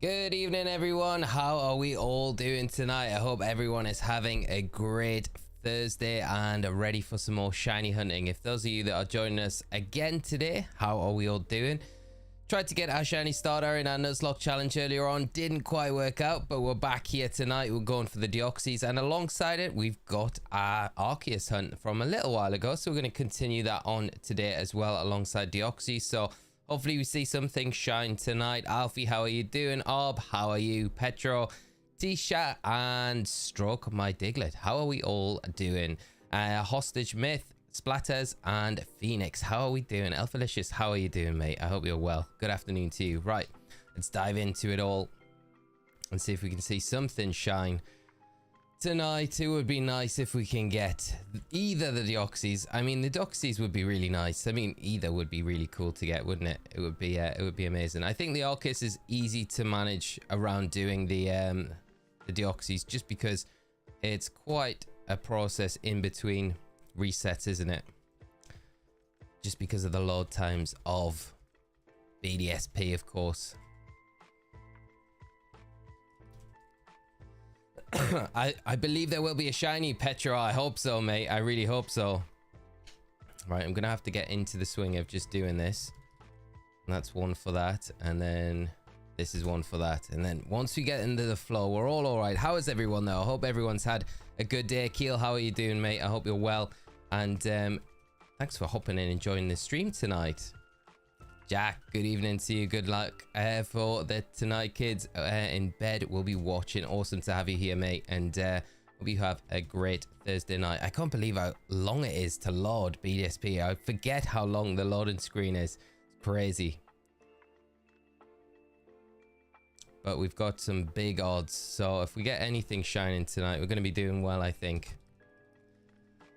Good evening, everyone. How are we all doing tonight? I hope everyone is having a great Thursday and are ready for some more shiny hunting. If those of you that are joining us again today, how are we all doing? Tried to get our shiny starter in our Nuzlocke challenge earlier on, didn't quite work out, but we're back here tonight. We're going for the Deoxys, and alongside it we've got our Arceus hunt from a little while ago, so we're going to continue that on today as well alongside Deoxys. So hopefully we see something shine tonight. Alfie, how are you doing? Orb, how are you? Petro, Tisha, and Stroke my Diglett, how are we all doing? Hostage Myth, Splatters, and Phoenix, how are we doing? Elphalicious, how are you doing, mate? I hope you're well. Good afternoon to you. Right, let's dive into it all and see if we can see something shine tonight. It would be nice if we can get either the Deoxys. I mean, the Deoxys would be really nice. I mean, either would be really cool to get, wouldn't it? It would be amazing. I think the Arceus is easy to manage around doing the Deoxys, just because it's quite a process in between resets, isn't it? Just because of the load times of BDSP, of course. I believe there will be a shiny, Petro. I hope so, mate. I really hope so. Right, I'm gonna have to get into the swing of just doing this. And that's one for that, and then this is one for that, and then once we get into the flow, we're all right. How is everyone though? I hope everyone's had a good day. Keel, how are you doing, mate? I hope you're well, and thanks for hopping in and joining the stream tonight. Jack, good evening to you. Good luck for the tonight, kids in bed. We'll be watching. Awesome to have you here, mate, and hope you have a great Thursday night. I can't believe how long it is to load BDSP. I forget how long the loading screen is. It's crazy. But we've got some big odds, so if we get anything shining tonight, we're going to be doing well, I think.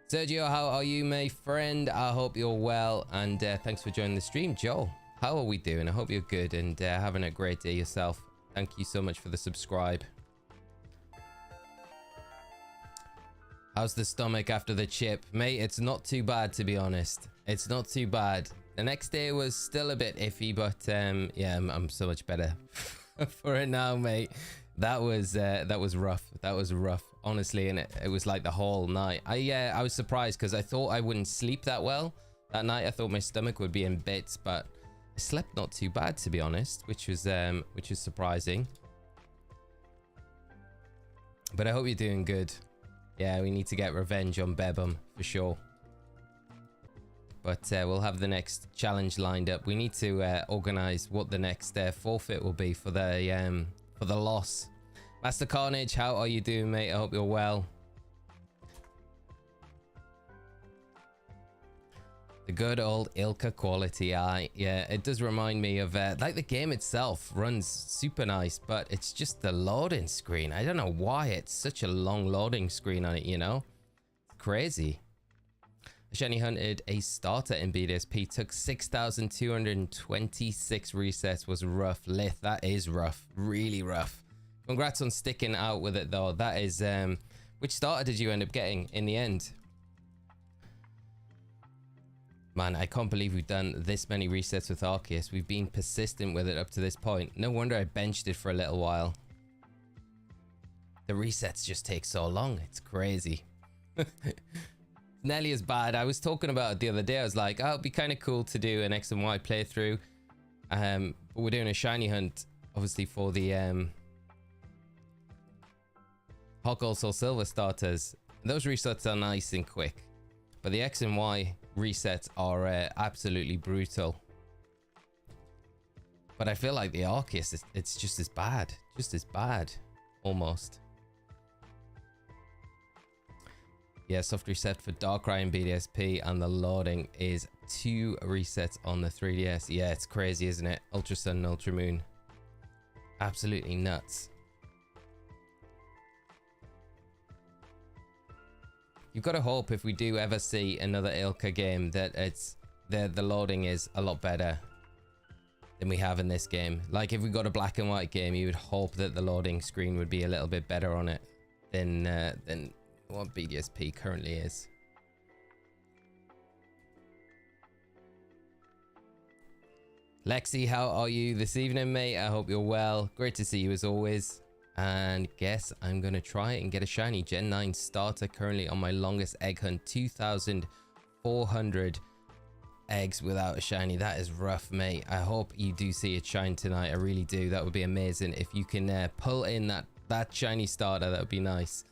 Sergio, how are you, my friend? I hope you're well, and thanks for joining the stream. Joel, how are we doing? I hope you're good and having a great day yourself. Thank you so much for the subscribe. How's the stomach after the chip? Mate, it's not too bad, to be honest. It's not too bad. The next day was still a bit iffy, but yeah, I'm so much better for it now, mate. That was rough. That was rough, honestly, and it was like the whole night. I was surprised because I thought I wouldn't sleep that well that night. I thought my stomach would be in bits, but I slept not too bad, to be honest, which was surprising. But I hope you're doing good. Yeah, we need to get revenge on Bebum for sure. But we'll have the next challenge lined up. We need to organize what the next forfeit will be for the loss. Master Carnage, how are you doing, mate? I hope you're well. The good old Ilka quality eye. Yeah, it does remind me of like the game itself runs super nice, but it's just the loading screen. I don't know why it's such a long loading screen on it, you know? It's crazy. Shiny hunted a starter in BDSP, took 6,226 resets, was rough. Lith, that is rough, really rough. Congrats on sticking out with it though. That is which starter did you end up getting in the end? Man, I can't believe we've done this many resets with Arceus. We've been persistent with it up to this point. No wonder I benched it for a little while. The resets just take so long, it's crazy. Nearly as bad. I was talking about it the other day. I was like, oh, it'd be kind of cool to do an X and Y playthrough. But we're doing a shiny hunt, obviously, for the Hot Gold Soul Silver starters. Those resets are nice and quick, but the X and Y resets are absolutely brutal. But I feel like the Arceus, it's just as bad. Just as bad, almost. Yeah, soft reset for Darkrai and BDSP, and the loading is 2 resets on the 3DS. Yeah, it's crazy, isn't it? Ultra Sun and Ultra Moon. Absolutely nuts. You've got to hope if we do ever see another Ilka game that it's the loading is a lot better than we have in this game. Like if we got a black and white game, you would hope that the loading screen would be a little bit better on it than what BDSP currently is. Lexi, how are you this evening, mate? I hope you're well. Great to see you as always. And guess I'm gonna try and get a shiny Gen 9 starter, currently on my longest egg hunt, 2,400 eggs without a shiny. That is rough, mate. I hope you do see it shine tonight. I really do. That would be amazing if you can pull in that shiny starter. That would be nice.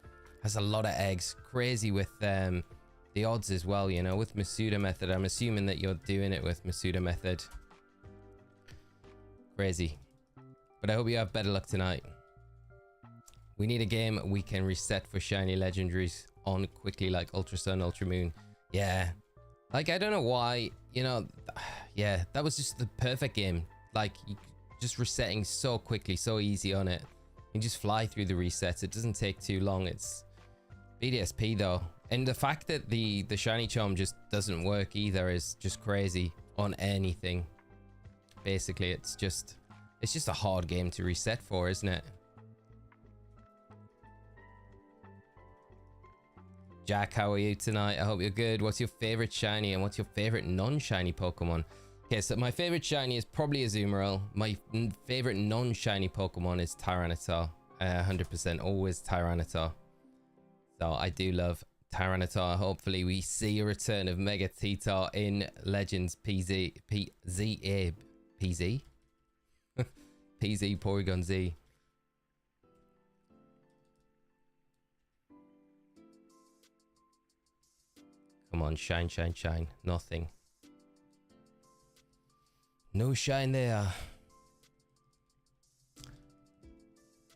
That's a lot of eggs. Crazy with the odds as well, you know, with Masuda method. I'm assuming that you're doing it with Masuda method. Crazy. But I hope you have better luck tonight. We need a game we can reset for shiny legendaries on quickly, like Ultra Sun, Ultra Moon. Yeah. Like, I don't know why, you know, yeah, that was just the perfect game. Like, just resetting so quickly, so easy on it. You just fly through the resets. It doesn't take too long. It's BDSP though. And the fact that the shiny charm just doesn't work either is just crazy on anything. Basically, it's just a hard game to reset for, isn't it? Jack, how are you tonight? I hope you're good. What's your favorite shiny and what's your favorite non-shiny Pokemon? Okay, so my favorite shiny is probably Azumarill. My favorite non-shiny Pokemon is Tyranitar. 100%, always Tyranitar. So I do love Tyranitar. Hopefully we see a return of Mega Titar in Legends PZ, PZ, Porygon Z. Come on, shine, shine, shine. Nothing. No shine there.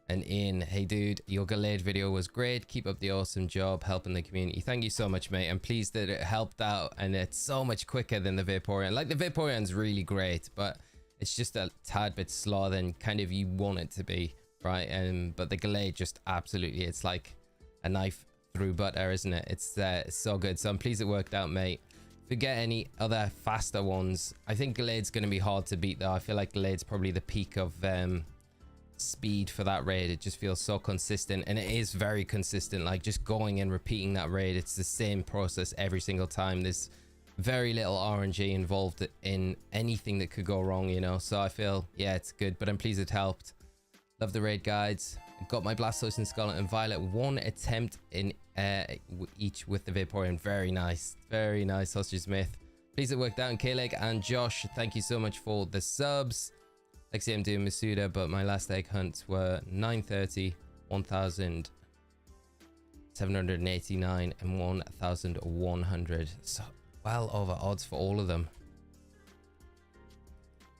And Ian, hey dude, your Gallade video was great. Keep up the awesome job helping the community. Thank you so much, mate. I'm pleased that it helped out, and it's so much quicker than the Vaporeon. Like, the Vaporeon's really great, but it's just a tad bit slower than kind of you want it to be, right? But the Gallade just absolutely, it's like a knife through butter, isn't it? It's so good. So I'm pleased it worked out, mate. If you get any other faster ones, I think Gallade's going to be hard to beat though. I feel like Gallade's probably the peak of speed for that raid. It just feels so consistent, and it is very consistent. Like, just going and repeating that raid, it's the same process every single time. There's very little RNG involved in anything that could go wrong, you know. So I feel, yeah, it's good, but I'm pleased it helped. Love the raid guides. Got my Blastoise and Scarlet and Violet. One attempt in each with the Vaporeon. Very nice, Sausage Smith. Pleased it worked out. And K-Leg and Josh, thank you so much for the subs. Lexi, I'm doing Masuda, but my last egg hunts were 930, 1,789, and 1,100. So well over odds for all of them.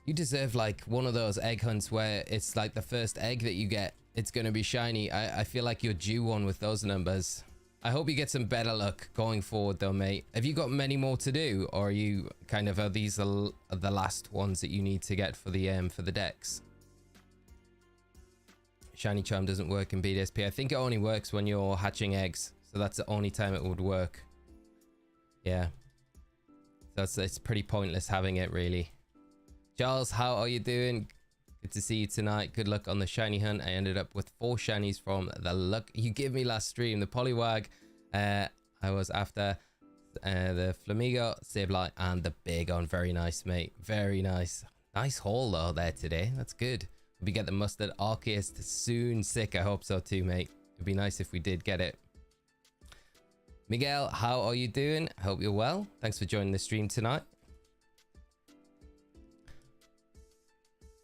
You deserve like one of those egg hunts where it's like the first egg that you get, it's going to be shiny. I feel like you're due one with those numbers. I hope you get some better luck going forward though, mate. Have you got many more to do, or are you kind of, are these the last ones that you need to get for the decks? Shiny charm doesn't work in BDSP. I think it only works when you're hatching eggs, so that's the only time it would work. Yeah, so it's pretty pointless having it, really. Charles, how are you doing? Good to see you tonight. Good luck on the shiny hunt. I ended up with 4 shinies from the luck you gave me last stream. The Poliwag, I was after the Flamigo, Sableye, and the Bagon. Very nice, mate. Very nice. Nice haul though there today. That's good. We get the Mustard Arceus soon. Sick. I hope so too, mate. It'd be nice if we did get it. Miguel, how are you doing? I hope you're well. Thanks for joining the stream tonight.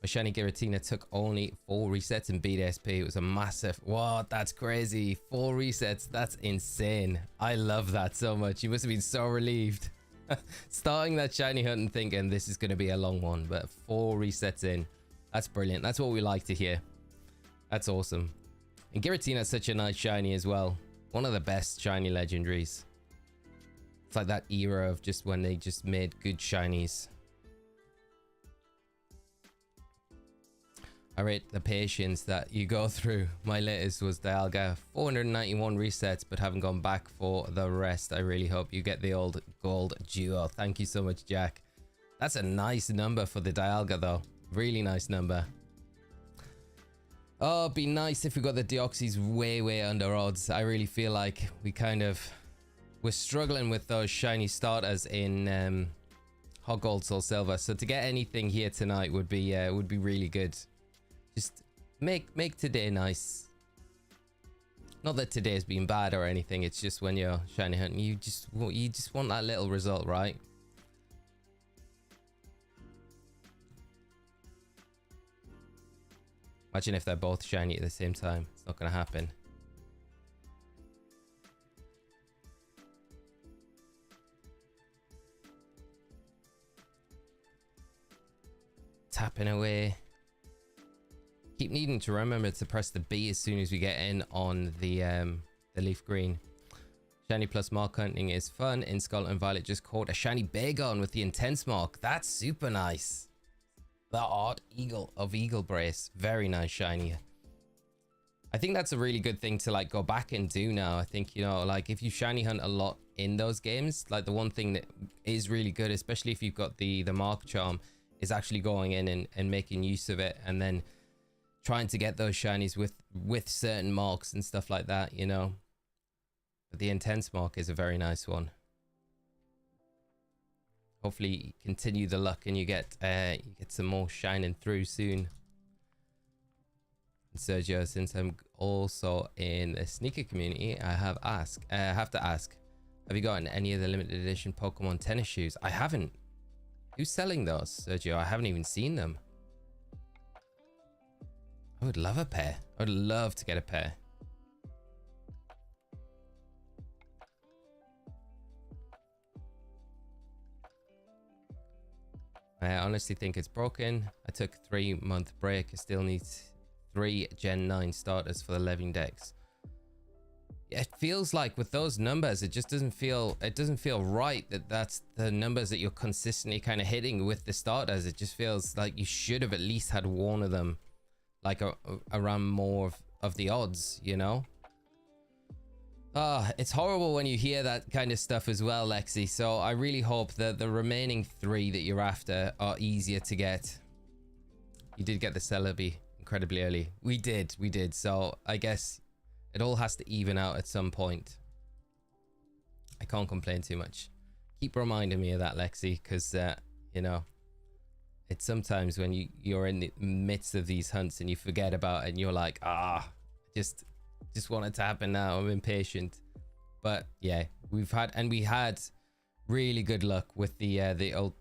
My shiny Giratina took only 4 resets in BDSP. It was a massive... What? That's crazy. 4 resets. That's insane. I love that so much. You must have been so relieved. Starting that shiny hunt and thinking this is going to be a long one, but 4 resets in. That's brilliant. That's what we like to hear. That's awesome. And Giratina's such a nice shiny as well. One of the best shiny legendaries. It's like that era of just when they just made good shinies. I rate the patience that you go through. My latest was Dialga, 491 resets, but haven't gone back for the rest. I really hope you get the old gold duo. Thank you so much, Jack. That's a nice number for the Dialga though. Really nice number. Oh, it'd be nice if we got the Deoxys way under odds. I really feel like we're struggling with those shiny starters in hot gold, soul silver. So to get anything here tonight would be really good. Just make today nice. Not that today's been bad or anything. It's just when you're shiny hunting, you just want that little result, right? Imagine if they're both shiny at the same time. It's not gonna happen. Tapping away. Keep needing to remember to press the B as soon as we get in on the leaf green. Shiny plus mark hunting is fun. In Scarlet and Violet just caught a shiny Bagon with the intense mark. That's super nice. The art eagle of Eagle Brace. Very nice shiny. I think that's a really good thing to like go back and do now. I think, you know, like if you shiny hunt a lot in those games, like the one thing that is really good, especially if you've got the mark charm, is actually going in and making use of it, and then trying to get those shinies with certain marks and stuff like that, you know. But the intense mark is a very nice one. Hopefully continue the luck and you get some more shining through soon. And Sergio, since I'm also in the sneaker community, I have to ask, have you gotten any of the limited edition Pokemon tennis shoes? I haven't. Who's selling those, Sergio? I haven't even seen them. I would love a pair. I would love to get a pair. I honestly think it's broken. I took a 3-month break. I still need 3 Gen 9 starters for the Living decks. It feels like with those numbers, it just doesn't feel right that's the numbers that you're consistently kind of hitting with the starters. It just feels like you should have at least had one of them like around more of the odds, you know. It's horrible when you hear that kind of stuff as well, Lexi. So I really hope that the remaining 3 that you're after are easier to get. You did get the Celebi incredibly early. We did. So I guess it all has to even out at some point. I can't complain too much. Keep reminding me of that, Lexi, because you know, it's sometimes when you're in the midst of these hunts and you forget about it and you're like, just want it to happen now. I'm impatient. But yeah, we had really good luck with the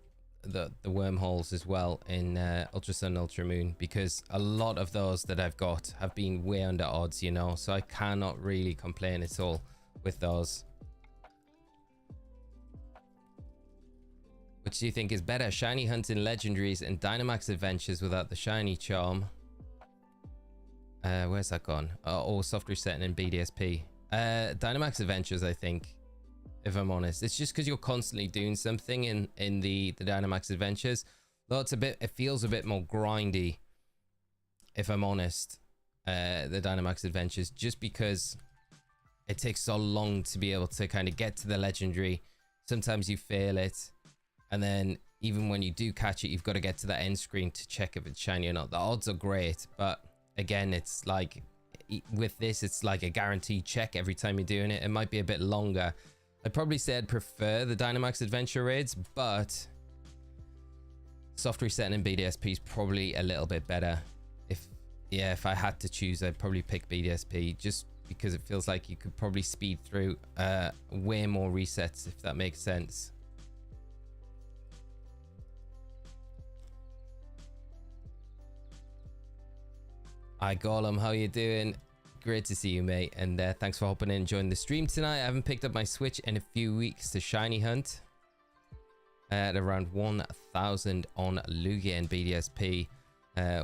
wormholes as well in Ultra Sun, Ultra Moon, because a lot of those that I've got have been way under odds, you know, so I cannot really complain at all with those. Which do you think is better, shiny hunting legendaries and Dynamax adventures without the shiny charm? Where's that gone? Or soft resetting in BDSP. Dynamax adventures, I think, if I'm honest. It's just because you're constantly doing something in the Dynamax adventures. Though it feels a bit more grindy, if I'm honest. The Dynamax adventures, just because it takes so long to be able to kind of get to the legendary. Sometimes you fail it, and then even when you do catch it, you've got to get to that end screen to check if it's shiny or not. The odds are great, but again, it's like with this, it's like a guaranteed check every time you're doing it. It might be a bit longer. I'd probably say I'd prefer the Dynamax adventure raids, but soft resetting in BDSP is probably a little bit better. If I had to choose, I'd probably pick BDSP, just because it feels like you could probably speed through way more resets, if that makes sense. Hi Golem, how you doing? Great to see you, mate, and thanks for hopping in and joining the stream tonight. I haven't picked up my Switch in a few weeks to shiny hunt at around 1,000 on Lugia and BDSP.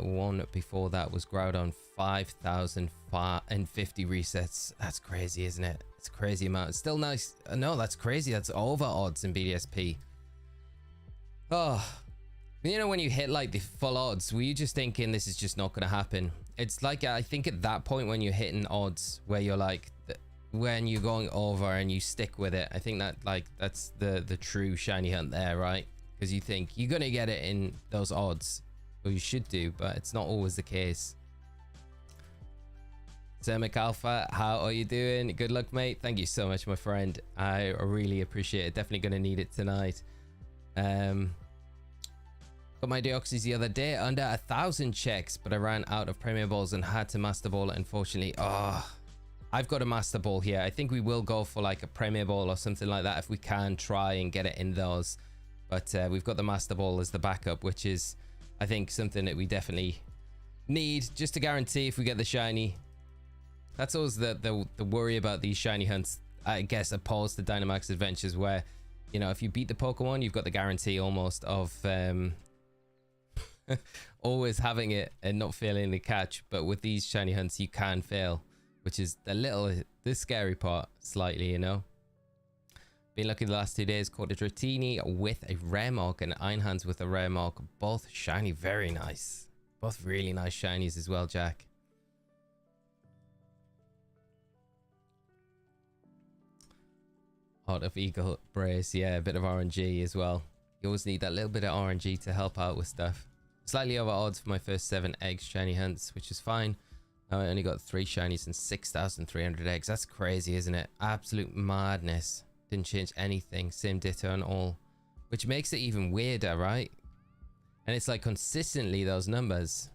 One before that was Groudon 5,050 resets. That's crazy, isn't it? It's a crazy amount. It's still nice. No, that's crazy. That's over odds in BDSP. Oh, you know, when you hit like the full odds, were you just thinking this is just not going to happen? It's like, I think at that point when you're hitting odds where you're like, when you're going over and you stick with it, I think that like that's the true shiny hunt there, right? Because you think you're going to get it in those odds, or you should do, but it's not always the case. Zermic Alpha, how are you doing? Good luck, mate. Thank you so much, my friend. I really appreciate it. Definitely going to need it tonight. Got my Deoxys the other day under 1,000 checks, but I ran out of Premier Balls and had to Master Ball it, unfortunately. Oh, I've got a Master Ball here. I think we will go for like a Premier Ball or something like that if we can try and get it in those. But we've got the Master Ball as the backup, which is, I think, something that we definitely need just to guarantee if we get the shiny. That's always the worry about these shiny hunts, I guess, opposed to Dynamax Adventures, where, you know, if you beat the Pokemon, you've got the guarantee almost of always having it and not failing the catch. But with these shiny hunts, you can fail, which is the scary part slightly, you know. Been lucky the last 2 days. Caught a Dratini with a rare mark and Iron Hands with a rare mark, both shiny. Very nice, both really nice shinies as well, Jack. Heart of Eagle Brace, yeah, a bit of RNG as well. You always need that little bit of RNG to help out with stuff. Slightly over odds for my first 7 eggs shiny hunts, which is fine. I only got 3 shinies and 6,300 eggs. That's crazy, isn't it? Absolute madness. Didn't change anything. Same ditto and all, which makes it even weirder, right? And it's like consistently those numbers.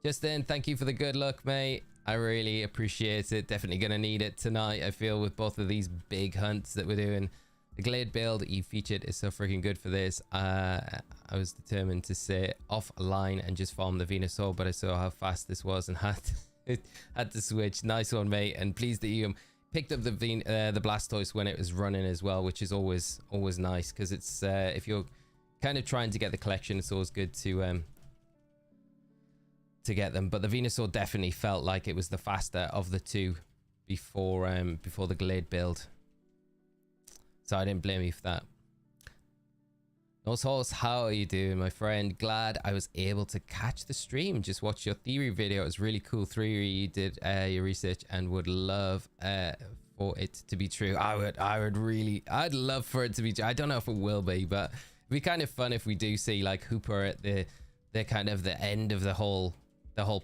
Justin, thank you for the good luck, mate. I really appreciate it. Definitely gonna need it tonight, I feel, with both of these big hunts that we're doing. The Glade build you featured is so freaking good for this. I was determined to stay offline and just farm the Venusaur, but I saw how fast this was and had to switch. Nice one, mate, and pleased that you picked up the Blastoise when it was running as well, which is always nice, because it's if you're kind of trying to get the collection, it's always good to get them. But the Venusaur definitely felt like it was the faster of the two before the Glade build, so I didn't blame you for that. Nose Horse, how are you doing, my friend? Glad I was able to catch the stream. Just watched your theory video. It was really cool theory. You did your research and would love for it to be true. I'd love for it to be true. I don't know if it will be, but it'd be kind of fun if we do see like Hooper at the kind of the end of the whole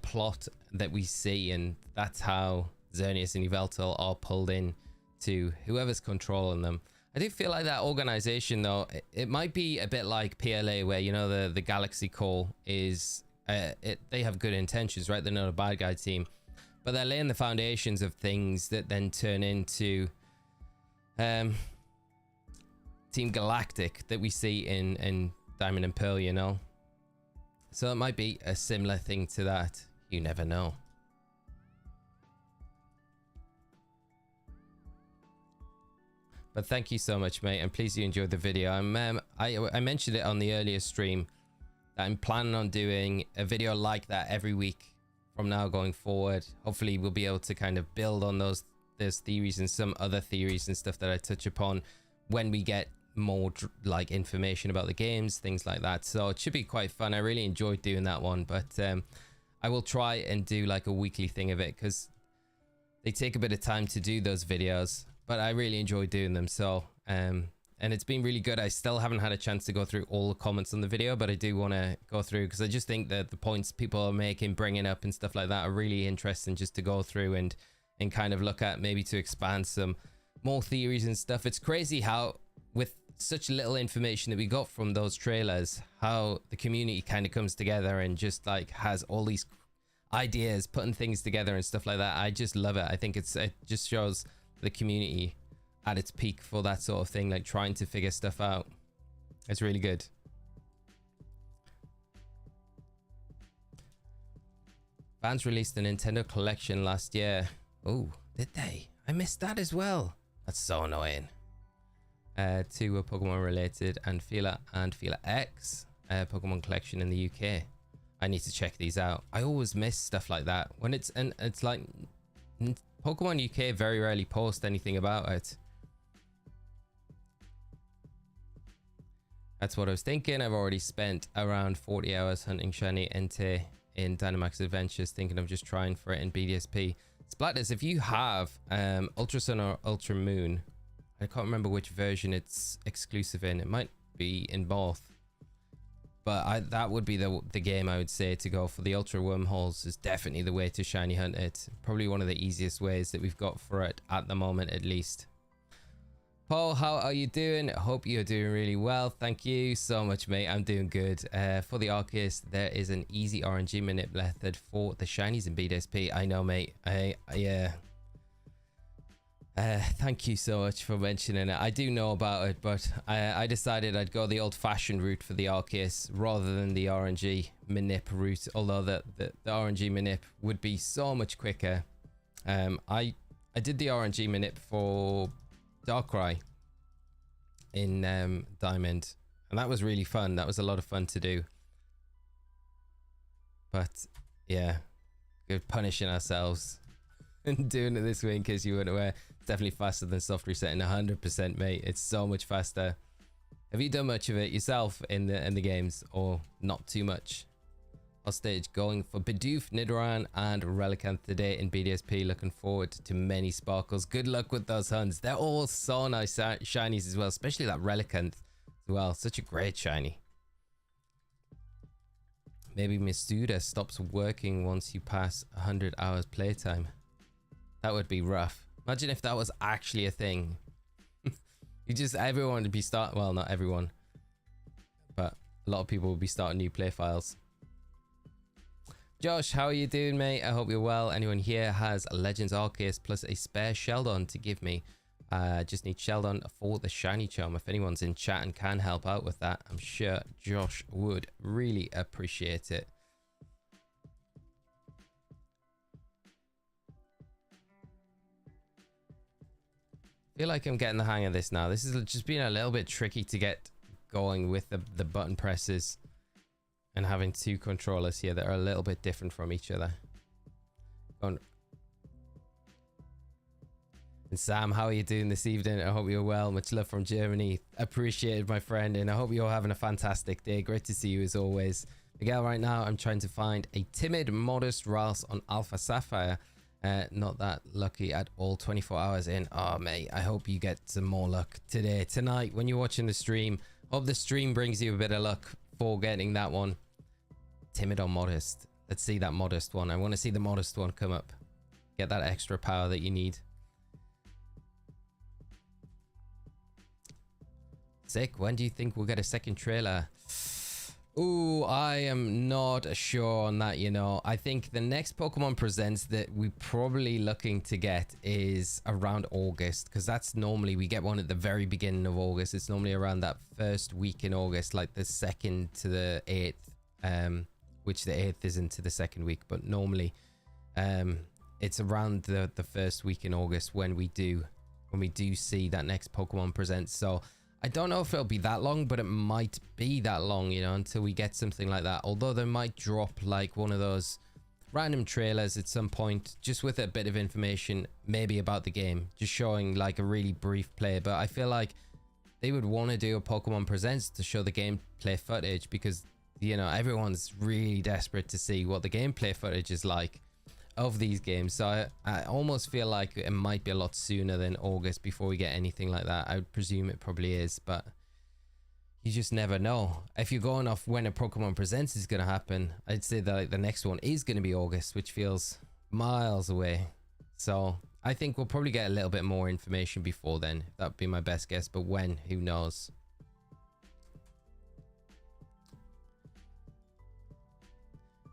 plot that we see, and that's how Xerneas and Yveltal are pulled in to whoever's controlling them. I do feel like that organization, though, it might be a bit like PLA, where, you know, the Galaxy Core is they have good intentions, right? They're not a bad guy team, but they're laying the foundations of things that then turn into Team Galactic that we see in Diamond and Pearl, you know. So it might be a similar thing to that. You never know. But thank you so much, mate. I'm pleased you enjoyed the video. I mentioned it on the earlier stream that I'm planning on doing a video like that every week from now going forward. Hopefully we'll be able to kind of build on those theories and some other theories and stuff that I touch upon when we get more like information about the games, things like that. So it should be quite fun. I really enjoyed doing that one, but I will try and do like a weekly thing of it, because they take a bit of time to do those videos, but I really enjoy doing them. So and it's been really good. I still haven't had a chance to go through all the comments on the video, but I do want to go through, because I just think that the points people are making, bringing up and stuff like that are really interesting just to go through and kind of look at, maybe to expand some more theories and stuff. It's crazy how, with such little information that we got from those trailers, how the community kind of comes together and just like has all these ideas, putting things together and stuff like that. I just love it. I think it just shows the community at its peak for that sort of thing, like trying to figure stuff out. It's really good. Fans released a Nintendo collection last year. Oh, did they? I missed that as well. That's so annoying. Two were Pokemon related, and Fila and Fila X Pokemon collection in the UK. I need to check these out. I always miss stuff like that when it's like Pokemon UK very rarely post anything about it. That's what I was thinking. I've already spent around 40 hours hunting shiny Entei in Dynamax Adventures, thinking of just trying for it in BDSP. Splatters, if you have Ultra Sun or Ultra Moon, I can't remember which version it's exclusive in. It might be in both, but that would be the game I would say to go for. The Ultra Wormholes is definitely the way to shiny hunt it. Probably one of the easiest ways that we've got for it at the moment, at least. Paul, how are you doing? Hope you're doing really well. Thank you so much, mate. I'm doing good. For the Arceus, there is an easy RNG manip method for the shinies in BDSP. I know, mate. Yeah. Thank you so much for mentioning it. I do know about it, but I decided I'd go the old-fashioned route for the Arceus rather than the RNG manip route, although the RNG manip would be so much quicker. I did the RNG manip for Darkrai in Diamond, and that was really fun. That was a lot of fun to do. But yeah, we're punishing ourselves and doing it this way in case you weren't aware. It's definitely faster than soft resetting 100%, mate. It's so much faster. Have you done much of it yourself in the games, or not too much? Hostage going for Bidoof, Nidoran, and Relicanth today in BDSP. Looking forward to many sparkles. Good luck with those hunts. They're all so nice shinies as well, especially that Relicanth as well. Such a great shiny. Maybe Misuda stops working once you pass 100 hours playtime. That would be rough. Imagine if that was actually a thing. Everyone would be well, not everyone, but a lot of people would be starting new play files. Josh, how are you doing, mate? I hope you're well. Anyone here has a Legends Arceus plus a spare Sheldon to give me? Just need Sheldon for the shiny charm. If anyone's in chat and can help out with that, I'm sure Josh would really appreciate it. I feel like I'm getting the hang of this now. This is just being a little bit tricky to get going with the button presses. And having two controllers here that are a little bit different from each other. And Sam, how are you doing this evening? I hope you're well. Much love from Germany. Appreciated, my friend. And I hope you're having a fantastic day. Great to see you as always. Miguel, right now I'm trying to find a timid, modest Ralse on Alpha Sapphire. Not that lucky at all. 24 hours in. Oh, mate, I hope you get some more luck today, tonight, when you're watching the stream. Hope the stream brings you a bit of luck for getting that one. Timid or modest? Let's see that modest one. I want to see the modest one come up. Get that extra power that you need. Sick. When do you think we'll get a second trailer? Ooh, I am not sure on that, you know. I think the next Pokemon Presents that we're probably looking to get is around August, because that's normally, we get one at the very beginning of August. It's normally around that first week in August, like the 2nd to the 8th. Which the 8th is into the 2nd week, but normally it's around the first week in August when we do see that next Pokemon Presents. So I don't know if it'll be that long, but it might be that long, you know, until we get something like that. Although they might drop like one of those random trailers at some point, just with a bit of information maybe about the game, just showing like a really brief play. But I feel like they would want to do a Pokemon Presents to show the gameplay footage, because you know, everyone's really desperate to see what the gameplay footage is like of these games. So I almost feel like it might be a lot sooner than August before we get anything like that. I would presume it probably is, but you just never know. If you're going off when a Pokemon Presents is going to happen, I'd say that like, the next one is going to be August, which feels miles away. So I think we'll probably get a little bit more information before then. That'd be my best guess, but when, who knows?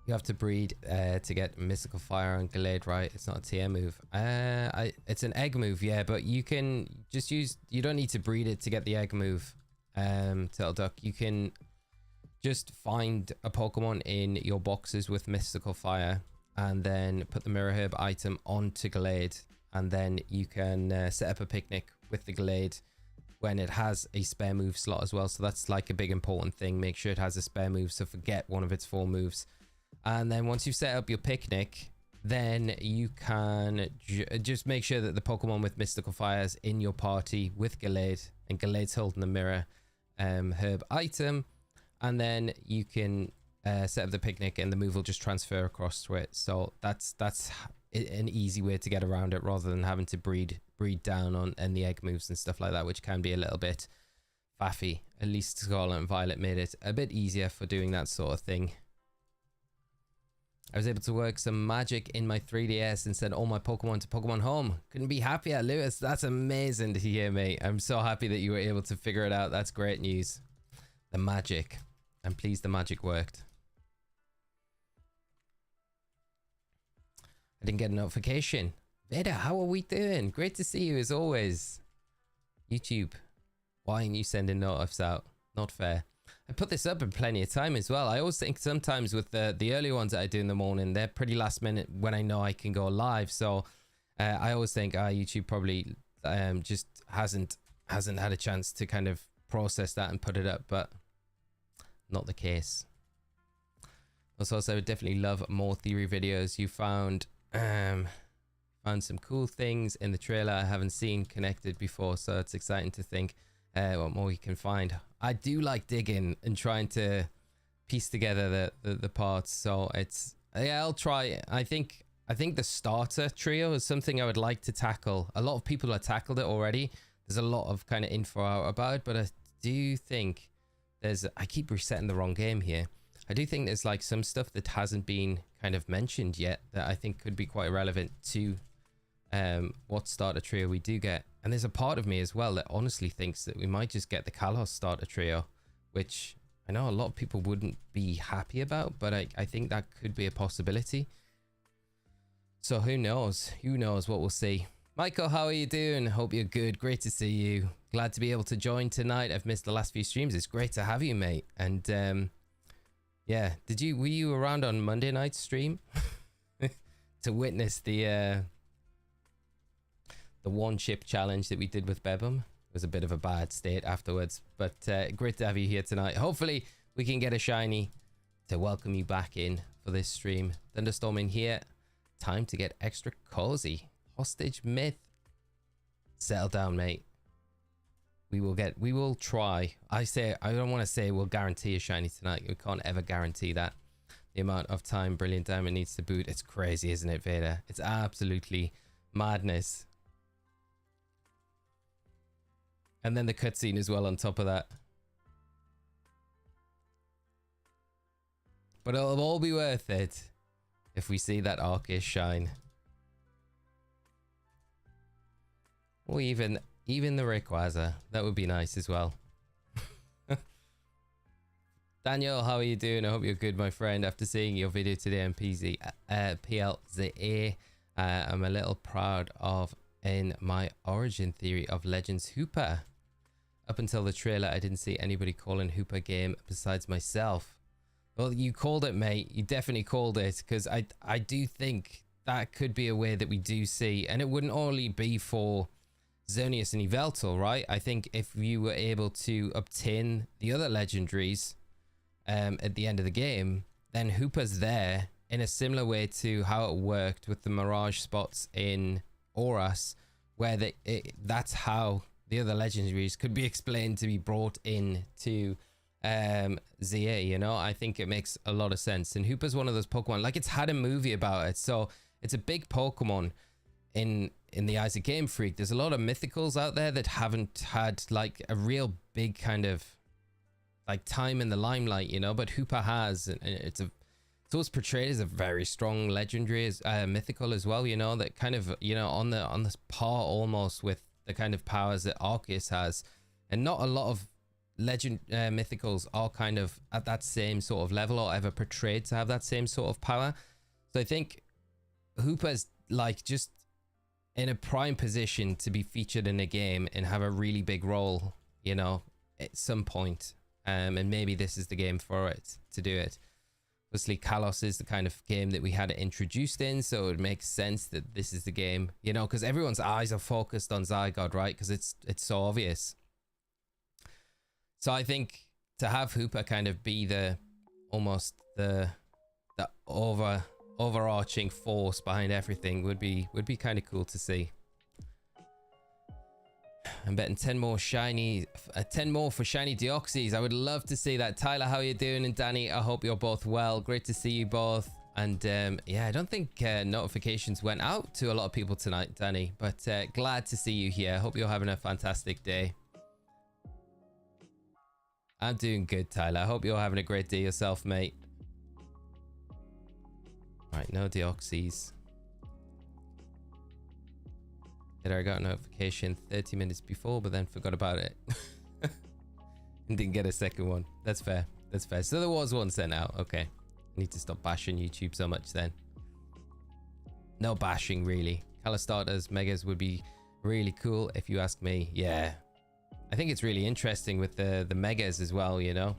You have to breed to get Mystical Fire and Gallade, right? It's not a TM move. It's an egg move, yeah, but you can just use... You don't need to breed it to get the egg move, Turtle Duck. You can just find a Pokemon in your boxes with Mystical Fire and then put the Mirror Herb item onto Gallade, and then you can set up a picnic with the Gallade when it has a spare move slot as well. So that's like a big important thing. Make sure it has a spare move, so forget one of its 4 moves. And then once you've set up your picnic, then you can just make sure that the Pokemon with Mystical Fires in your party with Gallade, and Gallade's holding the Mirror Herb item, and then you can set up the picnic and the move will just transfer across to it. So that's an easy way to get around it, rather than having to breed down on the egg moves and stuff like that, which can be a little bit faffy. At least Scarlet and Violet made it a bit easier for doing that sort of thing. I was able to work some magic in my 3DS and send all my Pokemon to Pokemon Home. Couldn't be happier, Lewis. That's amazing to hear, mate. I'm so happy that you were able to figure it out. That's great news. The magic. I'm pleased the magic worked. I didn't get a notification. Veda, how are we doing? Great to see you as always. YouTube, why aren't you sending notifs out? Not fair. I put this up in plenty of time as well. I always think sometimes with the early ones that I do in the morning, they're pretty last minute when I know I can go live. So I always think YouTube probably just hasn't had a chance to kind of process that and put it up, but not the case. Also, I would definitely love more theory videos. You found some cool things in the trailer I haven't seen connected before, so it's exciting to think what more you can find. I do like digging and trying to piece together the parts, so it's, yeah, I'll try. I think the starter trio is something I would like to tackle. A lot of people have tackled it already. There's a lot of kind of info out about it, but I do think I keep resetting the wrong game here. I do think there's like some stuff that hasn't been kind of mentioned yet that I think could be quite relevant to what starter trio we do get. And there's a part of me as well that honestly thinks that we might just get the Kalos starter trio, which I know a lot of people wouldn't be happy about, but I think that could be a possibility. So who knows? Who knows what we'll see. Michael, how are you doing? Hope you're good. Great to see you. Glad to be able to join tonight. I've missed the last few streams. It's great to have you, mate. And yeah, were you around on Monday night's stream to witness the one chip challenge that we did with Bebum? It was a bit of a bad state afterwards, but great to have you here tonight. Hopefully we can get a shiny to welcome you back in for this stream. Thunderstorm in here. Time to get extra cozy. Hostage myth. Settle down, mate. We will try. I don't want to say we'll guarantee a shiny tonight. We can't ever guarantee that. The amount of time Brilliant Diamond needs to boot. It's crazy, isn't it, Vader? It's absolutely madness. And then the cutscene as well on top of that. But it'll all be worth it if we see that Arceus shine. Or even the Rayquaza. That would be nice as well. Daniel, how are you doing? I hope you're good, my friend. After seeing your video today on PLZA, I'm a little proud of in my origin theory of Legends Hooper. Up until the trailer, I didn't see anybody calling Hooper game besides myself. Well, you called it, mate. You definitely called it, because I do think that could be a way that we do see, and it wouldn't only be for Xerneas and Yveltal, right? I think if you were able to obtain the other legendaries at the end of the game, then Hooper's there in a similar way to how it worked with the Mirage spots in Oras, where that's how the other legendaries could be explained to be brought in to ZA, you know? I think it makes a lot of sense. And Hooper's one of those Pokemon, like, it's had a movie about it, so it's a big Pokemon in the eyes of Game Freak. There's a lot of mythicals out there that haven't had like a real big kind of like time in the limelight, you know, but Hooper has, and it's always portrayed as a very strong legendary mythical as well, you know, that kind of, you know, on the par almost with the kind of powers that Arceus has. And not a lot of legend mythicals are kind of at that same sort of level or ever portrayed to have that same sort of power. So I think Hooper's like just in a prime position to be featured in a game and have a really big role, you know, at some point. And maybe this is the game for it to do it. Obviously, Kalos is the kind of game that we had it introduced in, so it makes sense that this is the game, you know, because everyone's eyes are focused on Zygarde, right? Because it's so obvious. So I think to have Hooper kind of be the almost the overarching force behind everything would be kind of cool to see. I'm betting 10 more for shiny Deoxys. I would love to see that. Tyler, how are you doing? And Danny, I hope you're both well. Great to see you both. And yeah, I don't think notifications went out to a lot of people tonight, Danny, but glad to see you here. Hope you're having a fantastic day. I'm doing good, Tyler. I hope you're having a great day yourself, mate. Right, no Deoxys. I got a notification 30 minutes before, but then forgot about it. And didn't get a second one. That's fair. That's fair. So there was one sent out. Okay. I need to stop bashing YouTube so much then. No bashing, really. Color starters, megas would be really cool if you ask me. Yeah. I think it's really interesting with the megas as well, you know?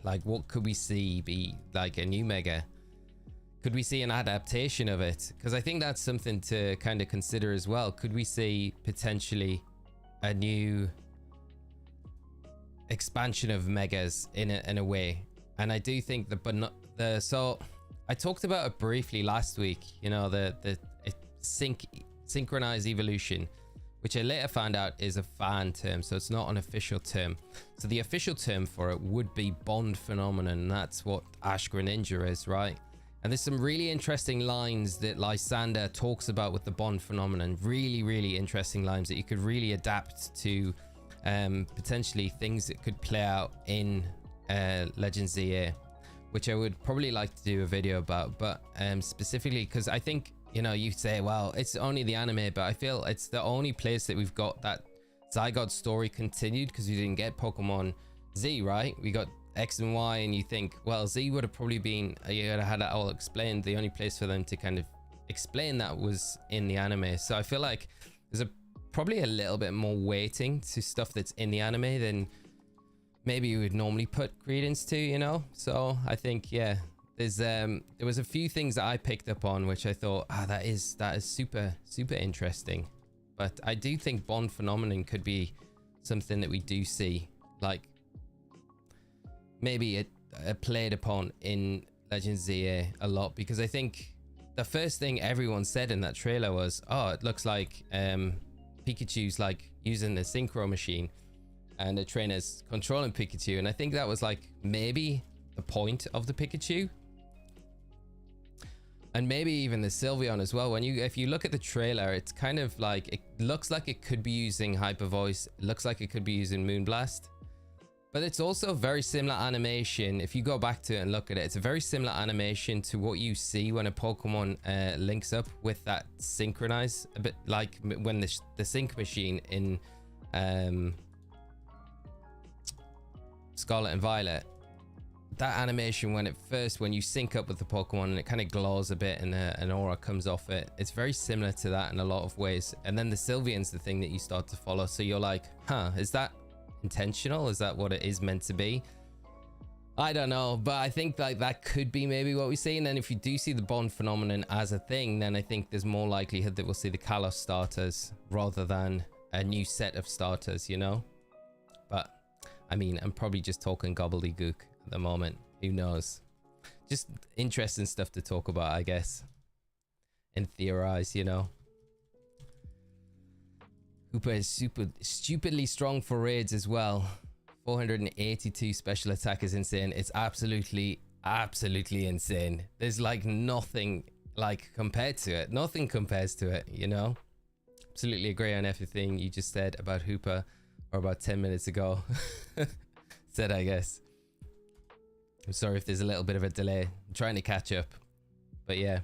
Like, what could we see be like a new mega? Could we see an adaptation of it? Because I think that's something to kind of consider as well. Could we see potentially a new expansion of megas in a way? And I do think that, but not the, so I talked about it briefly last week, you know, the synchronized evolution, which I later found out is a fan term, so it's not an official term. So the official term for it would be bond phenomenon, and that's what Ash Greninja is, right? And there's some really interesting lines that Lysander talks about with the bond phenomenon. Really, really interesting lines that you could really adapt to potentially things that could play out in Legends ZA, which I would probably like to do a video about, but specifically because I think, you know, you say, well, it's only the anime, but I feel it's the only place that we've got that Zygarde story continued, because we didn't get Pokemon Z, right? We got X and Y, and you think, well, Z would have probably been, you would have had that all explained. The only place for them to kind of explain that was in the anime. So I feel like there's probably a little bit more weighting to stuff that's in the anime than maybe you would normally put credence to, you know? So I think, yeah, there was a few things that I picked up on which I thought, that is super interesting. But I do think bond phenomenon could be something that we do see, like maybe it played upon in Legends ZA a lot, because I think the first thing everyone said in that trailer was, oh, it looks like Pikachu's like using the synchro machine and the trainer's controlling Pikachu. And I think that was like maybe the point of the Pikachu, and maybe even the Sylveon as well. If you look at the trailer, it's kind of like, it looks like it could be using Hyper Voice, it looks like it could be using Moonblast, but it's also very similar animation. If you go back to it and look at it, it's a very similar animation to what you see when a Pokemon links up with that synchronize, a bit like when the sync machine in Scarlet and Violet. That animation when you sync up with the Pokemon and it kind of glows a bit and an aura comes off it, it's very similar to that in a lot of ways. And then the Sylveon's the thing that you start to follow, so you're like, is that intentional? Is that what it is meant to be? I don't know, but I think like that could be maybe what we see. And then if you do see the bond phenomenon as a thing, then I think there's more likelihood that we'll see the Kalos starters rather than a new set of starters, you know? But I mean, I'm probably just talking gobbledygook at the moment, who knows? Just interesting stuff to talk about, I guess, and theorize, you know. Hooper is stupidly strong for raids as well. 482 special attack is insane. It's absolutely insane. There's like nothing like compared to it. Nothing compares to it, you know. Absolutely agree on everything you just said about Hooper, or about 10 minutes ago. Said, I guess. I'm sorry if there's a little bit of a delay. I'm trying to catch up, but yeah.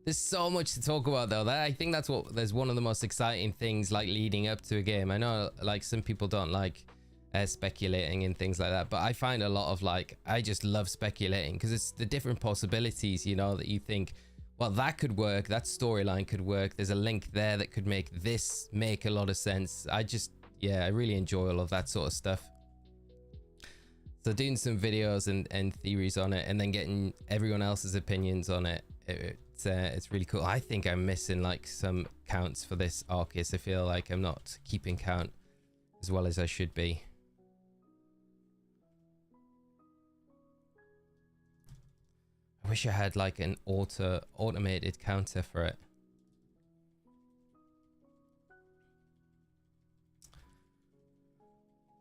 There's so much to talk about though. I think there's one of the most exciting things like leading up to a game. I know like some people don't like speculating and things like that, but I find a lot of like, I just love speculating because it's the different possibilities, you know, that you think, well, that could work, that storyline could work, there's a link there that could make this make a lot of sense. I really enjoy all of that sort of stuff. So doing some videos and theories on it, and then getting everyone else's opinions on it, it's really cool. I think I'm missing like some counts for this Arceus. I feel like I'm not keeping count as well as I should be. I wish I had like an automated counter for it.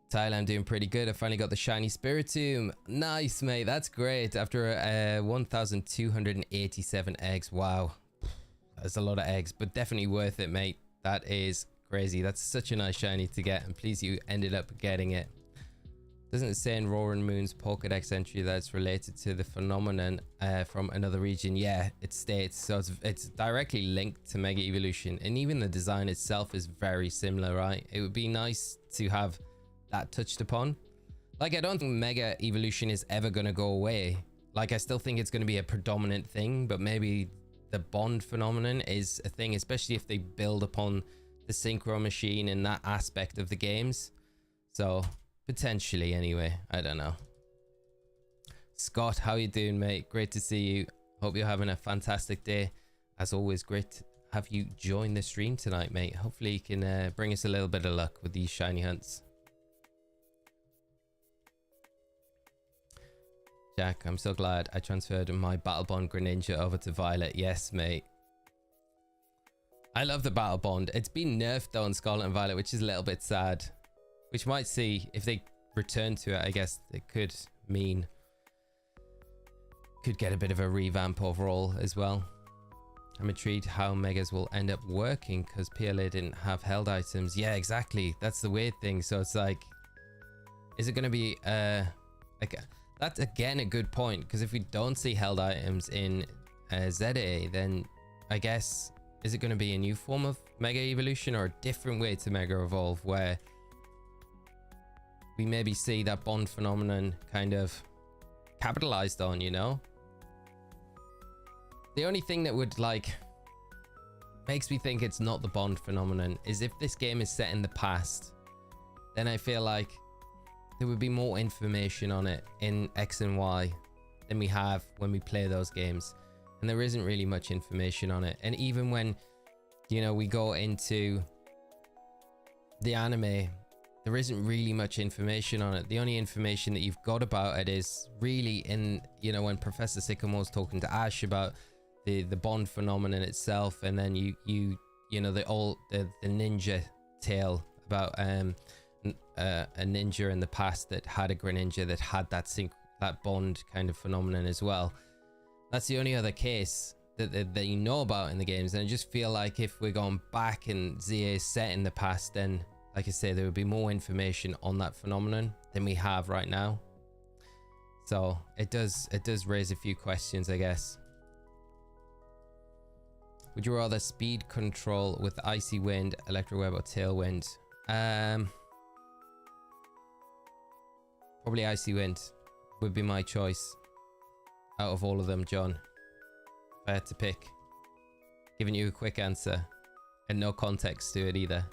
Tyler, I'm doing pretty good. I finally got the shiny Spiritomb. Nice, mate. That's great. After 1,287 eggs. Wow. That's a lot of eggs, but definitely worth it, mate. That is crazy. That's such a nice shiny to get. I'm pleased you ended up getting it. Doesn't it say in Roaring Moon's Pokédex entry that it's related to the phenomenon from another region? Yeah, it states. So it's directly linked to Mega Evolution, and even the design itself is very similar, right? It would be nice to have that touched upon. Like, I don't think Mega Evolution is ever going to go away. Like, I still think it's going to be a predominant thing, but maybe the bond phenomenon is a thing, especially if they build upon the synchro machine and that aspect of the games. So potentially, anyway, I don't know. Scott, how you doing, mate? Great to see you. Hope you're having a fantastic day. As always, great to have you join the stream tonight, mate. Hopefully you can bring us a little bit of luck with these shiny hunts. Jack, I'm so glad I transferred my Battle Bond Greninja over to Violet. Yes, mate. I love the Battle Bond. It's been nerfed though in Scarlet and Violet, which is a little bit sad. Which might see, if they return to it, I guess it could mean... could get a bit of a revamp overall as well. I'm intrigued how Megas will end up working because PLA didn't have held items. Yeah, exactly. That's the weird thing. So it's like... is it going to be... that's again a good point, because if we don't see held items in ZA, then I guess... is it going to be a new form of Mega Evolution or a different way to Mega Evolve where we maybe see that bond phenomenon kind of capitalized on, you know? The only thing that would like makes me think it's not the bond phenomenon is if this game is set in the past, then I feel like there would be more information on it in X and Y than we have when we play those games. And there isn't really much information on it. And even when, you know, we go into the anime, there isn't really much information on it. The only information that you've got about it is really in, you know, when Professor Sycamore's talking to Ash about the bond phenomenon itself, and then you know, the ninja tale about a ninja in the past that had a Greninja that had that bond kind of phenomenon as well. That's the only other case that you know about in the games. And I just feel like if we're going back and ZA is set in the past, then like I say, there would be more information on that phenomenon than we have right now. So it does raise a few questions, I guess. Would you rather speed control with Icy Wind, Electro Web, or Tailwind? Probably Icy Wind would be my choice out of all of them, John. If I had to pick. Giving you a quick answer and no context to it either.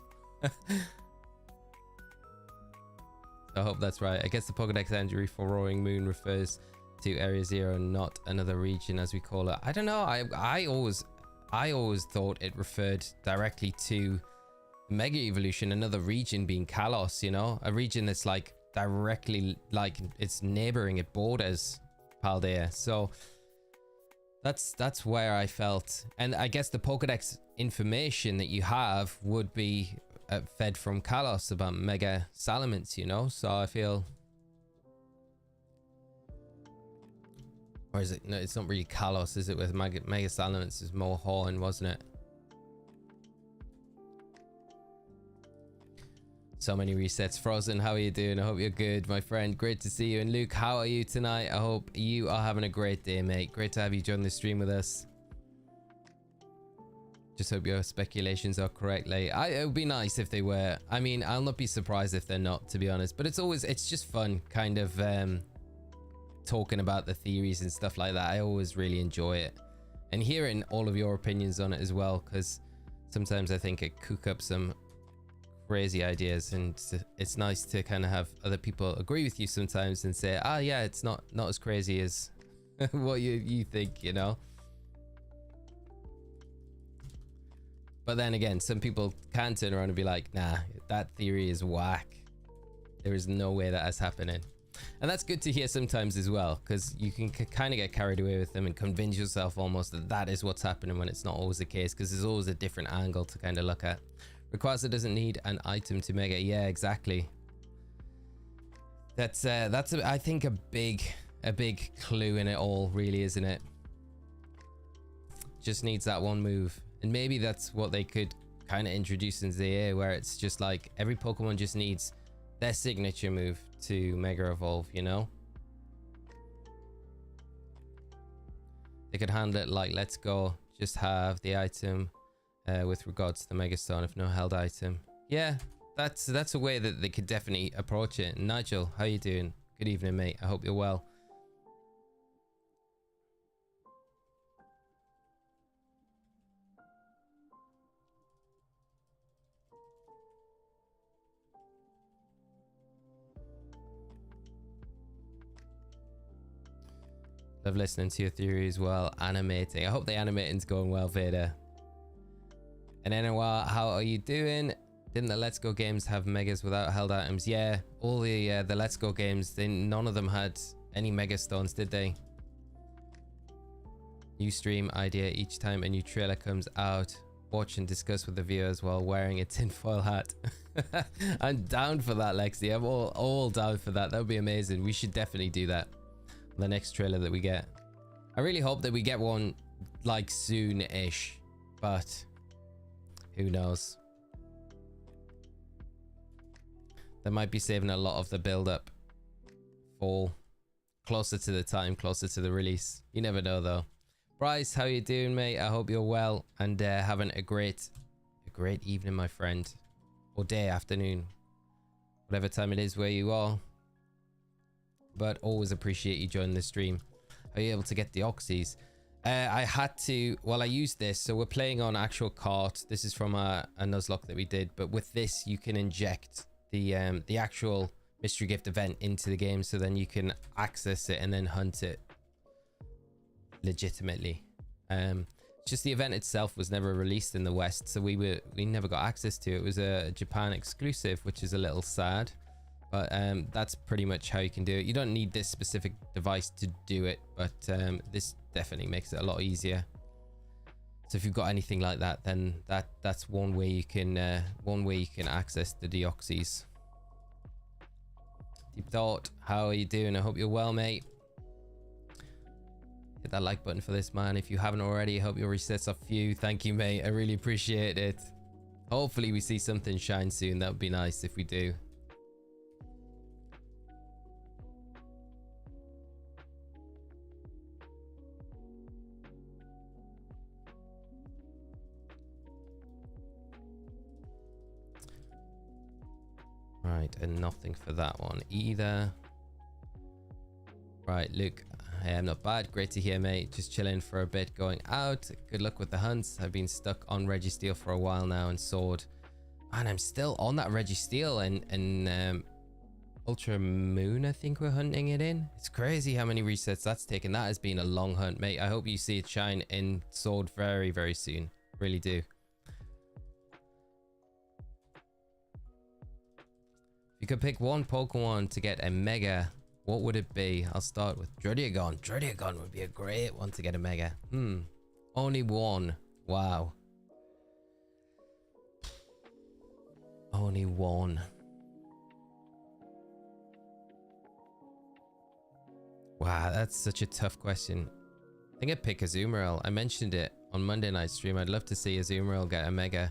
I hope that's right. I guess the Pokédex entry for Roaring Moon refers to Area 0 and not another region as we call it. I don't know. I always thought it referred directly to Mega Evolution, another region being Kalos, you know? A region that's like directly, like it's neighboring, it borders Paldea. So that's where I felt. And I guess the Pokédex information that you have would be fed from Kalos about Mega Salamence, you know? So I feel... or is it? No, it's not really Kalos, is it? With Mega Salamence is more Horn, wasn't it? So many resets. Frozen, how are you doing? I hope you're good, my friend. Great to see you. And Luke, how are you tonight? I hope you are having a great day, mate. Great to have you join the stream with us. Just hope your speculations are correct, Late. It would be nice if they were. I mean, I'll not be surprised if they're not, to be honest. But it's just fun, kind of talking about the theories and stuff like that. I always really enjoy it. And hearing all of your opinions on it as well, because sometimes I think it cook up some crazy ideas, and it's nice to kind of have other people agree with you sometimes and say, ah, yeah, it's not as crazy as what you think, you know. But then again, some people can turn around and be like, nah, that theory is whack. There is no way that is happening. And that's good to hear sometimes as well, because you can kind of get carried away with them and convince yourself almost that that is what's happening when it's not always the case, because there's always a different angle to kind of look at. Rayquaza doesn't need an item to Mega. Yeah, exactly. That's I think a big clue in it all, really, isn't it? Just needs that one move. And maybe that's what they could kind of introduce in ZA, where it's just like every Pokemon just needs their signature move to Mega Evolve, you know? They could handle it like, let's go, just have the item with regards to the Mega Stone if no held item. Yeah, that's a way that they could definitely approach it. Nigel, how you doing? Good evening, mate. I hope you're well. Love listening to your theory as well. Animating. I hope the animating's going well, Vader. And then how are you doing? Didn't the Let's Go games have megas without held items? Yeah, all the Let's Go games, none of them had any mega stones, did they? New stream idea each time a new trailer comes out. Watch and discuss with the viewers while wearing a tinfoil hat. I'm down for that, Lexi. I'm all down for that. That would be amazing. We should definitely do that. The next trailer that we get. I really hope that we get one like soon-ish, but who knows? They might be saving a lot of the build-up for closer to the time, closer to the release. You never know, though. Bryce, how you doing, mate? I hope you're well and having a great evening, my friend, or day, afternoon, whatever time it is where you are. But always appreciate you joining the stream. Are you able to get Deoxys? I had to, well, I used this. So we're playing on actual cart. This is from a Nuzlocke that we did. But with this, you can inject the actual mystery gift event into the game. So then you can access it and then hunt it legitimately. Just the event itself was never released in the West. So we never got access to it. It was a Japan exclusive, which is a little sad. But that's pretty much how you can do it. You don't need this specific device to do it, but this definitely makes it a lot easier. So if you've got anything like that, then that's one way you can access the Deoxys. Deep Thought, how are you doing? I hope you're well, mate. Hit that like button for this, man. If you haven't already, I hope your resets are few. Thank you, mate. I really appreciate it. Hopefully we see something shine soon. That would be nice if we do. Right, and nothing for that one either. Right, Luke, hey, I'm not bad. Great to hear, mate. Just chilling for a bit, going out. Good luck with the hunts. I've been stuck on Registeel for a while now and Sword. Man, I'm still on that Registeel and Ultra Moon, I think we're hunting it in. It's crazy how many resets that's taken. That has been a long hunt, mate. I hope you see it shine in Sword very, very soon. Really do. You could pick one Pokemon to get a Mega. What would it be? I'll start with Druddigon. Druddigon would be a great one to get a Mega. Only one. Wow. Only one. Wow, that's such a tough question. I think I'd pick Azumarill. I mentioned it on Monday night stream. I'd love to see Azumarill get a Mega.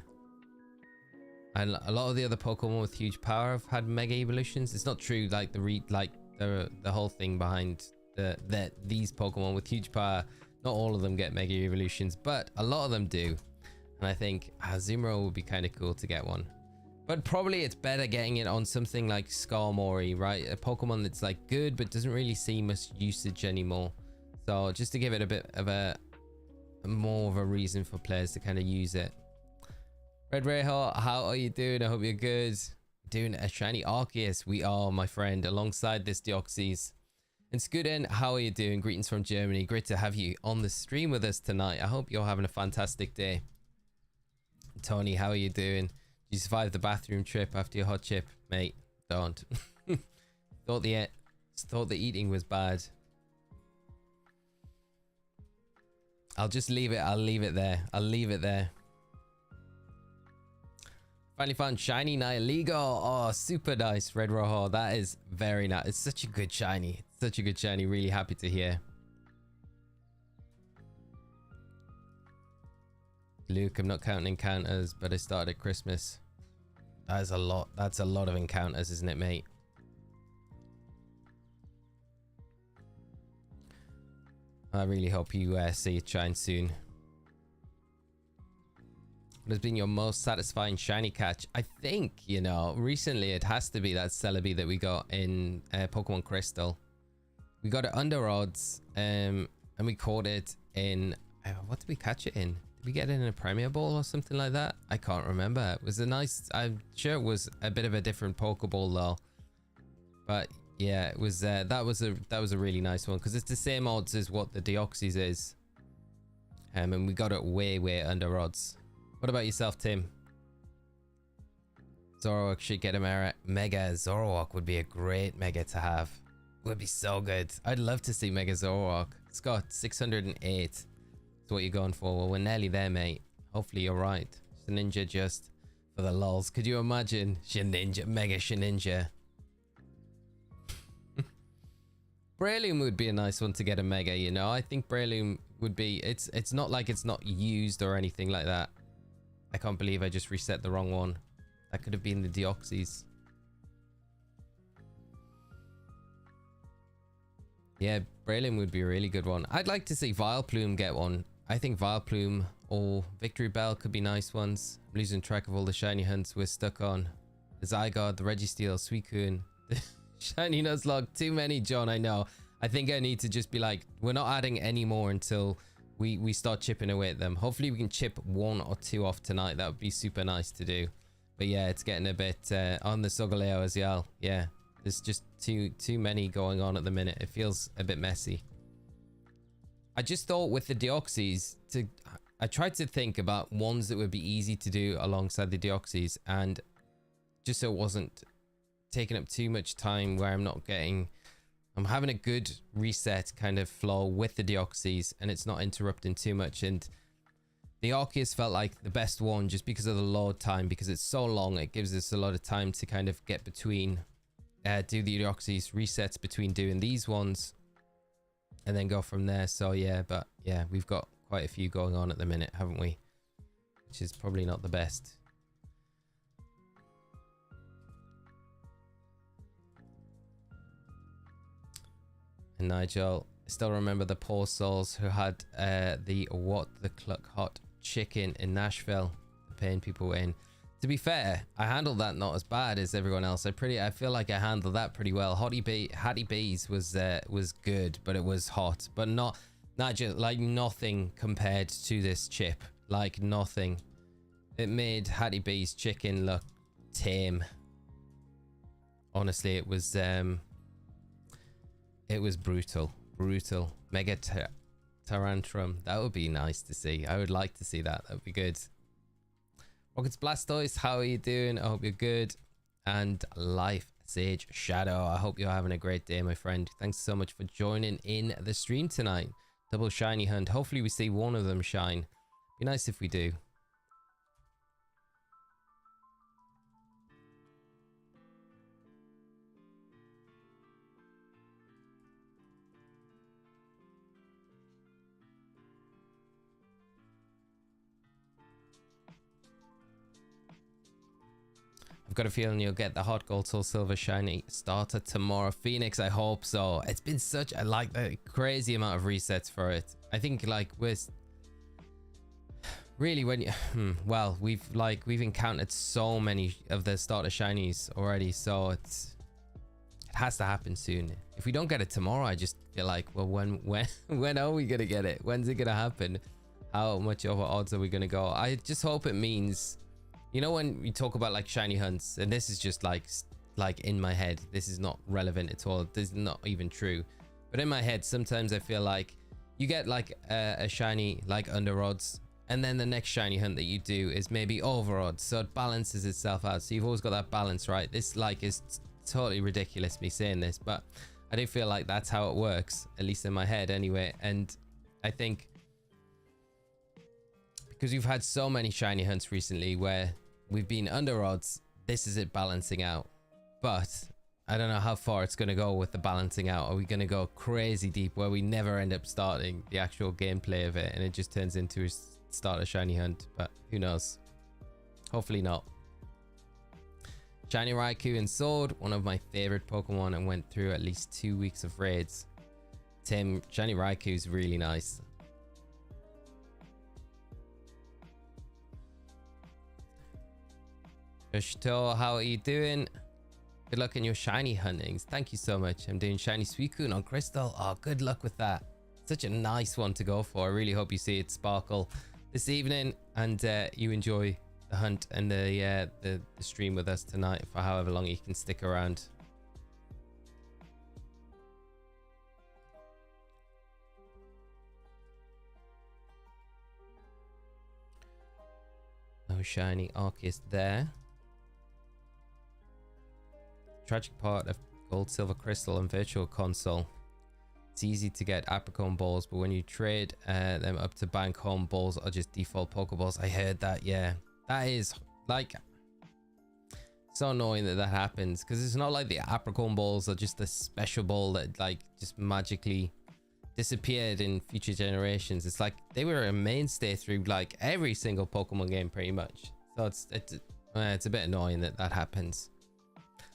And a lot of the other Pokemon with huge power have had Mega Evolutions. It's not true, like the whole thing behind these Pokemon with huge power. Not all of them get Mega Evolutions, but a lot of them do. And I think Azumarill would be kind of cool to get one. But probably it's better getting it on something like Skarmory, right? A Pokemon that's like good, but doesn't really see much usage anymore. So just to give it a bit of more of a reason for players to kind of use it. Red Rayhawk, how are you doing? I hope you're good. Doing a shiny Arceus. We are, my friend, alongside this Deoxys. And Scuden, how are you doing? Greetings from Germany. Great to have you on the stream with us tonight. I hope you're having a fantastic day. Tony, how are you doing? Did you survive the bathroom trip after your hot chip? Mate, don't. Thought the eating was bad. I'll just leave it. I'll leave it there. I'll leave it there. Finally found shiny Nihilego. Oh, super nice, Red Rojo. That is very nice. It's such a good shiny. It's such a good shiny. Really happy to hear. Luke, I'm not counting encounters, but I started at Christmas. That is a lot. That's a lot of encounters, isn't it, mate? I really hope you see it shine soon. What has been your most satisfying shiny catch? I think, you know, recently it has to be that Celebi that we got in Pokemon Crystal. We got it under odds, and we caught it in... what did we catch it in? Did we get it in a Premier Ball or something like that? I can't remember. It was a nice... I'm sure it was a bit of a different Pokeball though. But yeah, it was... that was a really nice one, because it's the same odds as what the Deoxys is. And we got it way under odds. What about yourself, Tim? Zoroark should get a Mega. Zoroark would be a great Mega to have. Would be so good. I'd love to see Mega Zoroark. It's got 608. That's what you're going for. Well, we're nearly there, mate. Hopefully you're right. Shedinja just for the lols. Could you imagine? Shedinja, Mega Shedinja. Breloom would be a nice one to get a Mega, you know? I think Breloom would be... It's not like it's not used or anything like that. I can't believe I just reset the wrong one. That could have been the Deoxys. Yeah, Breloom would be a really good one. I'd like to see Vileplume get one. I think Vileplume or Victory Bell could be nice ones. I'm losing track of all the shiny hunts we're stuck on. The Zygarde, the Registeel, Suicune, the Shiny Nuzlocke. Too many, John, I know. I think I need to just be like, we're not adding any more until we start chipping away at them. Hopefully we can chip 1 or 2 off tonight. That would be super nice to do. But yeah, it's getting a bit on the Solgaleo as well. Yeah, there's just too many going on at the minute. It feels a bit messy. I just thought with the Deoxys, I tried to think about ones that would be easy to do alongside the Deoxys, and just so it wasn't taking up too much time where I'm having a good reset kind of flow with the Deoxys and it's not interrupting too much. And the Arceus felt like the best one just because of the load time, because it's so long. It gives us a lot of time to kind of get between, do the Deoxys resets between doing these ones and then go from there. So yeah, but yeah, we've got quite a few going on at the minute, haven't we? Which is probably not the best. And Nigel, I still remember the poor souls who had the What the Cluck Hot chicken in Nashville, the pain people were in. To be fair, I handled that not as bad as everyone else. I feel like I handled that pretty well. Hattie B's was good, but it was hot, but not just like nothing compared to this chip. Like nothing. It made Hattie B's chicken look tame. Honestly, it was brutal. Mega Tyrantrum. That would be nice to see. I would like to see that. That would be good. Rockets Blastoise, how are you doing? I hope you're good. And Life Sage Shadow, I hope you're having a great day, my friend. Thanks so much for joining in the stream tonight. Double shiny hunt. Hopefully we see one of them shine. Be nice if we do. I've got a feeling you'll get the hot gold soul silver shiny starter tomorrow. Phoenix, I hope so. It's been such a like a crazy amount of resets for it. I think like with really when you well, we've encountered so many of the starter shinies already, so it has to happen soon. If we don't get it tomorrow, I just feel like, well, when are we gonna get it? When's it gonna happen? How much over odds are we gonna go? I just hope it means, you know, when we talk about like shiny hunts, and this is just like in my head, this is not relevant at all, this is not even true, but in my head sometimes I feel like you get like a shiny like under odds, and then the next shiny hunt that you do is maybe over odds, so it balances itself out. So you've always got that balance, right? This like is totally ridiculous me saying this, but I do feel like that's how it works, at least in my head anyway. And I think because we've had so many shiny hunts recently where we've been under odds, this is it balancing out. But I don't know how far it's going to go with the balancing out. Are we going to go crazy deep where we never end up starting the actual gameplay of it and it just turns into a start a shiny hunt? But who knows? Hopefully not. Shiny Raikou and Sword, one of my favorite Pokemon, and went through at least 2 weeks of raids. Tim, Shiny Raikou is really nice. Yoshito, how are you doing? Good luck in your shiny huntings. Thank you so much. I'm doing shiny Suicune on Crystal. Oh, good luck with that. Such a nice one to go for. I really hope you see it sparkle this evening, and you enjoy the hunt and the stream with us tonight for however long you can stick around. No shiny Arceus there. Tragic part of Gold, Silver, Crystal and Virtual Console. It's easy to get Apricot balls, but when you trade them up to bank home balls or just default Pokeballs. I heard that, yeah. That is like so annoying that happens, because it's not like the Apricot balls are just a special ball that like just magically disappeared in future generations. It's like they were a mainstay through like every single Pokemon game pretty much. So it's a bit annoying that happens.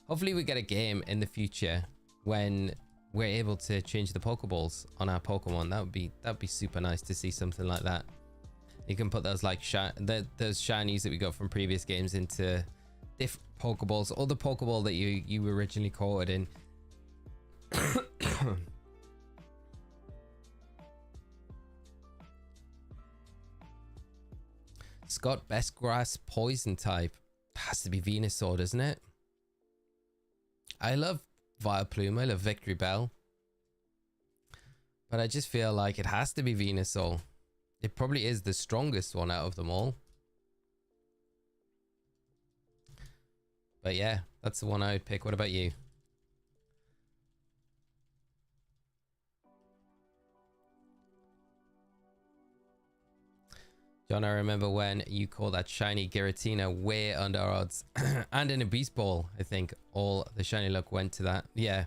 Hopefully we get a game in the future when we're able to change the Pokeballs on our Pokemon. That'd be super nice to see something like that. You can put those like those shinies that we got from previous games into different Pokeballs, or the Pokeball that you originally caught in. Scott, best grass poison type has to be Venusaur, doesn't it? I love Vileplume, I love Victory Bell, but I just feel like it has to be Venusaur. It probably is the strongest one out of them all. But yeah, that's the one I would pick. What about you? John, I remember when you called that shiny Giratina way under odds. And in a Beast Ball, I think all the shiny luck went to that. Yeah.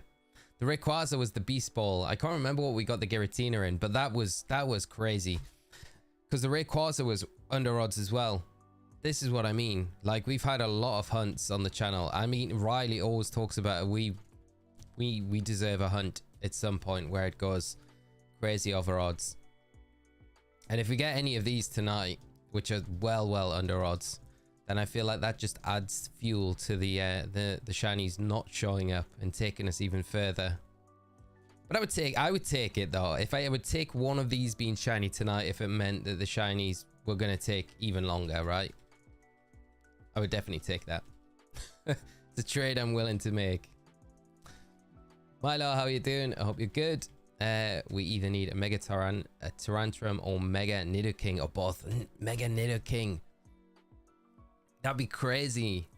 The Rayquaza was the Beast Ball. I can't remember what we got the Giratina in, but that was crazy. Because the Rayquaza was under odds as well. This is what I mean. Like, we've had a lot of hunts on the channel. I mean, Riley always talks about it. We deserve a hunt at some point where it goes crazy over odds. And if we get any of these tonight, which are well under odds, then I feel like that just adds fuel to the shinies not showing up and taking us even further. But I would take it though. If I would take one of these being shiny tonight, if it meant that the shinies were going to take even longer, right? I would definitely take that. It's a trade I'm willing to make. Milo, how are you doing? I hope you're good. We either need a Mega Tyrantrum or Mega Nidoking, or both. Mega Nidoking. That'd be crazy.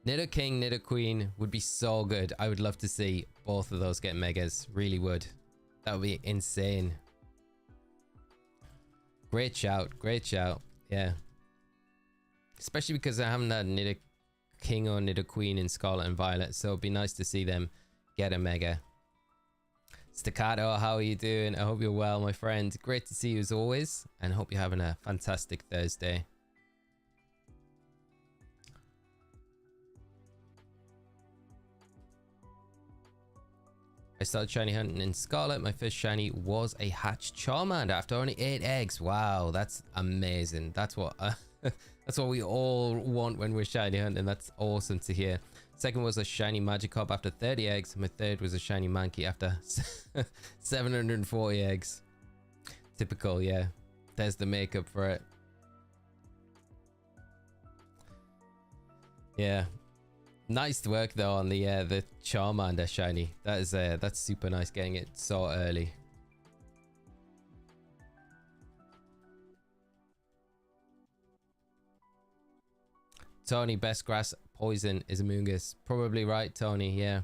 Nidoking, Nidoqueen would be so good. I would love to see both of those get Megas. Really would. That would be insane. Great shout. Great shout. Yeah. Especially because I haven't had Nidoking or Nidoqueen in Scarlet and Violet, so it'd be nice to see them get a Mega. Staccato, how are you doing? I hope you're well, my friend. Great to see you as always, and hope you're having a fantastic Thursday. I started shiny hunting in Scarlet. My first shiny was a hatched Charmander after only 8 eggs. Wow, that's amazing. That's what that's what we all want when we're shiny hunting. That's awesome to hear. Second was a shiny Magikarp after 30 eggs. My third was a shiny Mankey after 740 eggs. Typical, yeah. There's the makeup for it. Yeah. Nice work though on the Charmander shiny. That is that's super nice getting it so early. Tony, best grass poison is Amoonguss. Probably right, Tony. Yeah.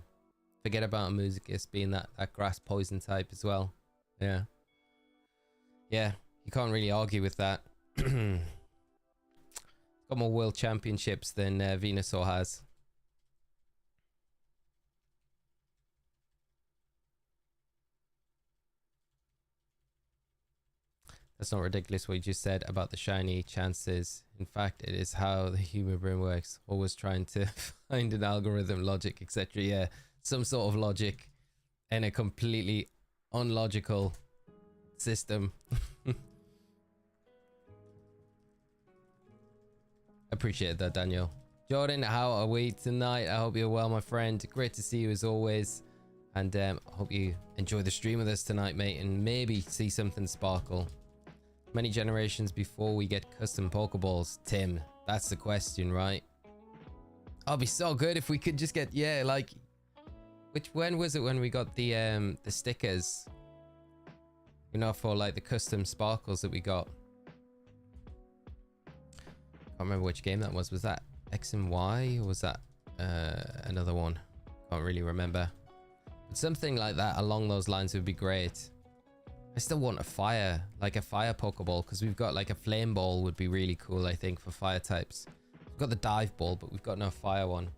Forget about Amoonguss being that grass poison type as well. Yeah. Yeah. You can't really argue with that. Got more world championships than Venusaur has. That's not ridiculous what you just said about the shiny chances. In fact, it is how the human brain works. Always trying to find an algorithm, logic, etc. Yeah, some sort of logic in a completely unlogical system. Appreciate that, Daniel. Jordan, how are we tonight? I hope you're well, my friend. Great to see you as always. And I hope you enjoy the stream with us tonight, mate, and maybe see something sparkle. Many generations before we get custom Pokeballs, Tim? That's the question, right? Oh, it'd be so good if we could just get, yeah, like, when was it when we got the stickers? You know, for like the custom sparkles that we got. Can't remember which game that was. Was that X and Y, or was that another one? Can't really remember. But something like that along those lines would be great. I still want a fire, like a fire Pokeball, because we've got like a flame ball would be really cool, I think, for fire types. We've got the dive ball, but we've got no fire one.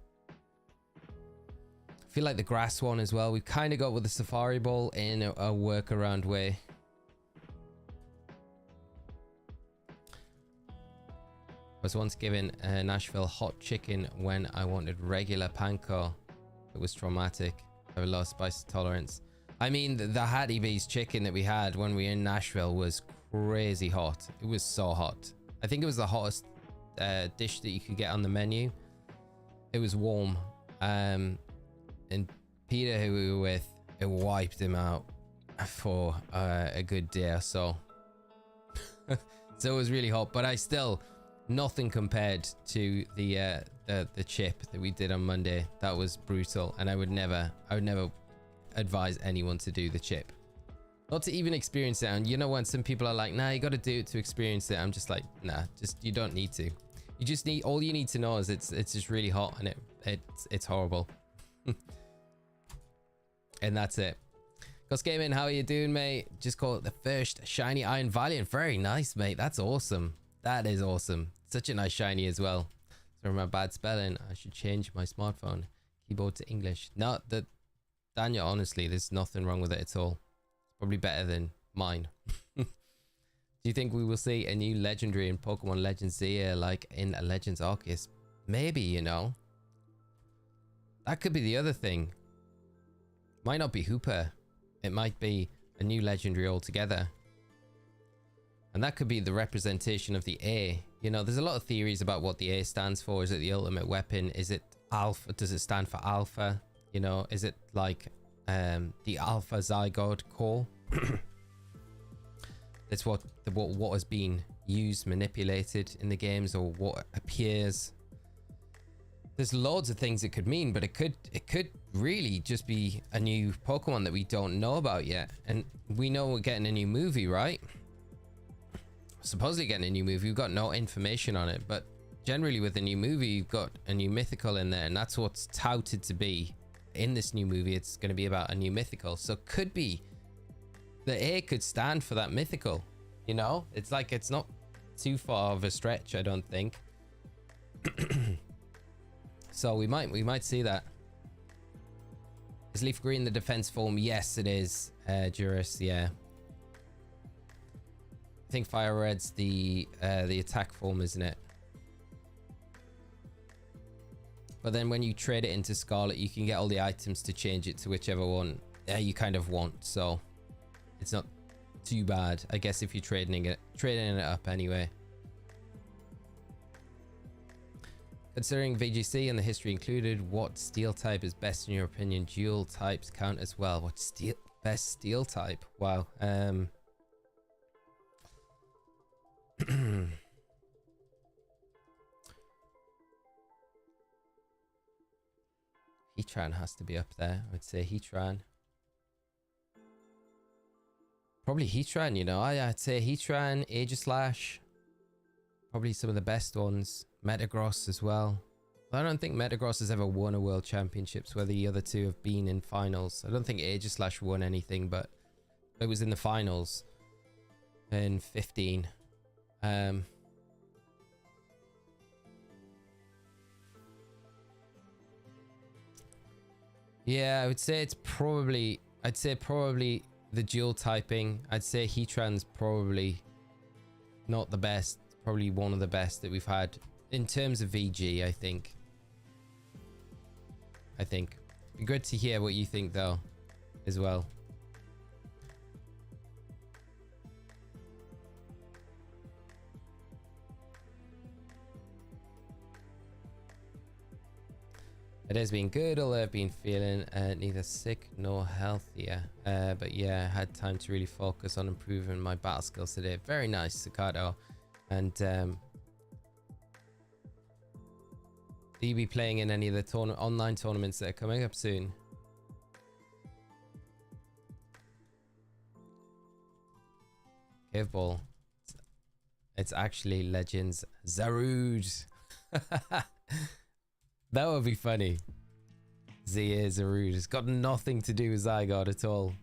I feel like the grass one as well. We've kind of got with the safari ball in a workaround way. I was once given a Nashville hot chicken when I wanted regular panko. It was traumatic. I have a low spice tolerance. I mean, the Hattie B's chicken that we had when we were in Nashville was crazy hot. It was so hot. I think it was the hottest dish that you could get on the menu. It was warm. And Peter, who we were with, it wiped him out for a good day or so. So it was really hot, but I still, nothing compared to the chip that we did on Monday. That was brutal, and I would never advise anyone to do the chip, not to even experience it. And you know, when some people are like, nah, you got to do it to experience it, I'm just like, nah, just, you don't need to. You just need, all you need to know is it's just really hot, and it's horrible. And that's it. Ghost Gaming, how are you doing, mate? Just call it the first shiny Iron Valiant. Very nice, mate. That's awesome. That is awesome. Such a nice shiny as well. Sorry, my bad spelling. I should change my smartphone keyboard to English. No, that Daniel, honestly, there's nothing wrong with it at all. It's probably better than mine. Do you think we will see a new legendary in Pokemon Legends Z, like in Legends Arceus? Maybe, you know. That could be the other thing. Might not be Hooper. It might be a new legendary altogether. And that could be the representation of the A. You know, there's a lot of theories about what the A stands for. Is it the ultimate weapon? Is it Alpha? Does it stand for Alpha? You know, is it like the Alpha Zygote core? That's what has been used, manipulated in the games, or what appears. There's loads of things it could mean, but it could really just be a new Pokemon that we don't know about yet. And we know we're getting a new movie, right? Supposedly getting a new movie. We've got no information on it, but generally with a new movie, you've got a new mythical in there, and that's what's touted to be in this new movie. It's going to be about a new mythical, so could be the A could stand for that mythical. You know, it's like, it's not too far of a stretch, I don't think. So we might see that. Is Leaf Green the defense form? Yes, it is. Juris, yeah. I think Fire Red's the attack form, isn't it? But then when you trade it into Scarlet, you can get all the items to change it to whichever one you kind of want. So it's not too bad, I guess, if you're trading it up anyway. Considering VGC and the history included, what steel type is best in your opinion? Dual types count as well. What best steel type? Wow. Heatran has to be up there. I would say Heatran. Probably Heatran, you know. I'd say Heatran, Aegislash. Probably some of the best ones. Metagross as well. I don't think Metagross has ever won a World Championships, where the other two have been in finals. I don't think Aegislash won anything, but it was in the finals in 15. Yeah, I would say it's probably, I'd say probably the dual typing. I'd say Heatran's probably not the best, probably one of the best that we've had in terms of VG, I think. Be good to hear what you think though as well. It has been good, although I've been feeling neither sick nor healthier. But yeah, I had time to really focus on improving my battle skills today. Very nice, Staccato. And do you be playing in any of the online tournaments that are coming up soon? Cave Ball. It's actually Legends Zarude. That would be funny. Zia Zarude. It's got nothing to do with Zygarde at all.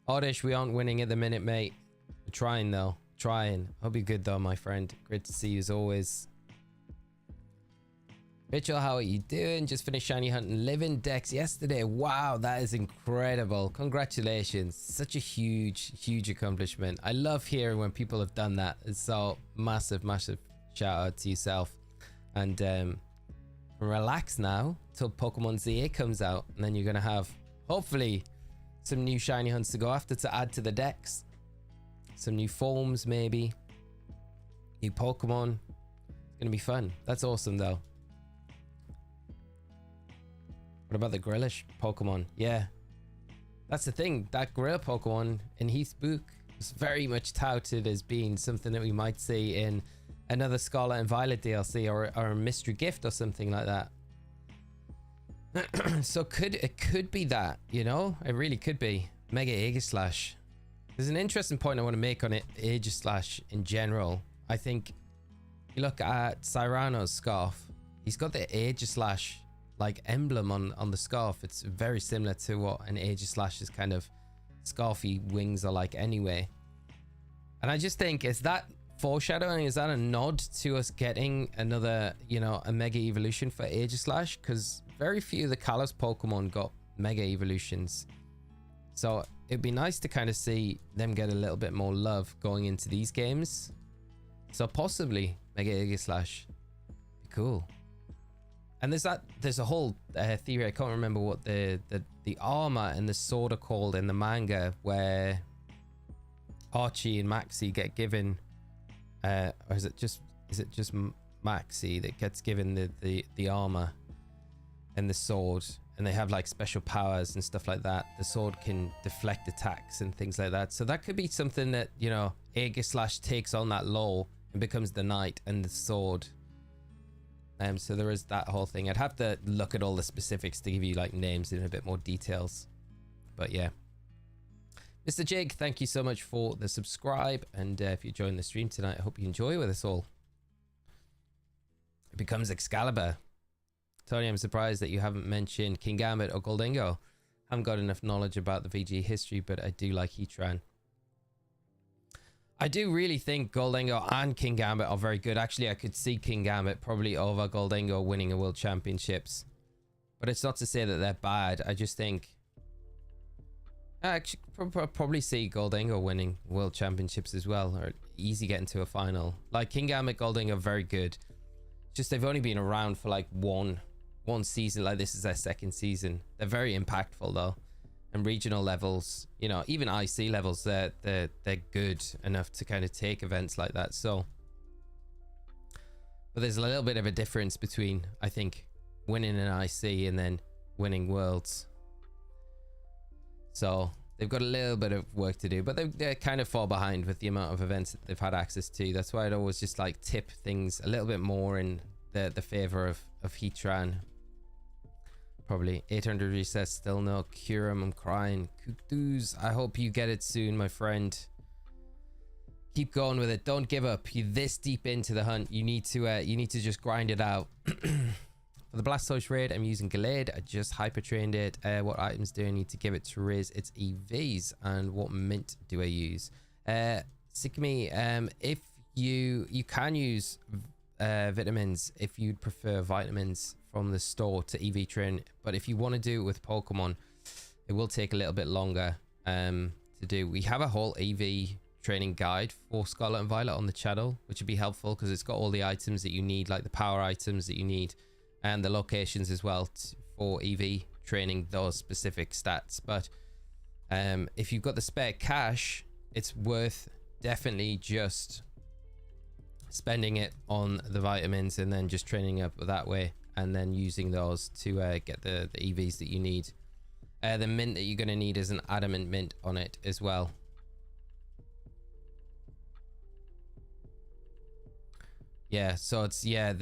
Oddish, we aren't winning at the minute, mate. We're trying though. Trying. I'll be good though, my friend. Great to see you as always. Mitchell, how are you doing? Just finished shiny hunting living decks yesterday. Wow, that is incredible. Congratulations. Such a huge accomplishment. I love hearing when people have done that. It's so massive shout out to yourself. And relax now till Pokemon ZA comes out, and then you're gonna have hopefully some new shiny hunts to go after to add to the decks. Some new forms, maybe new Pokemon. It's gonna be fun. That's awesome though. What about the Grillish Pokemon? Yeah, that's the thing. That Gorilla Pokemon in Heath's book was very much touted as being something that we might see in another Scarlet and Violet DLC or a mystery gift or something like that. So it could be that, you know, it really could be. Mega Aegislash. There's an interesting point I want to make on it. Aegislash in general. I think you look at Cyrano's scarf. He's got the Aegislash like emblem on the scarf. It's very similar to what an Aegislash's kind of scarfy wings are like anyway. And I just think, is that foreshadowing? Is that a nod to us getting another, you know, a mega evolution for Aegislash? Because very few of the Kalos Pokemon got mega evolutions. So it'd be nice to kind of see them get a little bit more love going into these games. So possibly Mega Aegislash. Be cool. And there's a whole theory. I can't remember what the armor and the sword are called in the manga, where Archie and Maxie get given, or is it just Maxie that gets given the armor and the sword, and they have like special powers and stuff like that. The sword can deflect attacks and things like that. So that could be something that, you know, Aegislash takes on that lore and becomes the knight and the sword. So there is that whole thing. I'd have to look at all the specifics to give you like names in a bit more details. But yeah. Mr. Jake, thank you so much for the subscribe. And if you join the stream tonight, I hope you enjoy with us all. It becomes Excalibur. Tony, I'm surprised that you haven't mentioned King Gambit or Goldingo. Haven't got enough knowledge about the VG history, but I do like Heatran. I do really think Goldingo and King Gambit are very good. Actually, I could see King Gambit probably over Goldingo winning a World Championships. But it's not to say that they're bad. I just think I actually probably see Goldingo winning World Championships as well, or easy getting to a final. Like King Gambit, Goldingo, very good. Just they've only been around for like one season. Like this is their second season. They're very impactful though. And regional levels, you know, even IC levels, they're good enough to kind of take events like that. So, but there's a little bit of a difference between, I think, winning an IC and then winning Worlds. So they've got a little bit of work to do, but they're kind of far behind with the amount of events that they've had access to. That's why I'd always just like tip things a little bit more in the favor of Heatran. Probably 800 resets, still no Kyurem. I'm crying. Kukduz, I hope you get it soon, my friend. Keep going with it. Don't give up. You're this deep into the hunt. You need to just grind it out. For the Blastoise raid, I'm using Gallade. I just hyper trained it. What items do I need to give it to raise its EVs, and what mint do I use? Sikimi, if you can use vitamins if you'd prefer vitamins from the store to EV train, but if you want to do it with Pokemon, it will take a little bit longer to to do. We have a whole EV training guide for Scarlet and Violet on the channel, which would be helpful because it's got all the items that you need, like the power items that you need, and the locations as well for EV training those specific stats. But if you've got the spare cash, it's worth definitely just spending it on the vitamins and then just training up that way, and then using those to get the EVs that you need. The mint that you're going to need is an adamant mint on it as well. Yeah, so it's, yeah,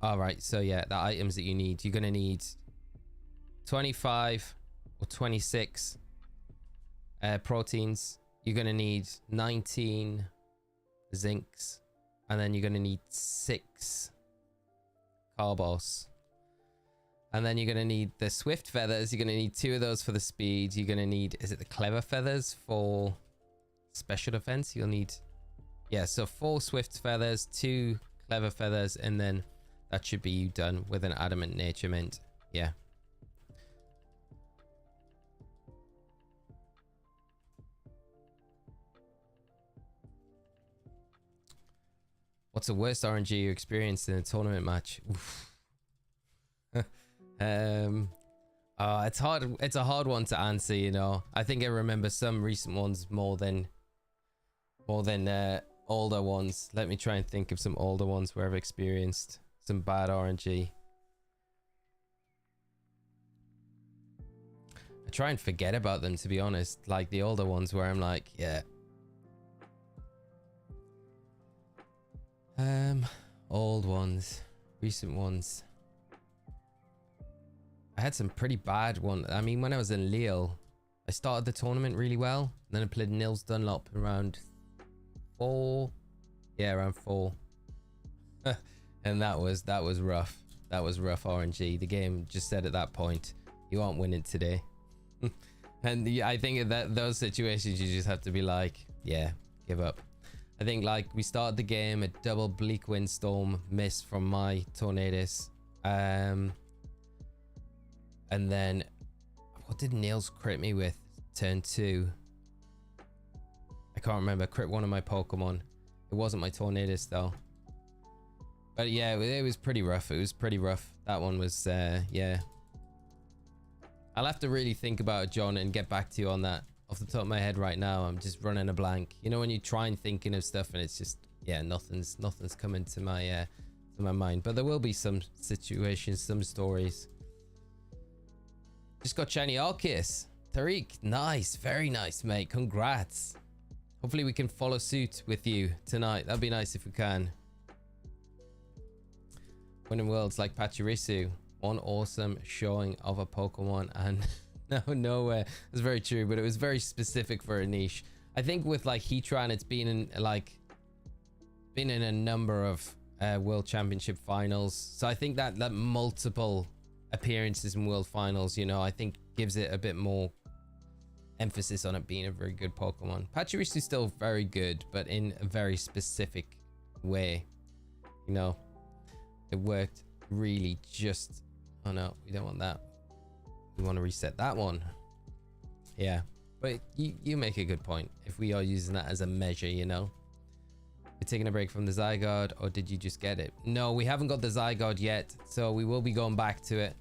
all right, so yeah, the items that you need, you're going to need 25 or 26 proteins. You're going to need 19 zincs, and then you're going to need 6 carbos. And then you're going to need the swift feathers. You're going to need 2 of those for the speed. You're going to need, is it the clever feathers for special defense? You'll need, yeah, so 4 swift feathers, 2 clever feathers, and then that should be you done with an adamant nature mint. Yeah. What's the worst RNG you experienced in a tournament match? Oof. It's hard. It's a hard one to answer, you know. I think I remember some recent ones more than older ones. Let me try and think of some older ones where I've experienced some bad RNG. I try and forget about them, to be honest. Like the older ones where I'm like, yeah. Old ones, recent ones. I had some pretty bad ones. I mean, when I was in Lille, I started the tournament really well. Then I played Nils Dunlop around 4. Yeah, around 4. And that was rough. That was rough RNG. The game just said at that point, you aren't winning today. And I think that those situations, you just have to be like, yeah, give up. I think like we started the game, a double bleak windstorm miss from my Tornadus. And then what did Niels crit me with turn 2? I can't remember. Crit one of my Pokemon. It wasn't my Tornadus though. But yeah, it was pretty rough. It was pretty rough. That one was yeah. I'll have to really think about it, John, and get back to you on that. Off the top of my head right now, I'm just running a blank. You know when you try and thinking of stuff and it's just, yeah, nothing's coming to my mind. But there will be some situations, some stories. Just got shiny Arceus. Tariq, nice, very nice, mate. Congrats. Hopefully we can follow suit with you tonight. That'd be nice if we can. Winning worlds like Pachirisu. One awesome showing of a Pokemon, and no, it's very true, but it was very specific for a niche. I think with like Heatran, it's been in a number of World Championship finals. So I think that multiple appearances in World Finals, you know, I think gives it a bit more emphasis on it being a very good Pokemon. Pachirisu is still very good, but in a very specific way. You know, it worked really just... Oh no, we don't want that. We want to reset that one. Yeah, but you make a good point. If we are using that as a measure, you know. We're taking a break from the Zygarde, or did you just get it? No, we haven't got the Zygarde yet, so we will be going back to it.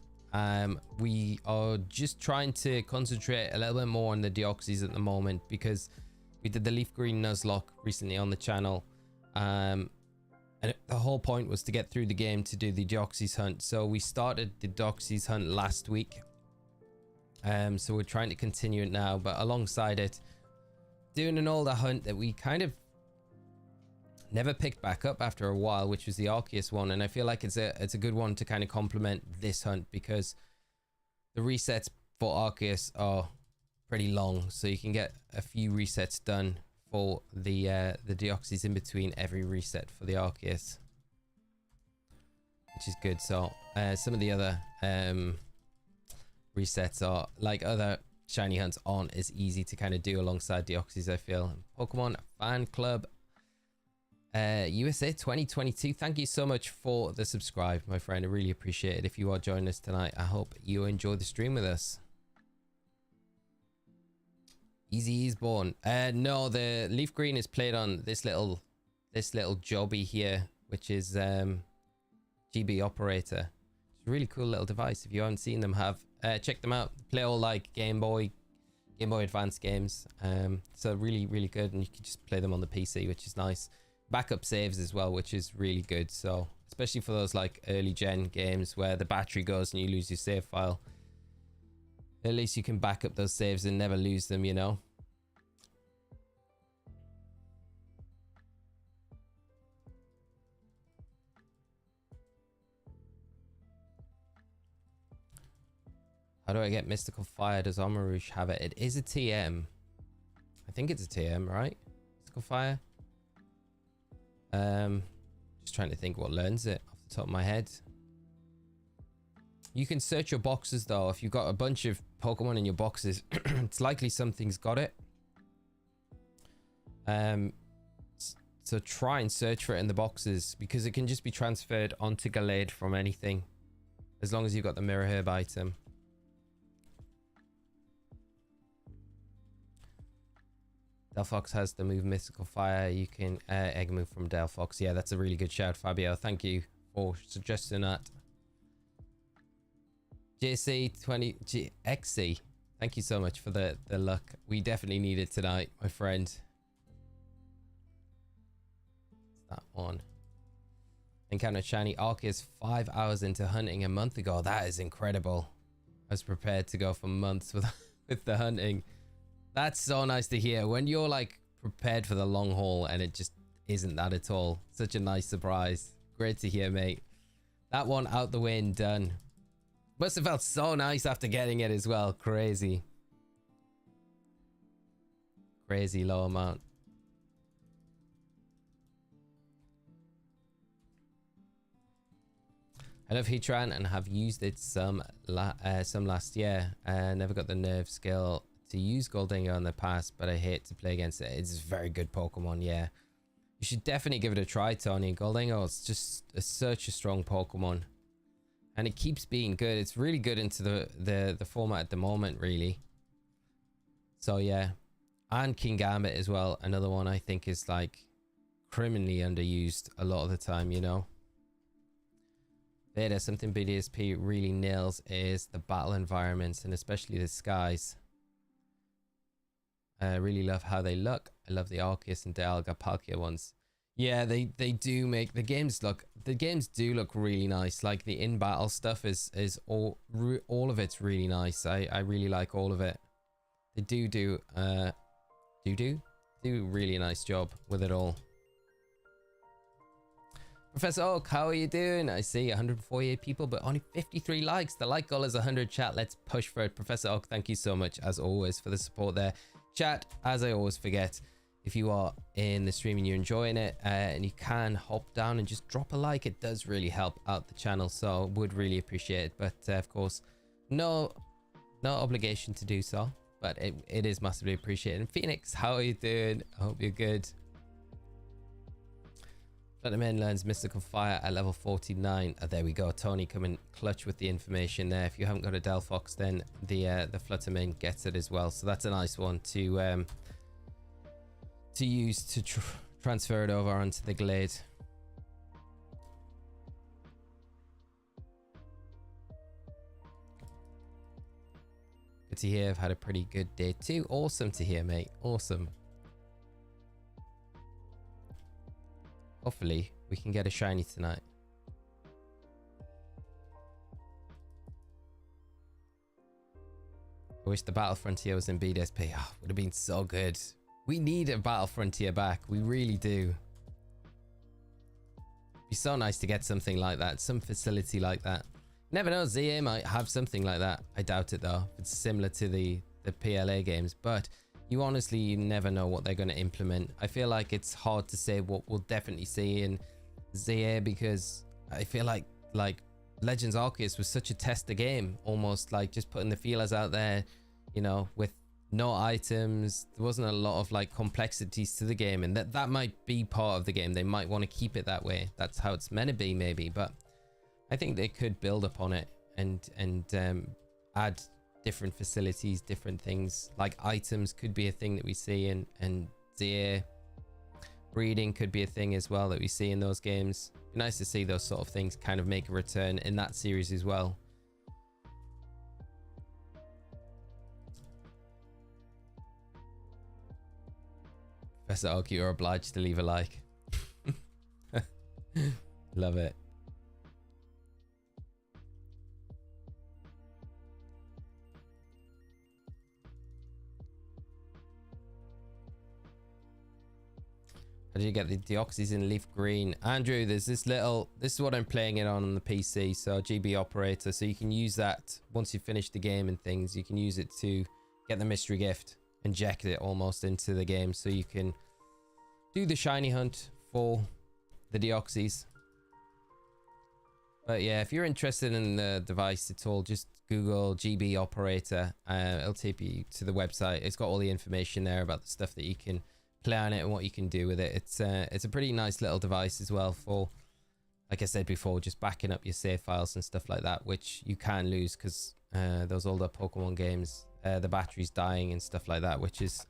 We are just trying to concentrate a little bit more on the Deoxys at the moment, because we did the Leaf Green Nuzlocke recently on the channel. And the whole point was to get through the game to do the Deoxys hunt. So we started the Deoxys hunt last week. So we're trying to continue it now, but alongside it, doing an older hunt that we kind of never picked back up after a while, which was the Arceus one. And I feel like it's a good one to kind of complement this hunt, because the resets for Arceus are pretty long, so you can get a few resets done for the Deoxys in between every reset for the Arceus, which is good. So some of the other resets are like other shiny hunts aren't as easy to kind of do alongside Deoxys, I feel. Pokemon Fan Club USA 2022, thank you so much for the subscribe, my friend. I really appreciate it. If you are joining us tonight, I hope you enjoy the stream with us. Easy is born. No, the leaf green is played on this little jobby here, which is GB operator. It's a really cool little device. If you haven't seen them, check them out. Play all like Game Boy Advance games. So really good, and you can just play them on the PC, which is nice. Backup saves as well, which is really good. So especially for those like early gen games where the battery goes and you lose your save file, at least you can back up those saves and never lose them, you know. How do I get Mystical Fire? Does Omarouche have it? It is a TM. I think it's a TM, right? Mystical Fire. Just trying to think what learns it off the top of my head. You can search your boxes though. If you've got a bunch of Pokemon in your boxes, it's likely something's got it. So try and search for it in the boxes, because it can just be transferred onto Gallade from anything, as long as you've got the Mirror Herb item. Delphox has the move Mystical Fire. You can egg move from Delphox. Yeah, that's a really good shout, Fabio. Thank you for suggesting that. JC20XC, thank you so much for the luck. We definitely need it tonight, my friend. That one. Encountered shiny Arceus 5 hours into hunting a month ago. That is incredible. I was prepared to go for months with the hunting. That's so nice to hear when you're like prepared for the long haul and it just isn't that at all. Such a nice surprise. Great to hear, mate. That one out the way and done. Must have felt so nice after getting it as well. Crazy low amount. I love Heatran and have used it some last year. Never got the nerve skill to use Goldingo in the past, but I hate to play against it. It's a very good Pokemon, yeah. You should definitely give it a try, Tony. Goldingo is just such a strong Pokemon. And it keeps being good. It's really good into the format at the moment, really. So, yeah. And King Gambit as well. Another one I think is like criminally underused a lot of the time, you know. Beta, something BDSP really nails is the battle environments and especially the skies. I really love how they look. I love the Arceus and Dialga Palkia ones. Yeah, they do make the games do look really nice. Like the in battle stuff is all of it's really nice. I really like all of it. They do a really nice job with it all. Professor Oak, how are you doing? I see 148 people, but only 53 likes. The like goal is 100. Chat, let's push for it. Professor Oak, thank you so much as always for the support there. Chat, as I always forget, if you are in the stream and you're enjoying it, and you can hop down and just drop a like, it does really help out the channel, so would really appreciate it. But of course, no obligation to do so, but it is massively appreciated. And Phoenix, how are you doing? I hope you're good. Flutterman learns Mystical Fire at level 49. There we go. Tony coming clutch with the information there. If you haven't got a Delphox, then the Flutterman gets it as well. So that's a nice one to use to transfer it over onto the Glade. Good to hear. I've had a pretty good day too. Awesome to hear, mate. Awesome. Hopefully we can get a shiny tonight. I wish the Battle Frontier was in BDSP. Oh, would have been so good. We need a Battle Frontier back. We really do. It'd be so nice to get something like that. Some facility like that. Never know, ZA might have something like that. I doubt it though. It's similar to the PLA games, but you honestly never know what they're going to implement. I feel like it's hard to say what we'll definitely see in ZA, because I feel like Legends Arceus was such a tester game, almost like just putting the feelers out there, you know, with no items. There wasn't a lot of like complexities to the game, and that might be part of the game. They might want to keep it that way. That's how it's meant to be, maybe, but I think they could build upon it and add different facilities, different things. Like items could be a thing that we see and deer breeding could be a thing as well that we see in those games. Be nice to see those sort of things kind of make a return in that series as well. Professor Oki, you're obliged to leave a like. Love it. How do you get the Deoxys in leaf green? Andrew, there's this is what I'm playing it on the PC, so GB operator, so you can use that once you finish the game and things. You can use it to get the mystery gift, inject it almost into the game, so you can do the shiny hunt for the Deoxys. But yeah, if you're interested in the device at all, just Google GB operator. It'll take you to the website. It's got all the information there about the stuff that you can play on it and what you can do with it. It's a pretty nice little device as well for, like I said before, just backing up your save files and stuff like that, which you can lose because those older Pokemon games, the battery's dying and stuff like that, which is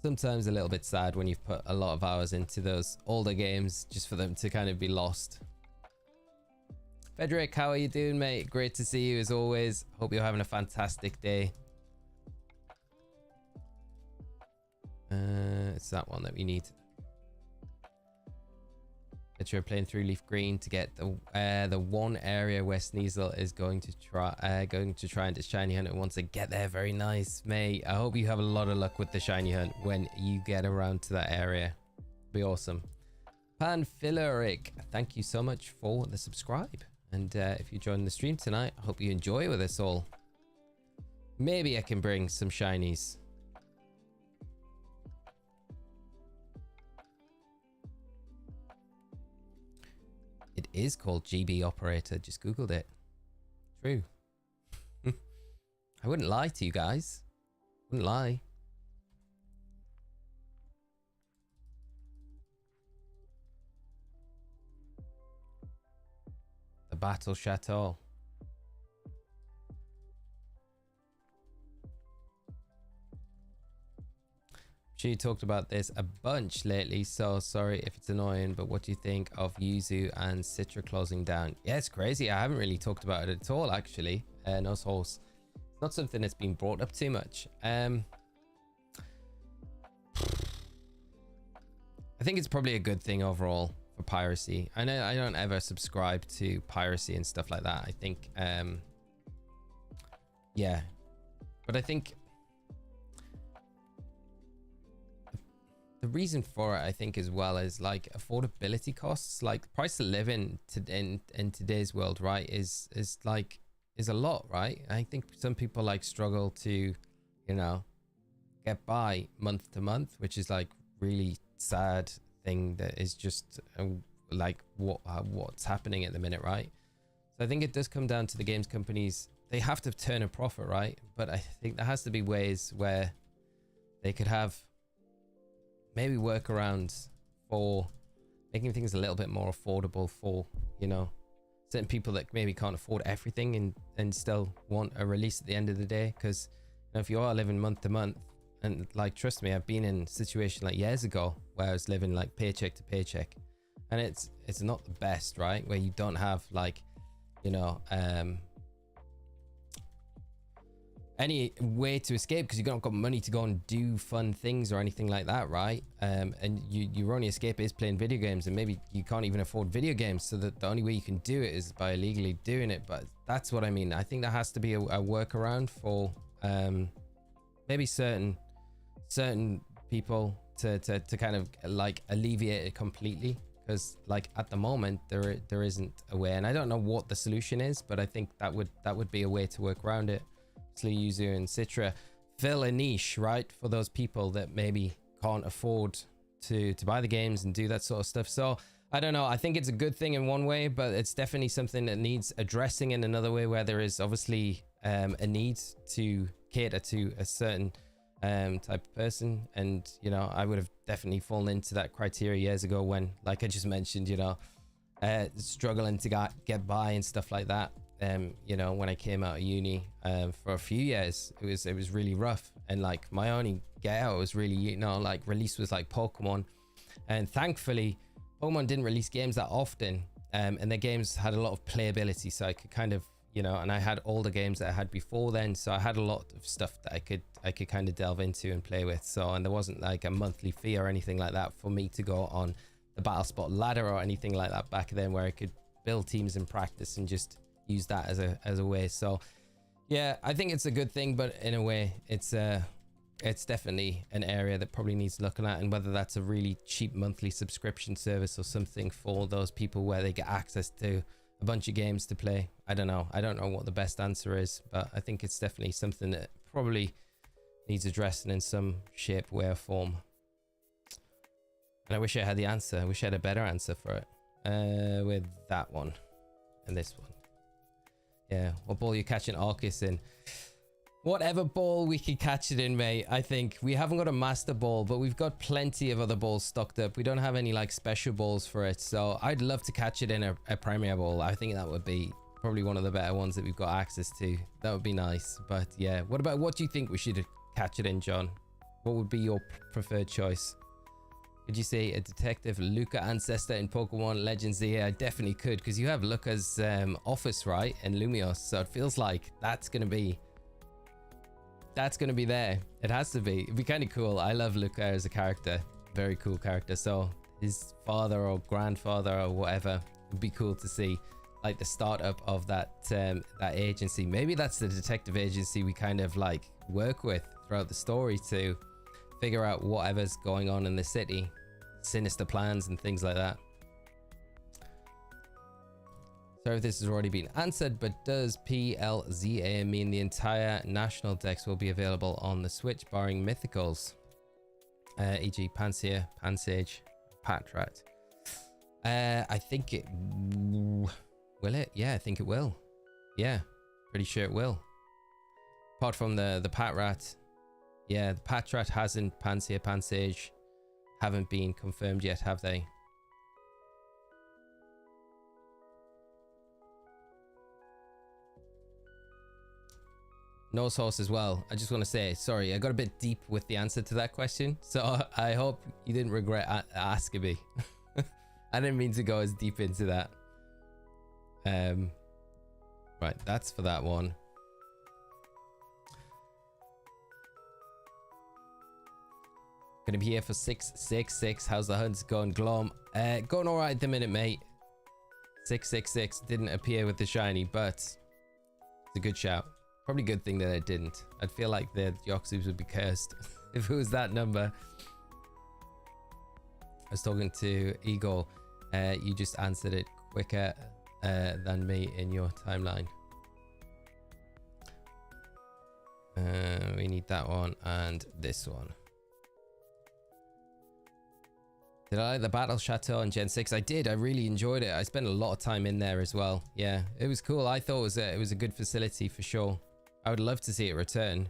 sometimes a little bit sad when you've put a lot of hours into those older games just for them to kind of be lost. Frederick, how are you doing, mate? Great to see you as always. Hope you're having a fantastic day. It's that one that we need. That you're playing through Leaf Green to get the one area where Sneasel is going to try and shiny hunt and once I get there. Very nice, mate. I hope you have a lot of luck with the shiny hunt when you get around to that area. Be awesome. Panphileric, thank you so much for the subscribe. And if you join the stream tonight, I hope you enjoy with us all. Maybe I can bring some shinies. It is called GB operator. Just Googled it. True. I wouldn't lie to you guys. Wouldn't lie. The Battle Chateau. She talked about this a bunch lately, so sorry if it's annoying, but what do you think of Yuzu and Citra closing down? Yeah, it's crazy. I haven't really talked about it at all, actually. No source. It's not something that's been brought up too much. I think it's probably a good thing overall for piracy. I know I don't ever subscribe to piracy and stuff like that. I think, yeah, but I think the reason for it, I think, as well, is like affordability costs. Like price of living in today's world, right, is a lot, right? I think some people like struggle to, you know, get by month to month, which is like really sad thing that is just like what's happening at the minute, right? So I think it does come down to the games companies. They have to turn a profit, right? But I think there has to be ways where they could have maybe workarounds for making things a little bit more affordable for, you know, certain people that maybe can't afford everything and still want a release at the end of the day. Because, you know, if you are living month to month, and like, trust me, I've been in a situation like years ago where I was living like paycheck to paycheck, and it's not the best, right? Where you don't have like, you know, any way to escape because you don't got money to go and do fun things or anything like that, right? And your only escape is playing video games, and maybe you can't even afford video games, so that the only way you can do it is by illegally doing it. But that's what I mean. I think there has to be a workaround for maybe certain people to kind of like alleviate it completely, because like at the moment there isn't a way, and I don't know what the solution is, but I think that would be a way to work around it. Yuzu and Citra fill a niche, right, for those people that maybe can't afford to buy the games and do that sort of stuff. So I don't know, I think it's a good thing in one way, but it's definitely something that needs addressing in another way, where there is obviously a need to cater to a certain type of person. And, you know, I would have definitely fallen into that criteria years ago when, like I just mentioned, you know, struggling to get by and stuff like that. you know, when I came out of uni, for a few years. It was really rough, and like my only get out was really, you know, like release was like Pokemon, and thankfully Pokemon didn't release games that often, and their games had a lot of playability, so I could kind of, you know, and I had all the games that I had before then, so I had a lot of stuff that I could kind of delve into and play with. So, and there wasn't like a monthly fee or anything like that for me to go on the battle spot ladder or anything like that back then, where I could build teams in practice and just use that as a way. So yeah, I think it's a good thing, but in a way it's definitely an area that probably needs looking at, and whether that's a really cheap monthly subscription service or something for those people where they get access to a bunch of games to play. I don't know what the best answer is, but I think it's definitely something that probably needs addressing in some shape, way, or form. And I wish I had the answer. I wish I had a better answer for it. With that one and this one. Yeah, what ball are you catching Arceus in? Whatever ball we can catch it in, mate. I think we haven't got a master ball, but we've got plenty of other balls stocked up. We don't have any like special balls for it, so I'd love to catch it in a premier ball. I think that would be probably one of the better ones that we've got access to. That would be nice. But yeah, what do you think we should catch it in, John? What would be your preferred choice? Could you say a detective Luca ancestor in Pokemon Legends? Yeah, I definitely could, because you have Luca's office, right, and Lumios, so it feels like that's gonna be there. It has to be. It'd be kind of cool. I love Luca as a character. Very cool character. So his father or grandfather or whatever would be cool to see, like the startup of that that agency. Maybe that's the detective agency we kind of like work with throughout the story to figure out whatever's going on in the city, sinister plans and things like that. So if this has already been answered, but does PLZA mean the entire national decks will be available on the Switch barring mythicals, e.g. Pansear, Pansage, Patrat? I think it will it? Yeah, I think it will. Yeah, pretty sure it will. Apart from the Patrat. Yeah, the Patrat hasn't, Pansear, Pansage haven't been confirmed yet, have they? No source as well. I just want to say, sorry, I got a bit deep with the answer to that question, so I hope you didn't regret asking me. I didn't mean to go as deep into that. Right, that's for that one. Gonna be here for 666. How's the hunts going, Glom? Going all right at the minute, mate. 666 didn't appear with the shiny, but it's a good shout. Probably a good thing that it didn't. I'd feel like the Deoxys would be cursed if it was that number. I was talking to Igor. You just answered it quicker than me in your timeline. We need that one and this one. Did I like the Battle Chateau on Gen 6? I did. I really enjoyed it. I spent a lot of time in there as well. Yeah, it was cool. I thought it was a good facility for sure. I would love to see it return.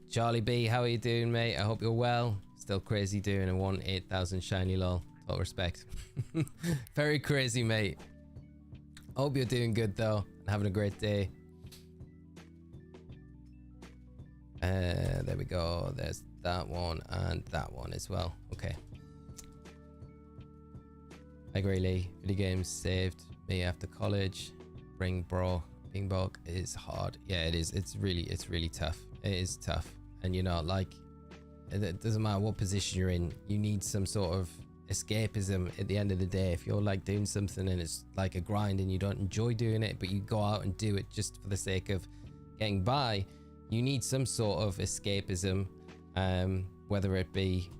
Charlie B, how are you doing, mate? I hope you're well. Still crazy doing a 1-8,000 shiny lol. Total respect. Very crazy, mate. Hope you're doing good though and having a great day. There we go. There's that one and that one as well. Okay. I agree, Lee. Video games saved me after college. Being broke is hard. Yeah, it is. It's really tough. It is tough. And you know, like, it doesn't matter what position you're in, you need some sort of escapism at the end of the day. If you're like doing something and it's like a grind and you don't enjoy doing it, but you go out and do it just for the sake of getting by, you need some sort of escapism, whether it be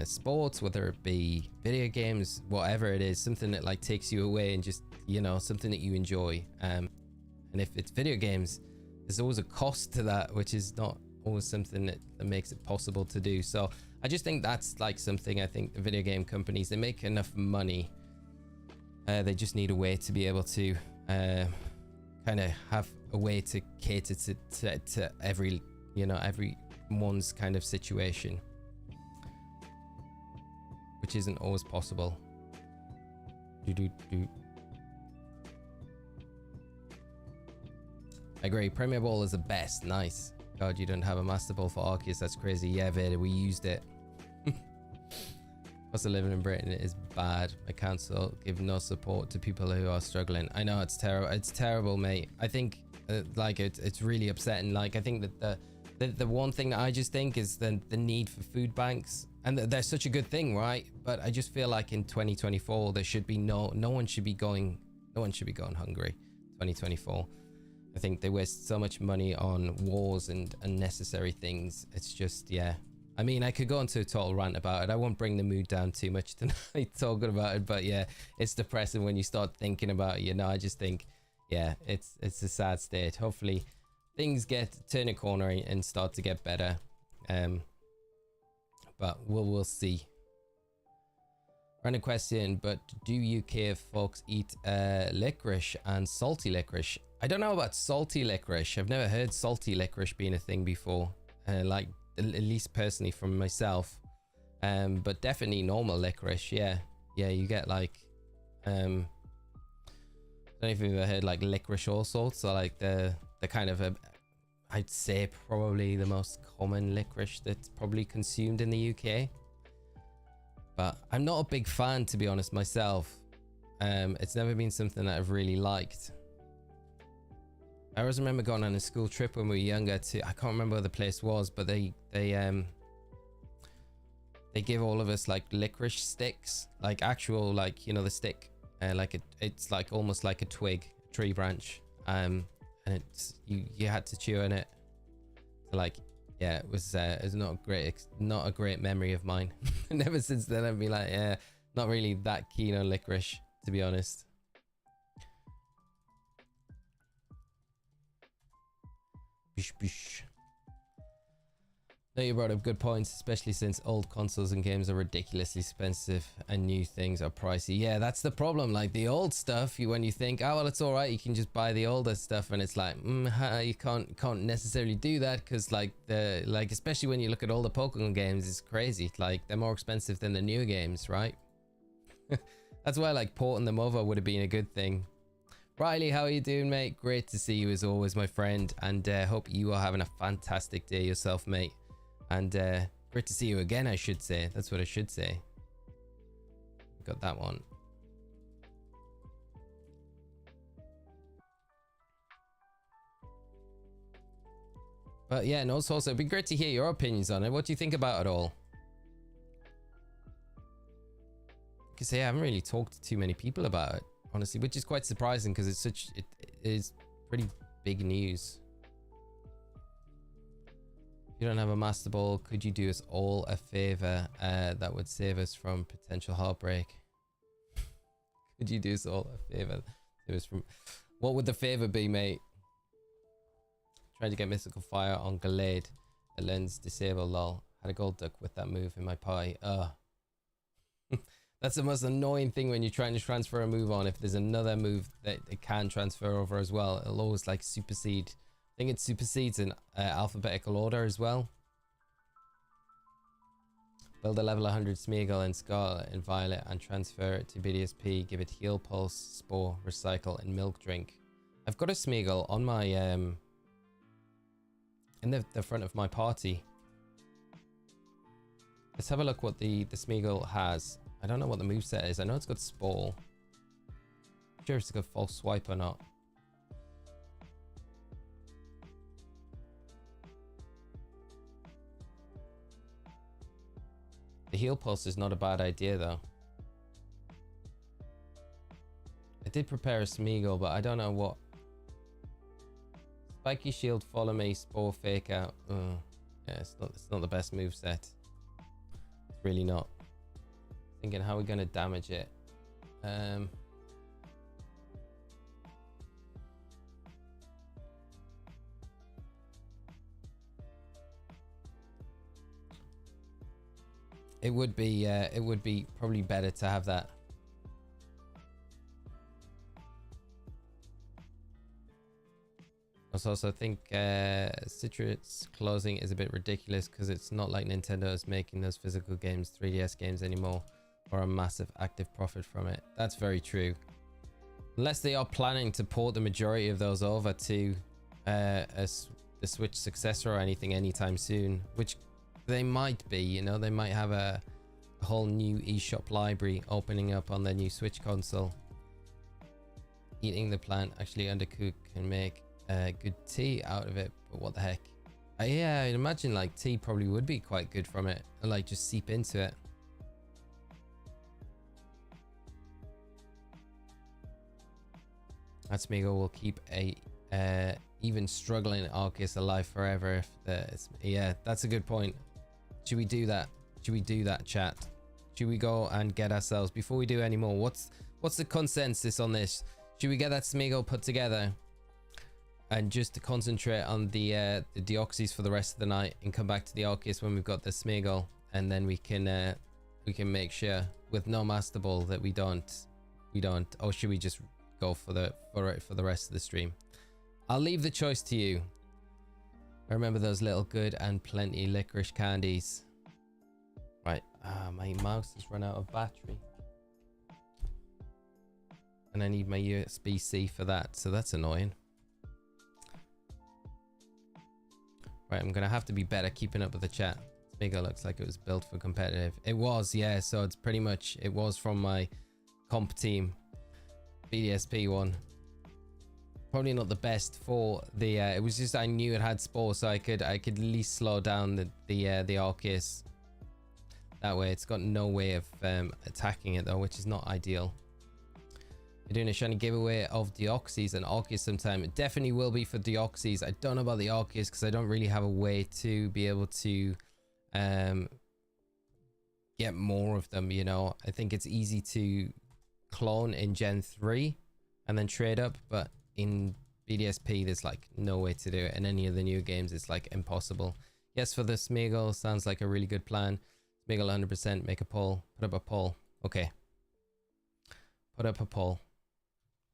sports, whether it be video games, whatever it is, something that like takes you away and just, you know, something that you enjoy. And if it's video games, there's always a cost to that, which is not always something that makes it possible to do. So I just think that's like something, I think the video game companies, they make enough money. They just need a way to be able to kind of have a way to cater to every, you know, everyone's kind of situation. which isn't always possible. I agree. Premier Ball is the best. Nice. God, you don't have a Master Ball for Arceus. That's crazy. Yeah, Vader, we used it. Cost of living in Britain is bad. My council give no support to people who are struggling. I know, it's terrible. It's terrible, mate. I think like it's really upsetting. Like, I think that the one thing that I just think is the need for food banks, and they're such a good thing, right? But I just feel like in 2024 there should be no one should be going hungry. 2024. I think they waste so much money on wars and unnecessary things. It's just, yeah. I mean, I could go into a total rant about it. I won't bring the mood down too much tonight talking about it, but yeah, it's depressing when you start thinking about it. You know, I just think, yeah, it's a sad state. Hopefully things turn a corner and start to get better. But we'll see. Random question, but do UK folks eat licorice and salty licorice? I don't know about salty licorice. I've never heard salty licorice being a thing before. Like, at least personally from myself. But definitely normal licorice. Yeah, you get like I don't know if you've ever heard like licorice all sorts, or like the kind of I'd say probably the most common licorice that's probably consumed in the UK. But I'm not a big fan, to be honest, myself. It's never been something that I've really liked. I always remember going on a school trip when we were younger to, I can't remember where the place was, but they give all of us like licorice sticks, like actual, like, you know, the stick, like it's like almost like a twig, a tree branch, and it's you had to chew on it. So like, yeah, it was not a great memory of mine. And ever since then I've been like, yeah, not really that keen on licorice, to be honest. Bish, bish. No, you brought up good points, especially since old consoles and games are ridiculously expensive and new things are pricey. Yeah, that's the problem. Like the old stuff, when you think, oh well, it's all right, you can just buy the older stuff, and it's like, you can't necessarily do that, because like especially when you look at all the Pokemon games, it's crazy. Like they're more expensive than the new games, right? That's why like porting them over would have been a good thing. Riley, how are you doing, mate? Great to see you as always, my friend, and hope you are having a fantastic day yourself, mate. And great to see you again, I should say. That's what I should say. Got that one. But yeah, no, it's also it'd be great to hear your opinions on it. What do you think about it all? Because I haven't really talked to too many people about it, honestly, which is quite surprising, because it is pretty big news. If you don't have a Master Ball, could you do us all a favor that would save us from potential heartbreak? Could you do us all a favor? Save us from... What would the favor be, mate? Trying to get Mystical Fire on Gallade. A lens disable, lol. Had a gold duck with that move in my party. That's the most annoying thing when you're trying to transfer a move on. If there's another move that it can transfer over as well, it'll always like supersede. I think it supersedes in alphabetical order as well. Build a level 100 Smeagol in Scarlet and Violet and transfer it to BDSP. Give it Heal, Pulse, Spore, Recycle, and Milk Drink. I've got a Smeagol on my in the front of my party. Let's have a look what the Smeagol has. I don't know what the moveset is. I know it's got Spore. I'm sure it's got False Swipe or not. The Heal Pulse is not a bad idea though. I did prepare a Smeagol, but I don't know what. Spiky Shield, Follow Me, Spore, Fake Out. Yeah, it's not the best moveset. It's really not. Thinking how we're going to damage it. It would be probably better to have that. I also think Citrus closing is a bit ridiculous, because it's not like Nintendo is making those physical games 3DS games anymore. or a massive active profit from it. That's very true. Unless they are planning to port the majority of those over to the Switch successor or anything anytime soon, which they might be, you know, they might have a whole new eShop library opening up on their new Switch console. Eating the plant actually undercooked can make good tea out of it, but what the heck. Yeah, I'd imagine like tea probably would be quite good from it, and like just seep into it. That Smeagol will keep a even struggling Arceus alive forever if yeah, that's a good point. Should we do that? Should we do that, chat? Should we go and get ourselves, before we do any more, what's the consensus on this? Should we get that Smeagol put together and just to concentrate on the Deoxys for the rest of the night and come back to the Arceus when we've got the Smeagol, and then we can make sure with no Master Ball that we don't, or should we just go for the rest of the stream? I'll leave the choice to you. I remember those little good and plenty licorice candies. Right, my mouse has run out of battery. And I need my USB-C for that, so that's annoying. Right, I'm gonna have to be better keeping up with the chat. Smeagol looks like it was built for competitive. It was, yeah, so it's pretty much, it was from my comp team. BDSP one. Probably not the best for the it was just I knew it had spore, so I could at least slow down the Arceus. That way it's got no way of attacking it though, which is not ideal. You're doing a shiny giveaway of Deoxys and Arceus sometime. It definitely will be for Deoxys. I don't know about the Arceus because I don't really have a way to be able to get more of them, you know. I think it's easy to clone in Gen 3 and then trade up, but in BDSP there's like no way to do it. In any of the new games it's like impossible. Yes, for the Smeagol, sounds like a really good plan. Smeagol 100%, make a poll, put up a poll. Okay, put up a poll.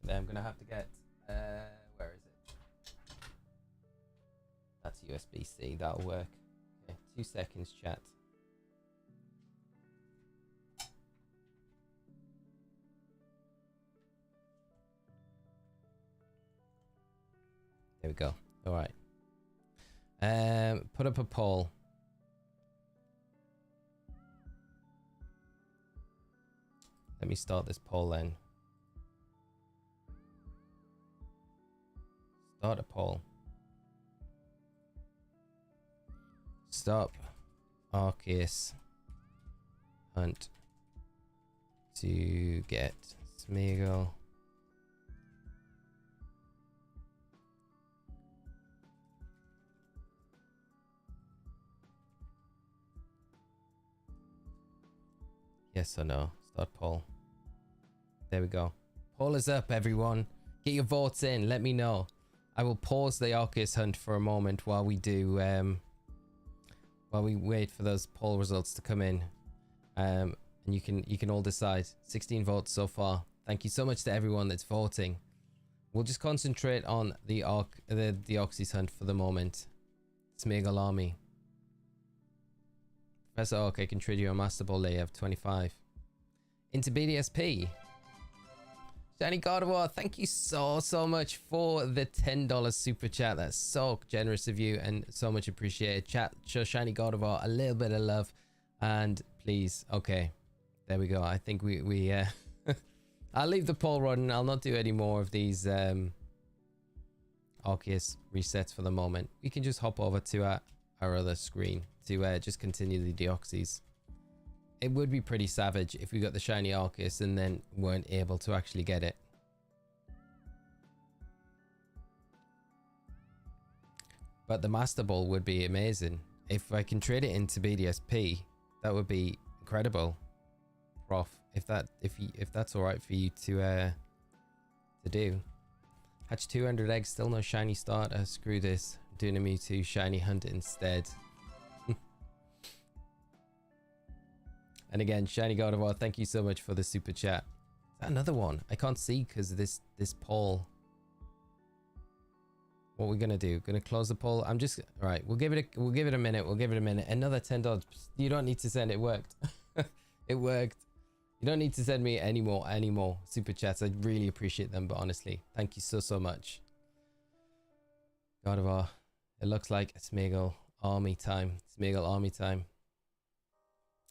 Then I'm gonna have to get where is it? That's USB-C, that'll work. Okay, 2 seconds, chat. There we go. All right. Put up a poll. Let me start this poll then. Start a poll. Stop Arceus hunt to get Smeagol. Yes or no? Start poll. There we go. Poll is up, everyone. Get your votes in. Let me know. I will pause the Arceus hunt for a moment while we do while we wait for those poll results to come in. And you can all decide. 16 votes so far. Thank you so much to everyone that's voting. We'll just concentrate on the Deoxys hunt for the moment. Smeagol army. Professor Oak, I can trade you a Master Ball layer of 25. Into BDSP. Shiny God of War, thank you so much for the $10 super chat. That's so generous of you and so much appreciated. Chat, show Shiny God of War a little bit of love. And please, okay. There we go. I think we I'll leave the poll running. I'll not do any more of these Arceus resets for the moment. We can just hop over to our other screen to just continue the Deoxys. It would be pretty savage if we got the shiny Arceus and then weren't able to actually get it. But the Master Ball would be amazing. If I can trade it into BDSP, that would be incredible. Prof, if that's all right for you to do. Hatch 200 eggs, still no shiny starter. Screw this. I'm doing a Mewtwo shiny hunt instead. And again, Shiny God of War, thank you so much for the super chat. Is that another one? I can't see because of this poll. What we're gonna do? Gonna close the poll. I'm just right. We'll give it a minute. We'll give it a minute. Another $10. You don't need to send. It worked. It worked. You don't need to send me any more super chats. I really appreciate them, but honestly, thank you so much. God of War. It looks like Smeagol army time. Smeagol army time.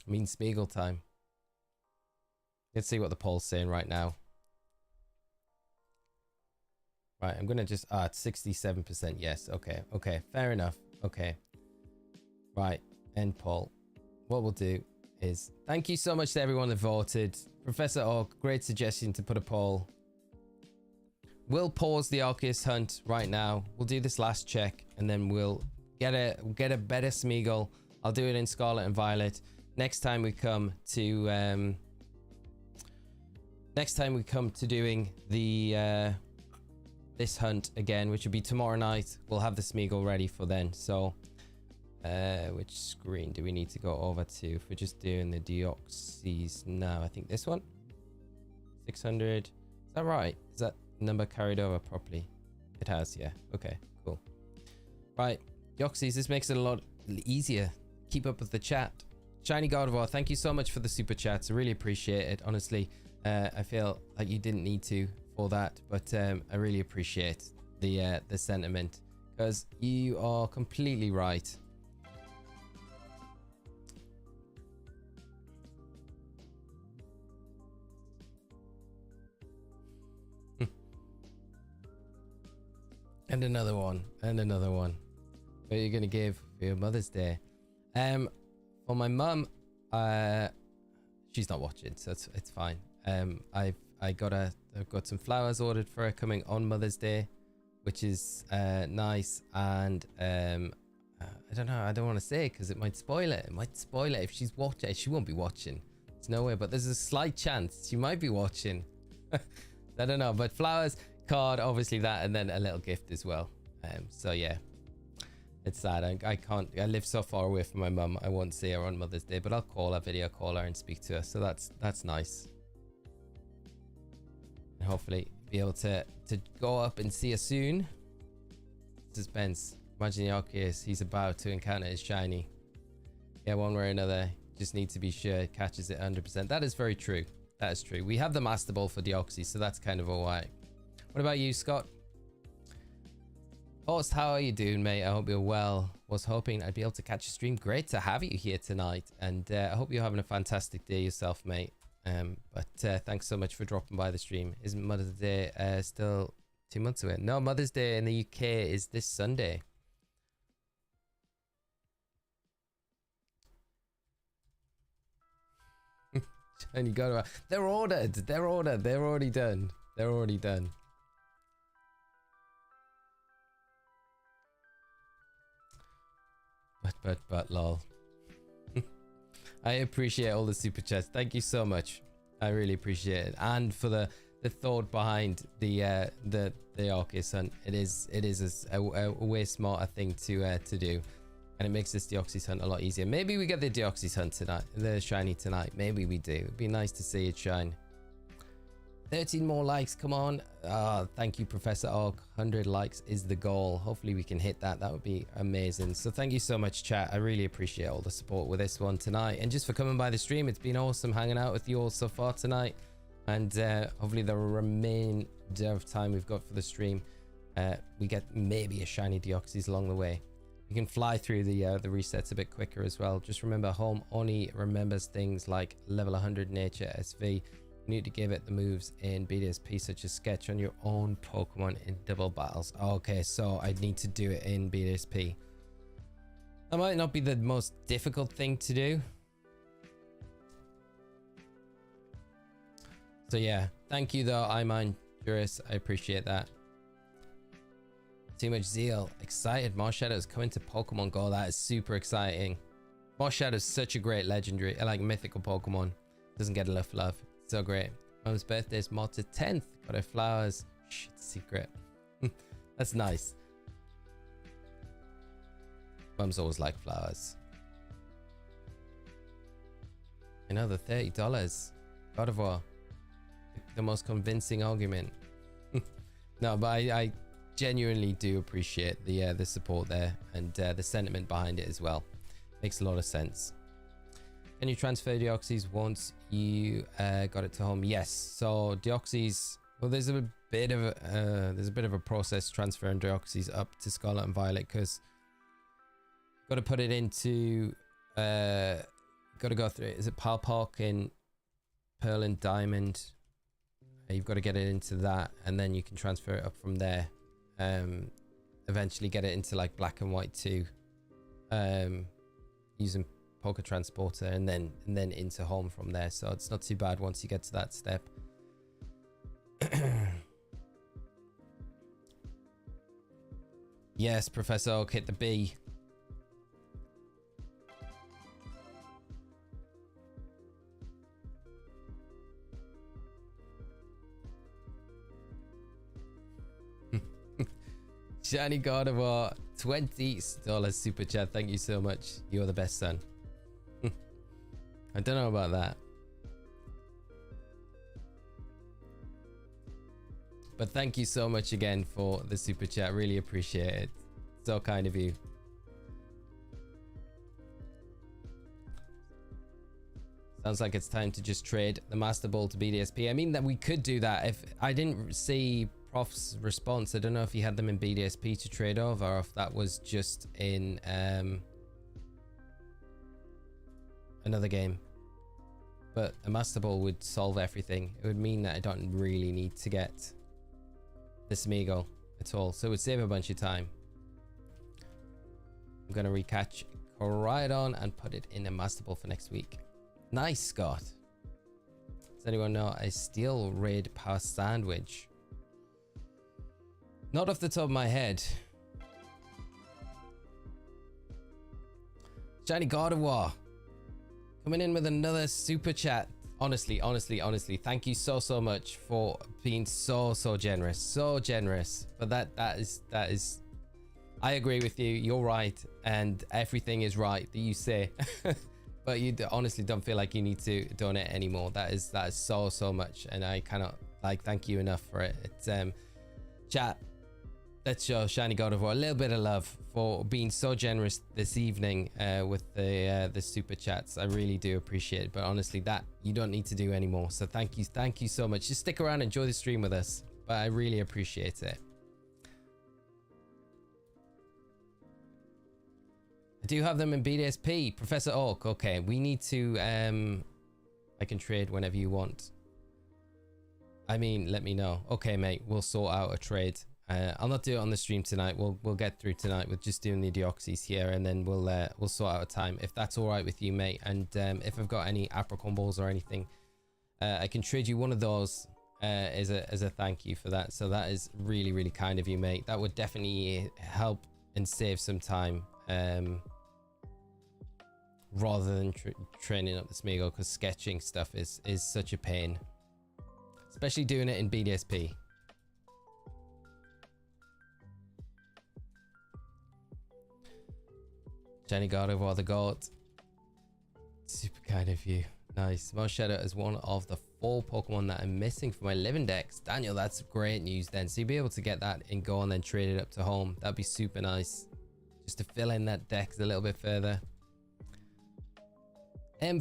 I mean Smeagol time. Let's see what the poll's saying right now. Right, I'm gonna just it's 67% yes. Okay, fair enough. Okay. Right, end poll. What we'll do is thank you so much to everyone that voted. Professor Orc, great suggestion to put a poll. We'll pause the Arceus hunt right now. We'll do this last check and then we'll get a better Smeagol. I'll do it in Scarlet and Violet. Next time we come to doing the this hunt again, which will be tomorrow night, we'll have the Smeagol ready for then. So which screen do we need to go over to if we're just doing the Deoxys now? I think this one, 600. Is that right? Is that number carried over properly? It has, yeah. Okay, cool. Right, Deoxys, this makes it a lot easier. Keep up with the chat. Shiny God of War, thank you so much for the super chats. I really appreciate it. Honestly, I feel like you didn't need to for that, but I really appreciate the sentiment because you are completely right. And another one, and another one. What are you gonna give for your Mother's Day? For my mum, she's not watching, so it's fine. I've got some flowers ordered for her coming on Mother's Day, which is nice. And I don't know, I don't want to say it because it might spoil it. It might spoil it if she's watching. She won't be watching. There's no way, but there's a slight chance she might be watching. I don't know, but flowers, card, obviously that, and then a little gift as well. So yeah, it's sad. I can't. I live so far away from my mum. I won't see her on Mother's Day, but I'll call her, video call her, and speak to her. So that's nice. And hopefully be able to go up and see her soon. Suspense. Imagine the Arceus he's about to encounter is shiny. Yeah, one way or another. Just need to be sure it catches it 100%. That is very true. That is true. We have the Master Ball for Deoxys, so that's kind of alright. What about you, Scott? Horst, how are you doing, mate? I hope you're well. Was hoping I'd be able to catch a stream. Great to have you here tonight, and I hope you're having a fantastic day yourself, mate. But thanks so much for dropping by the stream. Isn't Mother's Day still 2 months away? No, Mother's Day in the UK is this Sunday. And you got to, they're ordered. They're ordered. They're already done. They're already done. But lol. I appreciate all the super chats. Thank you so much. I really appreciate it. And for the thought behind the Arceus hunt. It is a way smarter thing to do. And it makes this Deoxys hunt a lot easier. Maybe we get the Deoxys hunt tonight, the shiny tonight. Maybe we do. It'd be nice to see it shine. 13 more likes, come on. Thank you, Professor Orc. 100 likes is the goal. Hopefully we can hit that. That would be amazing. So thank you so much, chat. I really appreciate all the support with this one tonight. And just for coming by the stream, it's been awesome hanging out with you all so far tonight. And hopefully the remainder of time we've got for the stream, we get maybe a shiny Deoxys along the way. You can fly through the resets a bit quicker as well. Just remember, home only remembers things like level 100 nature SV. You need to give it the moves in BDSP, such as sketch on your own Pokemon in double battles. Okay, so I need to do it in BDSP. That might not be the most difficult thing to do. So yeah, thank you though, Juris. I appreciate that. Too much zeal. Excited. Moss Shadow's coming to Pokemon Go. That is super exciting. Moss Shadow's such a great legendary, like mythical Pokemon. Doesn't get enough love. So great. Mom's birthday is March 10th. Got her flowers. Shh, it's secret. That's nice. Mum's always liked flowers. Another $30. God of War. The most convincing argument. No, but I genuinely do appreciate the support there and the sentiment behind it as well. Makes a lot of sense. Can you transfer Deoxys once you got it to home? Yes. So Deoxys, well, there's a bit of a process transferring Deoxys up to Scarlet and Violet, because got to put it into got to go through it. Is it Palpark in Pearl and Diamond? You've got to get it into that, and then you can transfer it up from there. Eventually get it into like Black and White too, using Poké Transporter, and then into Home from there. So it's not too bad once you get to that step. Yes, Professor Oak, hit the B. Shiny God of War, $20 super chat. Thank you so much. You're the best, son. I don't know about that, but thank you so much again for the super chat. Really appreciate it. So kind of you. Sounds like it's time to just trade the Master Ball to BDSP. I mean, that we could do that. If I didn't see Prof's response, I don't know if he had them in BDSP to trade over, or if that was just in another game. But a Master Ball would solve everything. It would mean that I don't really need to get the Smeagol at all, so it would save a bunch of time. I'm gonna recatch Coridon and put it in a Master Ball for next week. Nice, Scott. Does anyone know a Steel Raid Power Sandwich? Not off the top of my head. Shiny God of War coming in with another super chat. Honestly, thank you so much for being so generous, but that is I agree with you. You're right, and everything is right that you say. But you honestly don't feel like you need to donate anymore. That is so much, and I cannot thank you enough for it. It's chat, let's show Shiny God of War a little bit of love for being so generous this evening with the super chats. I really do appreciate it, but honestly, that you don't need to do anymore. So thank you so much. Just stick around, enjoy the stream with us, but I really appreciate it. I do have them in BDSP. Professor Oak, okay, we need to I can trade whenever you want. I mean, let me know. Okay, mate, we'll sort out a trade. I'll not do it on the stream tonight. We'll get through tonight with just doing the Deoxys here, and then we'll sort out a time if that's all right with you, mate. And if I've got any apricot balls or anything, I can trade you one of those as a thank you for that. So that is really kind of you, mate. That would definitely help and save some time, rather than training up the Smeagol, because sketching stuff is such a pain, especially doing it in BDSP. Shiny God of War, the GOAT. Super kind of you. Nice. Moshadow is one of the 4 Pokemon that I'm missing for my living decks. Daniel, that's great news then. So you'll be able to get that and go and then trade it up to home. That'd be super nice, just to fill in that deck a little bit further.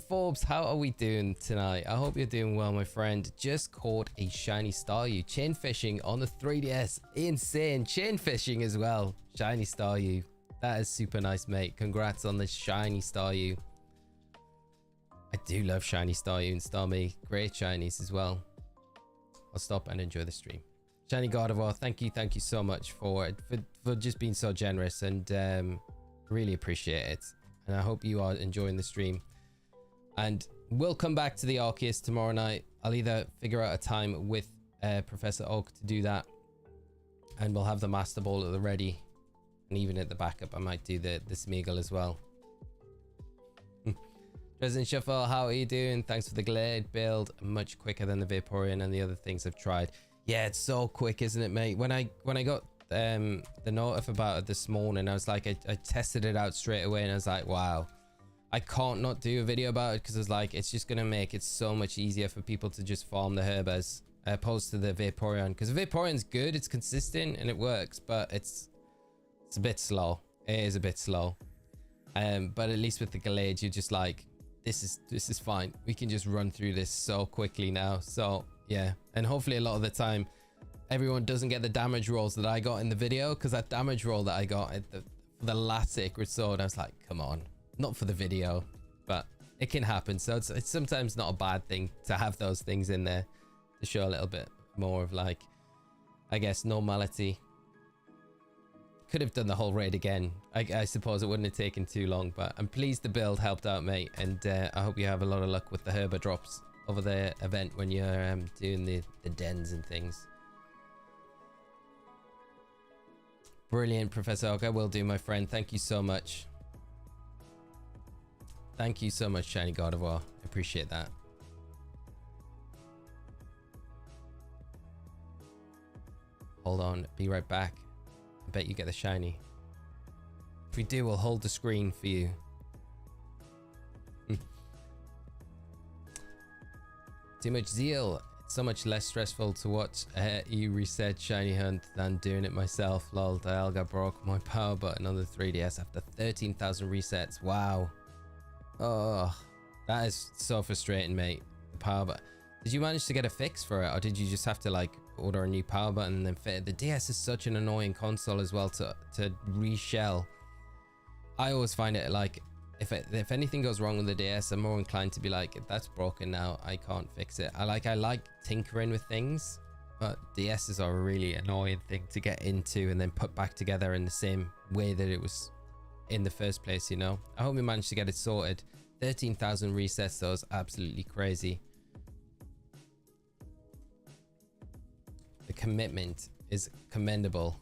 Forbes, how are we doing tonight? I hope you're doing well, my friend. Just caught a shiny Staryu. Chain fishing on the 3DS. Insane. Chain fishing as well. Shiny Staryu. That is super nice, mate. Congrats on the shiny Staryu. I do love shiny Staryu and Starmie. Great shinies as well. I'll stop and enjoy the stream. Shiny God of War, thank you so much for just being so generous, and really appreciate it. And I hope you are enjoying the stream. And we'll come back to the Arceus tomorrow night. I'll either figure out a time with Professor Oak to do that, and we'll have the Master Ball at the ready. And even at the backup, I might do the Smeagol as well. President Shuffle, how are you doing? Thanks for the Glade build. Much quicker than the Vaporeon and the other things I've tried. Yeah, it's so quick, isn't it, mate? When I got the notif about it this morning, I was like, I tested it out straight away, and I was like, wow, I can't not do a video about it, because it's like, it's just gonna make it so much easier for people to just farm the Herbers opposed to the Vaporeon. Because the Vaporeon's good, it's consistent and it works, but it's a bit slow. It is a bit slow. But at least with the Glade, you're just like, this is fine. We can just run through this so quickly now. So yeah, and hopefully a lot of the time everyone doesn't get the damage rolls that I got in the video, because that damage roll that I got at the last sacred sword, I was like, come on, not for the video, but it can happen. So it's sometimes not a bad thing to have those things in there to show a little bit more of, like, I guess, normality. Could have done the whole raid again. I suppose it wouldn't have taken too long, but I'm pleased the build helped out, mate, and I hope you have a lot of luck with the herba drops over the event when you're doing the dens and things. Brilliant, Professor Oak. I will do, my friend. Thank you so much. Thank you so much, Shiny God of War. I appreciate that. Hold on. Be right back. I bet you get the shiny. If we do, we'll hold the screen for you. Too much zeal. It's so much less stressful to watch you reset shiny hunt than doing it myself. Lol, Dialga broke my power button on the 3DS after 13,000 resets. Wow. Oh, that is so frustrating, mate. The power button. Did you manage to get a fix for it, or did you just have to, like, order a new power button and then fit it? The DS is such an annoying console as well to reshell. I always find it like, if anything goes wrong with the DS, I'm more inclined to be like, that's broken now, I can't fix it. I like tinkering with things, but DSs are a really annoying thing to get into and then put back together in the same way that it was in the first place, you know. I hope we managed to get it sorted. 13,000 resets though is absolutely crazy. The commitment is commendable.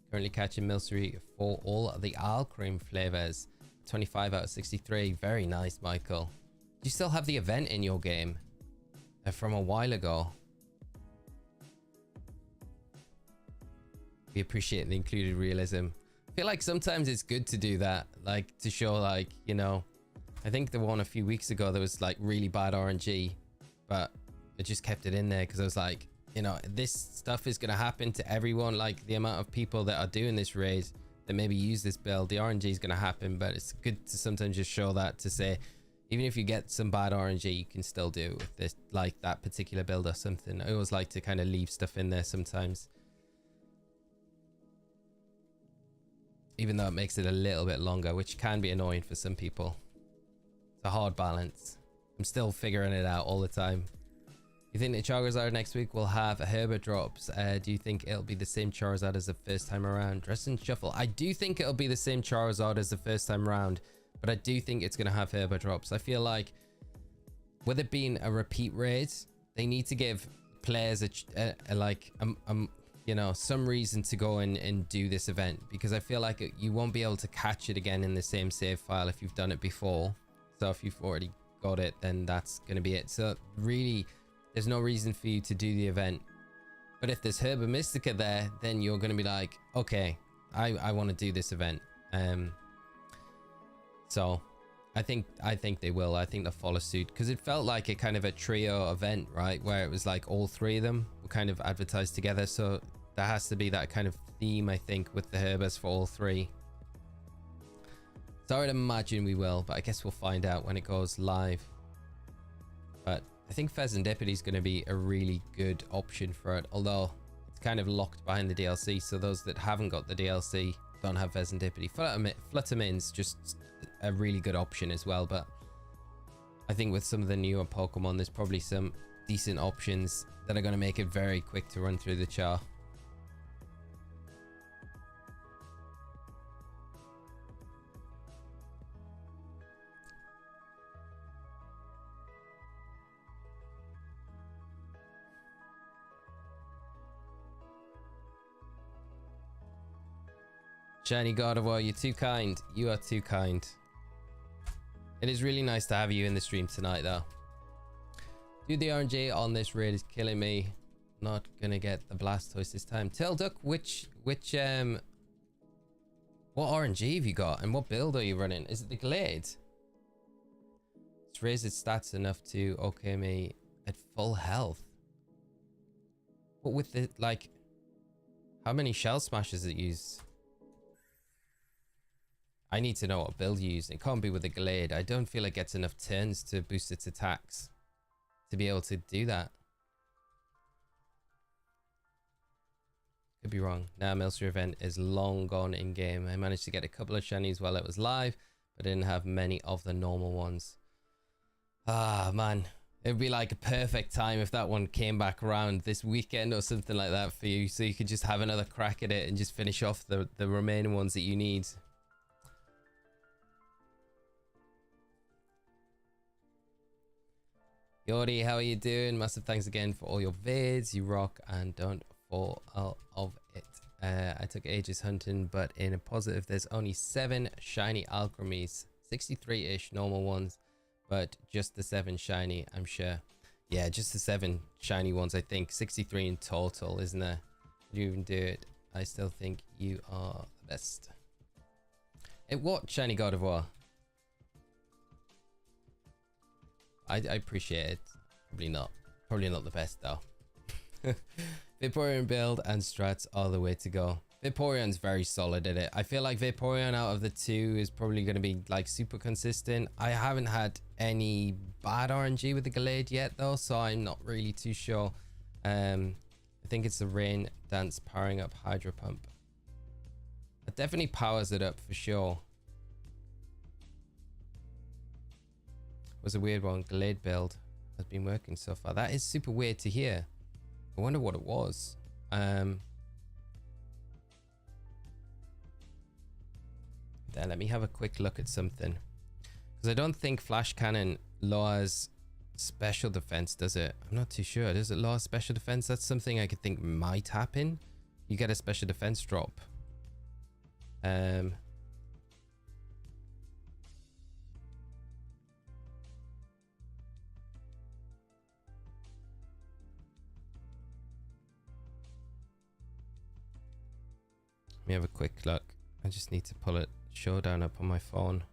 Currently catching Milcery for all the Al cream flavors. 25 out of 63. Very nice, Michael. Do you still have the event in your game from a while ago? We appreciate the included realism. I feel like sometimes it's good to do that, like to show, like, you know, I think the one a few weeks ago there was like really bad RNG, but I just kept it in there because I was like, you know, this stuff is going to happen to everyone. Like the amount of people that are doing this raid that maybe use this build, the RNG is going to happen, but it's good to sometimes just show that, to say, even if you get some bad RNG, you can still do it with this, like that particular build or something. I always like to kind of leave stuff in there sometimes, even though it makes it a little bit longer, which can be annoying for some people. It's a hard balance. I'm still figuring it out all the time. You think the Charizard next week will have a Herbert drops? Do you think it'll be the same Charizard as the first time around? Dress and Shuffle. I do think it'll be the same Charizard as the first time around, but I do think it's going to have Herbert drops. I feel like with it being a repeat raid, they need to give players you know, some reason to go in and do this event, because I feel like you won't be able to catch it again in the same save file if you've done it before. So if you've already got it, then that's going to be it. So really, there's no reason for you to do the event. But if there's Herba Mystica there, then you're going to be like, okay, I want to do this event. So I think they will. I think they'll follow suit, because it felt like a kind of a trio event, right? Where it was like all three of them were kind of advertised together. So there has to be that kind of theme, I think, with the Herbas for all three. So I would imagine we will, but I guess we'll find out when it goes live. But I think Pheasantipity is going to be a really good option for it, although it's kind of locked behind the DLC, so those that haven't got the DLC don't have Pheasantipity. Fluttermane's just a really good option as well, but I think with some of the newer Pokemon, there's probably some decent options that are going to make it very quick to run through the char. Shiny God of War, you're too kind. You are too kind. It is really nice to have you in the stream tonight, though. Dude, the RNG on this raid is killing me. Not gonna get the Blastoise this time. Tailduck, which what RNG have you got, and what build are you running? Is it the Glade? It's raised its stats enough to okay me at full health. But with the, like, how many shell smashes it used? I need to know what build you use. It can't be with a Glade. I don't feel it gets enough turns to boost its attacks to be able to do that. Could be wrong. Now Milcery event is long gone in game. I managed to get a couple of shinies while it was live, but I didn't have many of the normal ones. Ah, man. It'd be like a perfect time if that one came back around this weekend or something like that for you, so you could just have another crack at it and just finish off the remaining ones that you need. Yordi, how are you doing? Massive thanks again for all your vids. You rock and don't fall out of it. I took ages hunting, but in a positive, there's only 7 shiny alchemies, 63-ish normal ones, but just the 7 shiny, I'm sure. Yeah, just the 7 shiny ones, I think. 63 in total, isn't there? Did you even do it? I still think you are the best. Hey, what shiny God of War? I appreciate it. Probably not. Probably not the best though. Vaporeon build and strats are the way to go. Vaporeon's very solid at it. I feel like Vaporeon out of the 2 is probably going to be like super consistent. I haven't had any bad RNG with the Glade yet though, so I'm not really too sure. I think it's the Rain Dance powering up Hydro Pump. It definitely powers it up for sure. Was a weird one. Glade build has been working so far. That is super weird to hear. I wonder what it was. Then let me have a quick look at something, because I don't think Flash Cannon lowers special defense, does it? I'm not too sure. Does it lower special defense? That's something I could think might happen. You get a special defense drop. Let me have a quick look. I just need to pull it showdown up on my phone.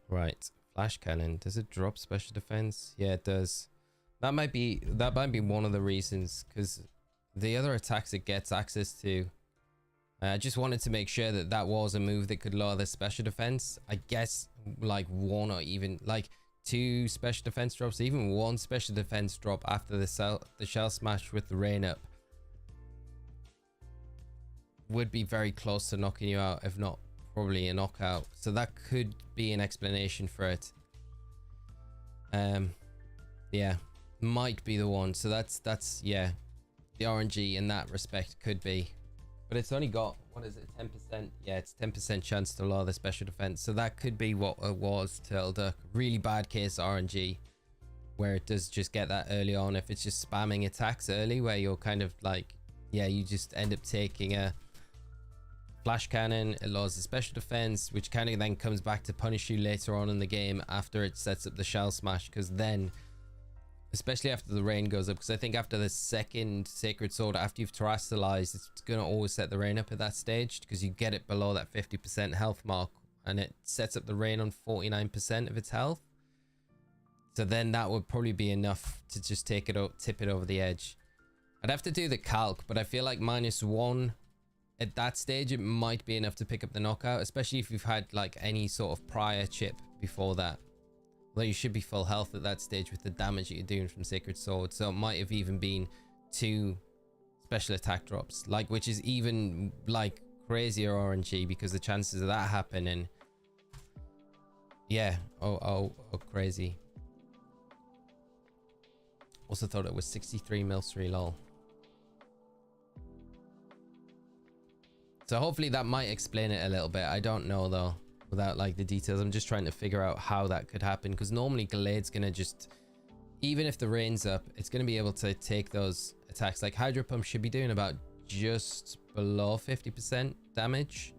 Right, Flash Cannon. Does it drop special defense? Yeah, it does. That might be one of the reasons, because the other attacks it gets access to, I just wanted to make sure that that was a move that could lower the special defense. I guess like 1 or even like 2 special defense drops, even 1 special defense drop after the shell smash with the rain up would be very close to knocking you out, if not probably a knockout. So that could be an explanation for it. Yeah, might be the one. So that's yeah, the RNG in that respect could be, but it's only got, what is it, 10%? Yeah, it's 10% chance to lower the special defense, so that could be what it was. Tilda, really bad case RNG where it does just get that early on. If it's just spamming attacks early, where you're kind of like, yeah, you just end up taking a Flash Cannon, it lowers the special defense, which kind of then comes back to punish you later on in the game after it sets up the shell smash, because then, especially after the rain goes up, because I think after the second Sacred Sword, after you've terrestrialized, it's going to always set the rain up at that stage, because you get it below that 50% health mark, and it sets up the rain on 49% of its health. So then that would probably be enough to just take it up, tip it over the edge. I'd have to do the calc, but I feel like -1 at that stage, it might be enough to pick up the knockout, especially if you've had like any sort of prior chip before that. Although you should be full health at that stage with the damage that you're doing from Sacred Sword, so it might have even been 2 special attack drops, like, which is even like crazier RNG, because the chances of that happening, yeah, oh crazy. Also thought it was 63 Milcery, lol. So hopefully that might explain it a little bit. I don't know though, without like the details. I'm just trying to figure out how that could happen, because normally Glade's gonna just, even if the rain's up, it's gonna be able to take those attacks. Like Hydro Pump should be doing about just below 50% damage,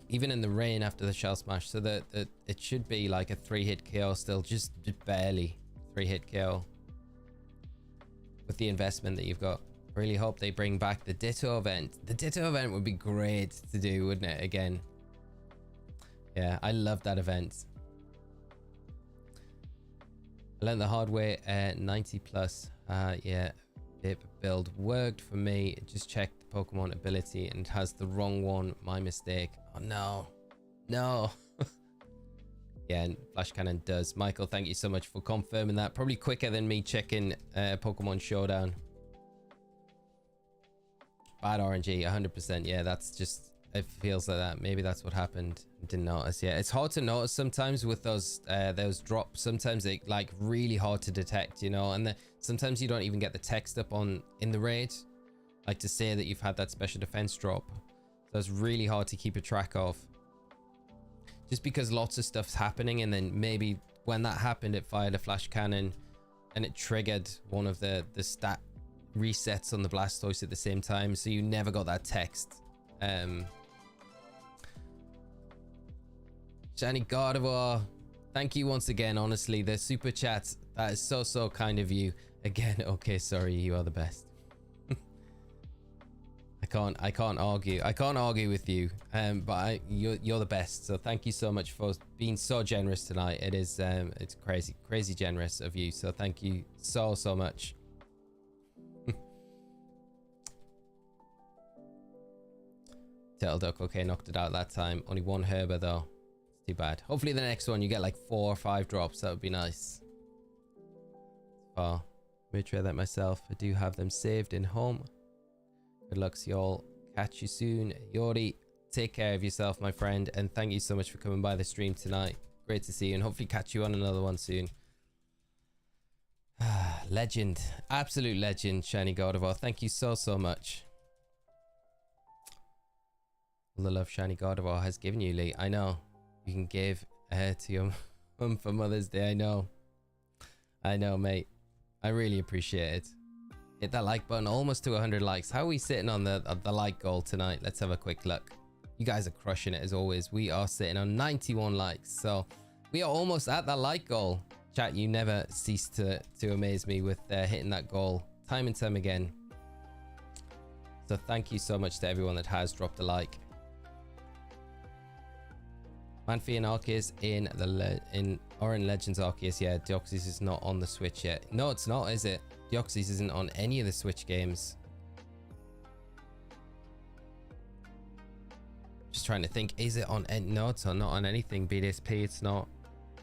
even in the rain after the shell smash, so that it should be like a 3-hit KO still, just barely 3-hit KO with the investment that you've got really hope they bring back the Ditto event. The Ditto event would be great to do, wouldn't it? Again. Yeah, I love that event. I learned the hard way at 90 plus. Yeah, dip build worked for me. Just checked the Pokemon ability and it has the wrong one. My mistake. Oh no. No. Yeah, and Flash Cannon does. Michael, thank you so much for confirming that. Probably quicker than me checking Pokemon Showdown. Bad RNG, 100%. Yeah, that's just, it feels like that. Maybe that's what happened. Didn't notice. Yeah, it's hard to notice sometimes with those drops. Sometimes they like really hard to detect, you know, and sometimes you don't even get the text up in the raid, like to say that you've had that special defense drop. So it's really hard to keep a track of. Just because lots of stuff's happening, and then maybe when that happened, it fired a flash cannon and it triggered one of the stat resets on the Blastoise at the same time, so you never got that text. Shiny Gardevoir, thank you once again. Honestly, the super chats, that is so kind of you. Again, okay, sorry, you are the best. I can't argue with you, but you're the best, so thank you so much for being so generous tonight. It is it's crazy generous of you, so thank you so much. Turtle Duck, okay, knocked it out that time. Only one Herber though, it's too bad. Hopefully the next one you get like 4 or 5 drops. That would be nice. Oh, let me try that myself. I do have them saved in home. Good luck to y'all. Catch you soon. Yori, take care of yourself, my friend, and thank you so much for coming by the stream tonight. Great to see you, and hopefully catch you on another one soon. Legend, absolute legend, Shiny Gardevoir. Thank you so much. All the love Shiny Gardevoir has given you, Lee. I know you can give to your mum for Mother's Day. I know, mate. I really appreciate it. Hit that like button, almost to 100 likes. How are we sitting on the like goal tonight? Let's have a quick look. You guys are crushing it as always. We are sitting on 91 likes, so we are almost at that like goal. Chat, you never cease to amaze me with hitting that goal time and time again. So thank you so much to everyone that has dropped a like. Manphy and Arceus in Orange Legends Arceus. Yeah, Deoxys is not on the Switch yet. No, it's not, is it? Deoxys isn't on any of the Switch games. Just trying to think, is it on? No, it's not on anything. BDSP, it's not.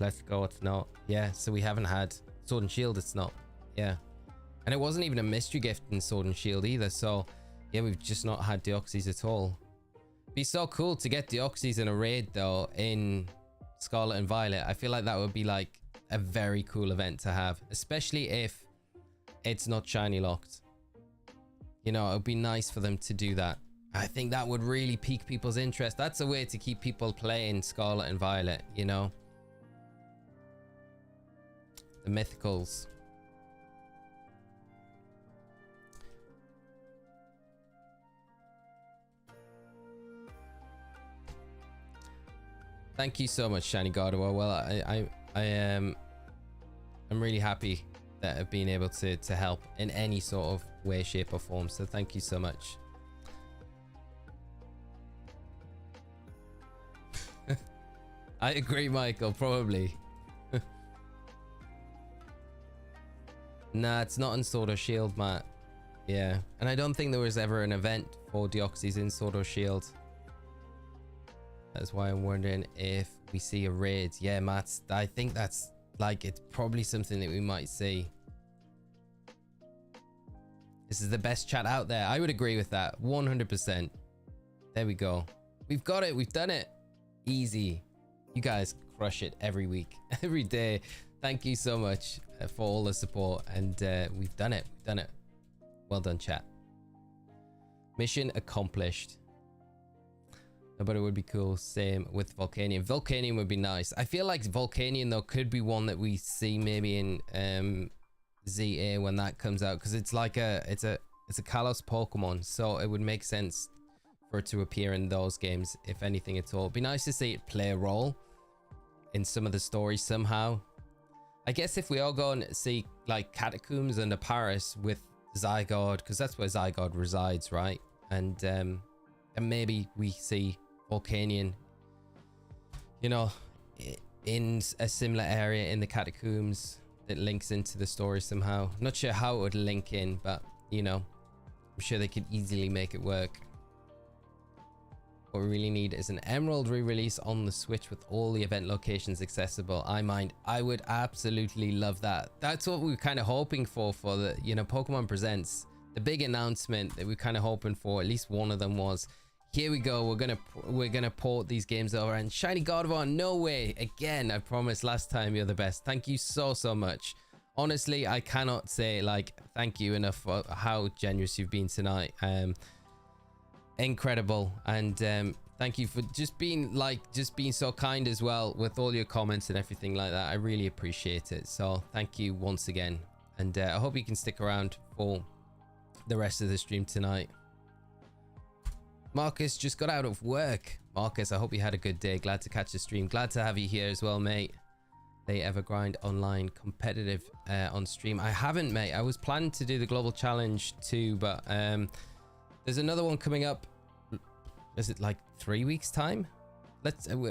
Let's Go, it's not. Yeah, so we haven't had Sword and Shield, it's not. Yeah, and it wasn't even a mystery gift in Sword and Shield either. So yeah, we've just not had Deoxys at all. Be so cool to get Deoxys in a raid though in Scarlet and Violet. I feel like that would be like a very cool event to have, especially if it's not shiny locked. You know, it would be nice for them to do that. I think that would really pique people's interest. That's a way to keep people playing Scarlet and Violet, you know. The mythicals. Thank you so much, Shiny Gardevoir. Well, I'm really happy that I've been able to help in any sort of way, shape or form. So thank you so much. I agree, Michael, probably. Nah, it's not in Sword or Shield, Matt. Yeah, and I don't think there was ever an event for Deoxys in Sword or Shield. That's why I'm wondering if we see a raid. Yeah, Matt, I think that's like, it's probably something that we might see. This is the best chat out there. I would agree with that 100%. There we go. We've got it. We've done it. Easy. You guys crush it every week, every day. Thank you so much for all the support, and we've done it. We've done it. Well done, chat. Mission accomplished. No, but it would be cool. Same with Volcanion. Volcanion would be nice. I feel like Volcanion though could be one that we see maybe in ZA when that comes out, because it's like it's a Kalos Pokemon, so it would make sense for it to appear in those games, if anything at all. It'd be nice to see it play a role in some of the stories somehow. I guess if we all go and see like Catacombs and Paris with Zygarde, because that's where Zygarde resides, right? And maybe we see Volcanion, you know, in a similar area in the catacombs that links into the story somehow. Not sure how it would link in, but you know, I'm sure they could easily make it work. What we really need is an Emerald re-release on the Switch with all the event locations accessible. I would absolutely love that. That's what we were kind of hoping for the, you know, Pokemon Presents. The big announcement that we're kind of hoping for, at least one of them was, here we go, we're gonna port these games over. And Shiny Gardevoir, no way. Again, I promised last time you're the best. Thank you so much. Honestly, I cannot say like thank you enough for how generous you've been tonight. Incredible. And thank you for just being so kind as well with all your comments and everything like that. I really appreciate it. So thank you once again, and I hope you can stick around for the rest of the stream tonight. Marcus just got out of work. Marcus, I hope you had a good day. Glad to catch the stream. Glad to have you here as well, mate. They ever grind online competitive on stream? I haven't, mate. I was planning to do the global challenge too, but there's another one coming up. Is it like 3 weeks time?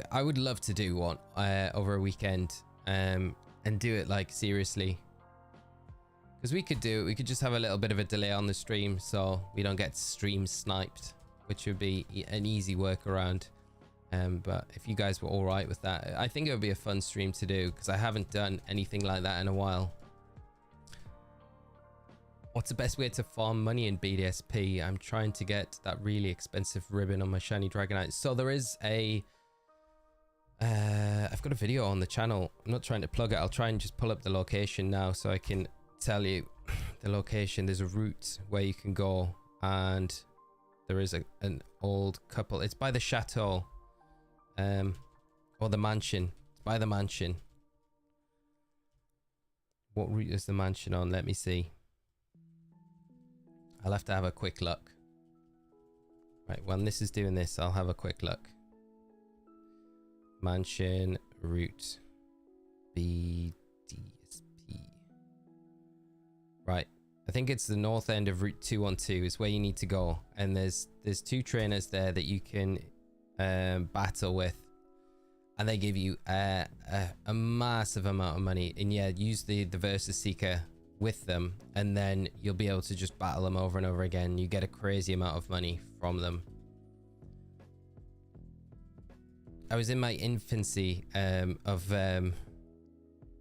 I would love to do one over a weekend and do it like seriously, because we could just have a little bit of a delay on the stream so we don't get stream sniped, which would be an easy workaround. But if you guys were all right with that, I think it would be a fun stream to do, because I haven't done anything like that in a while. What's the best way to farm money in BDSP? I'm trying to get that really expensive ribbon on my shiny Dragonite. So there is a I've got a video on the channel. I'm not trying to plug it. I'll try and just pull up the location now so I can tell you the location. There's a route where you can go, and there is an old couple. It's by the chateau, or the mansion. It's by the mansion. What route is the mansion on? Let me see. I'll have to have a quick look. Right, when this is doing this, I'll have a quick look. Mansion route BDSP. Right, I think it's the north end of Route 212 is where you need to go, and there's two trainers there that you can battle with, and they give you a massive amount of money. And yeah, use the Versus Seeker with them, and then you'll be able to just battle them over and over again. You get a crazy amount of money from them. I was in my infancy of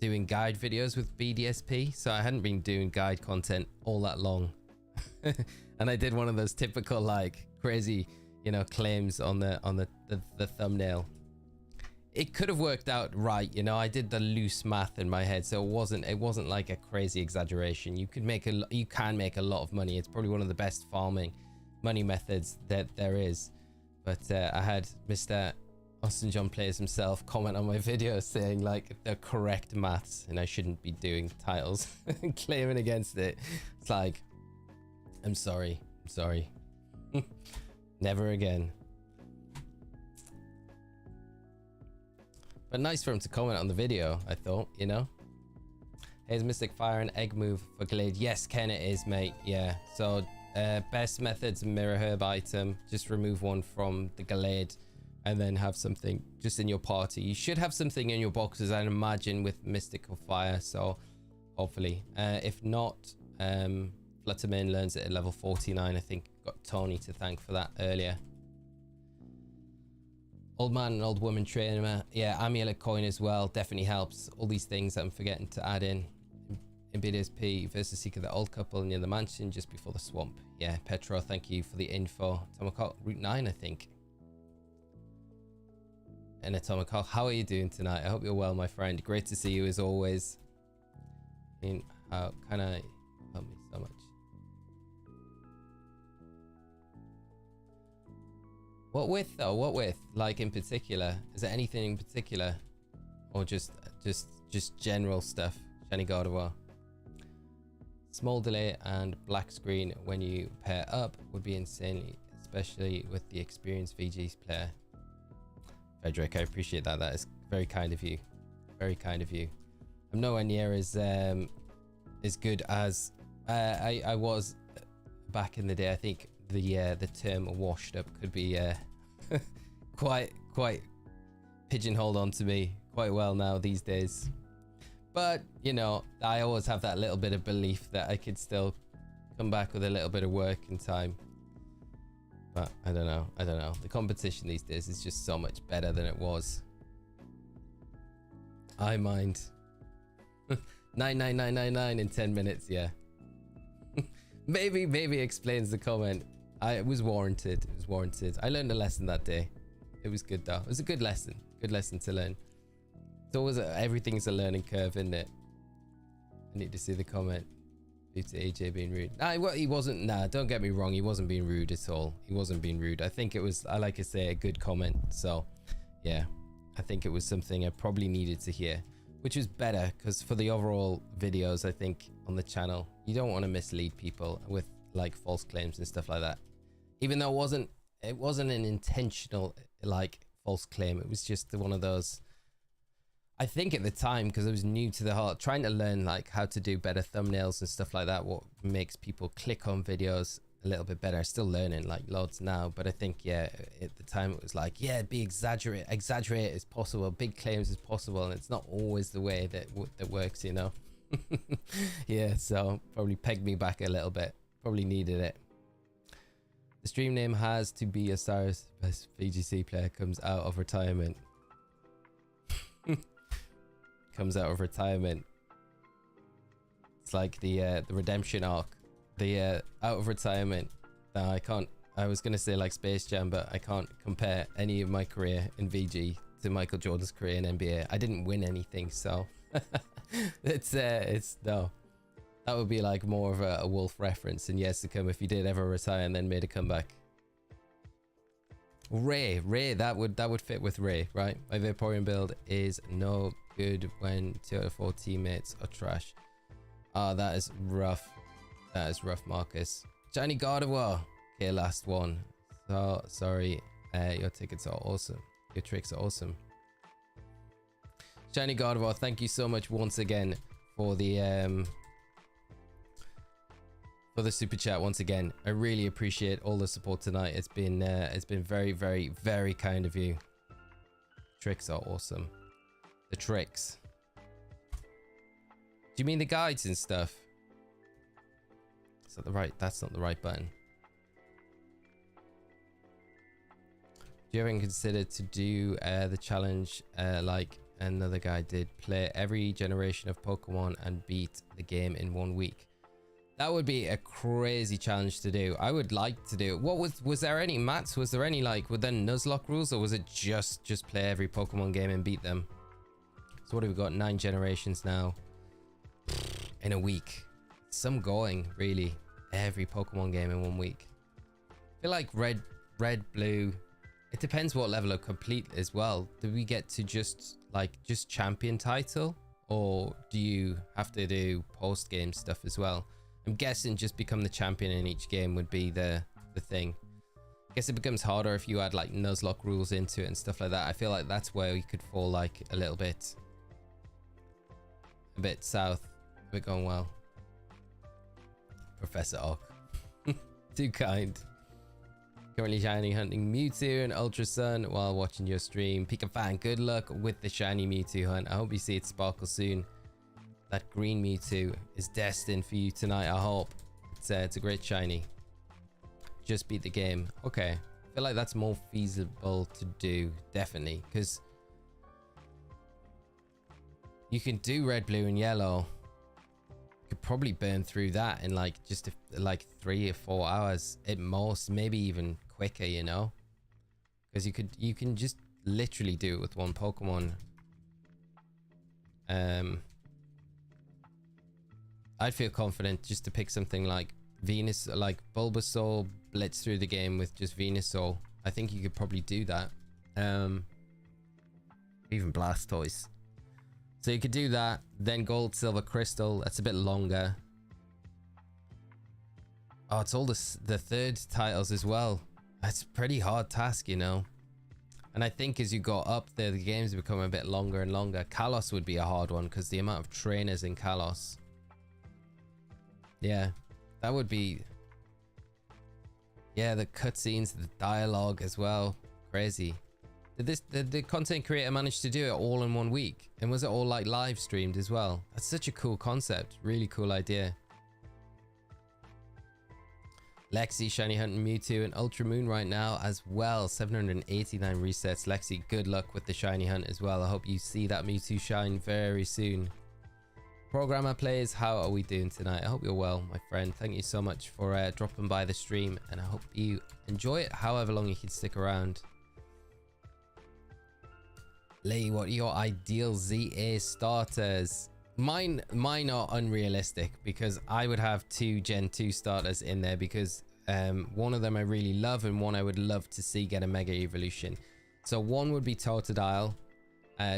doing guide videos with BDSP, so I hadn't been doing guide content all that long. And I did one of those typical like crazy, you know, claims on the thumbnail. It could have worked out right, you know. I did the loose math in my head, so it wasn't like a crazy exaggeration. You can make a lot of money. It's probably one of the best farming money methods that there is. But I had Mr. Austin John Plays himself comment on my video saying like the correct maths, and I shouldn't be doing titles and claiming against it. It's like, I'm sorry. Never again. But nice for him to comment on the video, I thought, you know. Here's Mystic Fire and Egg move for Glade. Yes, Ken, it is, mate. Yeah, so best methods, Mirror Herb item. Just remove one from the Glade and then have something just in your party. You should have something in your boxes, I'd imagine, with Mystical Fire, so hopefully. If not, Fluttermane learns it at level 49. I think got Tony to thank for that earlier. Old man and old woman trainer, yeah, amulet coin as well, definitely helps. All these things that I'm forgetting to add in BDSP versus Seeker, the old couple near the mansion just before the swamp. Yeah, Petro, thank you for the info. Tomahawk Route 9, I think. And Tomahawk, how are you doing tonight? I hope you're well, my friend. Great to see you as always. How can I help me so much? What with though? What with? Like in particular? Is there anything in particular, or just general stuff? Shiny Gardevoir. Small delay and black screen when you pair up would be insanely, especially with the experienced VG's player. Frederick, I appreciate that. That is very kind of you. Very kind of you. I'm nowhere near as good as I was back in the day. I think the term washed up could be quite pigeonholed onto me quite well now these days. But you know, I always have that little bit of belief that I could still come back with a little bit of work in time. But I don't know. The competition these days is just so much better than it was. I mind. 99999 in 10 minutes, yeah. maybe explains the comment. It was warranted. It was warranted. I learned a lesson that day. It was good though. It was a good lesson. Good lesson to learn. It's always everything's a learning curve, isn't it? I need to see the comment. Due to AJ being rude. He wasn't. Nah, don't get me wrong. He wasn't being rude at all. He wasn't being rude. I think it was, I like to say, a good comment. So, yeah, I think it was something I probably needed to hear, which was better because for the overall videos, I think on the channel, you don't want to mislead people with like false claims and stuff like that. Even though it wasn't an intentional like false claim. It was just one of those. I think at the time, because I was new to the whole, trying to learn like how to do better thumbnails and stuff like that, what makes people click on videos a little bit better. I'm still learning like loads now, but I think, yeah, at the time it was like, yeah, be exaggerate as possible, big claims as possible, and it's not always the way that works, you know. Yeah, so probably pegged me back a little bit. Probably needed it. The stream name has to be Osirus, best VGC player comes out of retirement. Comes out of retirement. It's like the redemption arc. The out of retirement. No, I can't. I was gonna say like Space Jam, but I can't compare any of my career in VG to Michael Jordan's career in NBA. I didn't win anything, so it's no. That would be like more of a Wolf reference in years to come if he did ever retire and then made a comeback. Ray, that would fit with Ray, right? My Vaporeon build is no good when 2 out of 4 teammates are trash. Ah, that is rough. That is rough, Marcus. Shiny Gardevoir. Okay, last one. So sorry. Your tickets are awesome. Your tricks are awesome. Shiny Gardevoir, thank you so much once again for the super chat once again. I really appreciate all the support tonight. It's been very, very, very kind of you. Tricks are awesome. The tricks. Do you mean the guides and stuff? Is that the right? That's not the right button. Do you ever consider to do the challenge like another guy did? Play every generation of Pokemon and beat the game in 1 week. That would be a crazy challenge to do. I would like to do it. What was there any mats? Was there any like, were there Nuzlocke rules, or was it just play every Pokemon game and beat them? So what have we got? 9 generations now in a week. Some going, really. Every Pokemon game in 1 week. I feel like red, blue. It depends what level of complete as well. Do we get to just champion title, or do you have to do post game stuff as well? I'm guessing just become the champion in each game would be the thing. I guess it becomes harder if you add like Nuzlocke rules into it and stuff like that. I feel like that's where you could fall like a little bit south. We're going well. Professor Ock. Too kind. Currently shiny hunting Mewtwo and Ultra Sun while watching your stream. Pika fan, good luck with the shiny Mewtwo hunt. I hope you see it sparkle soon. That green Mewtwo is destined for you tonight, I hope. It's a great shiny. Just beat the game. Okay. I feel like that's more feasible to do, definitely, because you can do red, blue, and yellow. You could probably burn through that in like just like 3 or 4 hours at most, maybe even quicker, you know, because you can just literally do it with one Pokemon. I'd feel confident just to pick something like Venus, like Bulbasaur, blitz through the game with just Venusaur. I think you could probably do that. Even Blastoise. So you could do that, then Gold, Silver, Crystal. That's a bit longer. Oh, it's all the third titles as well. That's a pretty hard task, you know. And I think as you go up there, the games become a bit longer and longer. Kalos would be a hard one because the amount of trainers in Kalos. Yeah, that would be... Yeah, the cutscenes, the dialogue as well. Crazy. Did the content creator manage to do it all in 1 week? And was it all like live streamed as well? That's such a cool concept. Really cool idea. Lexi, Shiny Hunting Mewtwo, and Ultra Moon right now as well. 789 resets. Lexi, good luck with the Shiny Hunt as well. I hope you see that Mewtwo shine very soon. Programmer Plays, how are we doing tonight? I hope you're well, my friend. Thank you so much for dropping by the stream, and I hope you enjoy it however long you can stick around. Lee, what are your ideal ZA starters? Mine are unrealistic because I would have 2 Gen 2 starters in there because one of them I really love and one I would love to see get a Mega Evolution. So one would be Totodile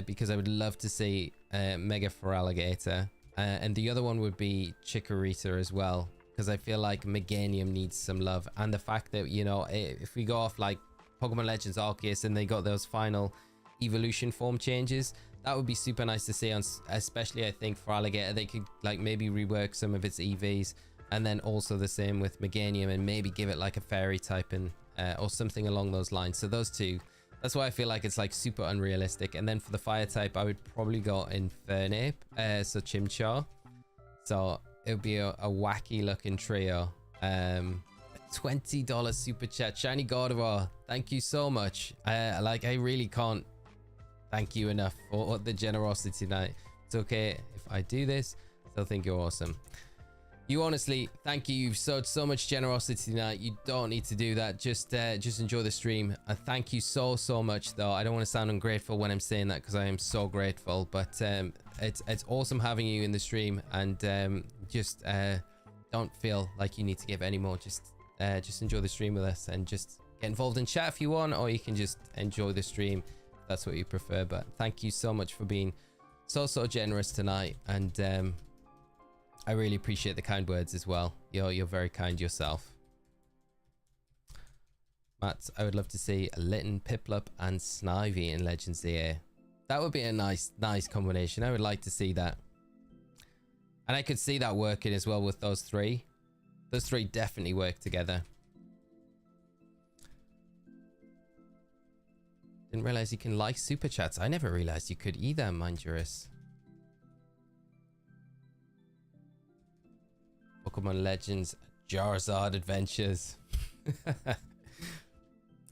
because I would love to see Mega Feraligatr, and the other one would be Chikorita as well because I feel like Meganium needs some love, and the fact that, you know, if we go off like Pokemon Legends Arceus and they got those final evolution form changes, that would be super nice to see on, especially I think for Alligator. They could like maybe rework some of its EVs, and then also the same with Meganium, and maybe give it like a fairy type and or something along those lines. So those two, that's why I feel like it's like super unrealistic. And then for the fire type, I would probably go Infernape, so Chimchar. So it would be a wacky looking trio. $20 super chat. Shiny Gardevoir, thank you so much. I really can't thank you enough for the generosity tonight. It's okay if I do this. Still think you're awesome. You honestly, thank you. You've showed so much generosity tonight. You don't need to do that. Just enjoy the stream. Thank you so much, though. I don't want to sound ungrateful when I'm saying that because I am so grateful. But it's awesome having you in the stream, and just don't feel like you need to give any more. Just enjoy the stream with us, and just get involved in chat if you want, or you can just enjoy the stream. That's what you prefer. But thank you so much for being so generous tonight, and I really appreciate the kind words as well. You're very kind yourself. Matt, I would love to see Litten, Piplup, and Snivy in Legends ZA. That would be a nice combination. I would like to see that, and I could see that working as well with those three. Those three definitely work together. Didn't realize you can like super chats. I never realized you could either, Mindurus. Pokemon Legends Charizard Adventures.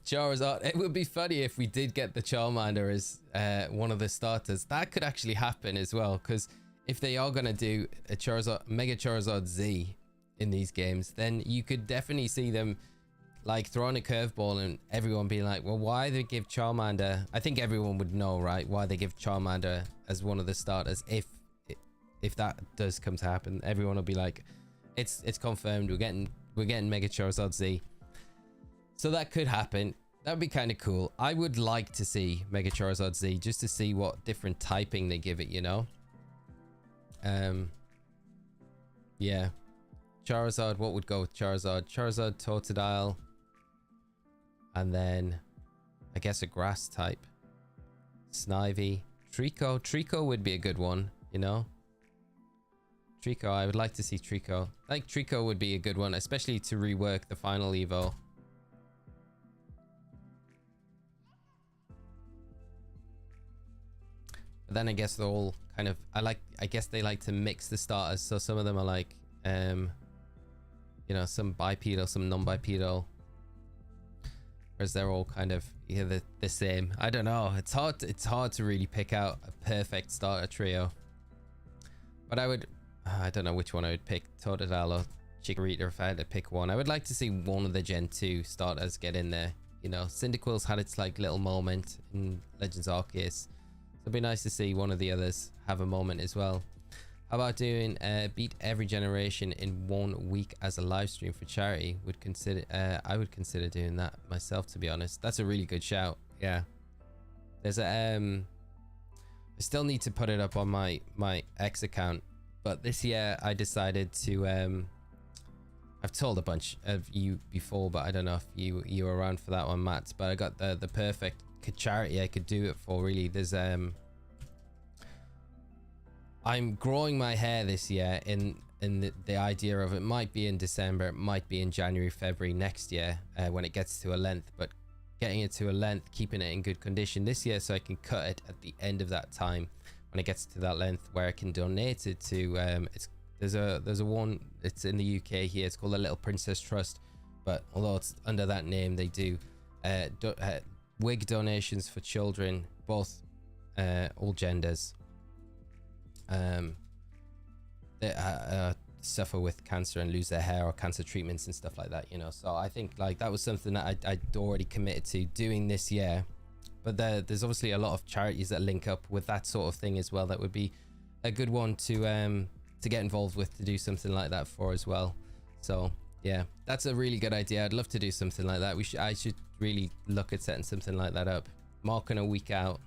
Charizard. It would be funny if we did get the Charmander as one of the starters. That could actually happen as well, because if they are going to do a Charizard, Mega Charizard Z in these games, then you could definitely see them like throwing a curveball and everyone being like, well, why they give Charmander? I think everyone would know, right, why they give Charmander as one of the starters. If that does come to happen, everyone will be like, it's confirmed, we're getting Mega Charizard Z. So that could happen. That would be kind of cool. I would like to see Mega Charizard Z just to see what different typing they give it, you know. Yeah, Charizard, what would go with Charizard? Charizard, Totodile, and then I guess a grass type. Snivy, Trico would be a good one, you know. Trico, I would like to see Trico. I think Trico would be a good one, especially to rework the final Evo. But then I guess they're all kind of, I guess they like to mix the starters, so some of them are like you know, some bipedal, some non-bipedal, whereas they're all kind of either the same. I don't know, it's hard to really pick out a perfect starter trio. But I don't know which one I would pick, Totodile or Chikorita. If I had to pick one, I would like to see one of the Gen 2 starters get in there. You know, Cyndaquil's had its like little moment in Legends Arceus, so it'd be nice to see one of the others have a moment as well. How about doing beat every generation in 1 week as a live stream for charity? I would consider doing that myself, to be honest. That's a really good shout. Yeah, there's a I still need to put it up on my X account, but this year I decided to I've told a bunch of you before, but I don't know if you were around for that one, Matt, but I got the perfect charity I could do it for. Really, there's I'm growing my hair this year in and the idea of it might be in December, it might be in January, February next year when it gets to a length, but getting it to a length, keeping it in good condition this year so I can cut it at the end of that time when it gets to that length where I can donate it to there's a one, it's in the UK here, it's called the Little Princess Trust, but although it's under that name, they do wig donations for children, both all genders, that suffer with cancer and lose their hair, or cancer treatments and stuff like that, you know. So I think like that was something that I'd already committed to doing this year, but there's obviously a lot of charities that link up with that sort of thing as well. That would be a good one to get involved with, to do something like that for as well. So yeah, that's a really good idea. I'd love to do something like that. I should really look at setting something like that up, marking a week out.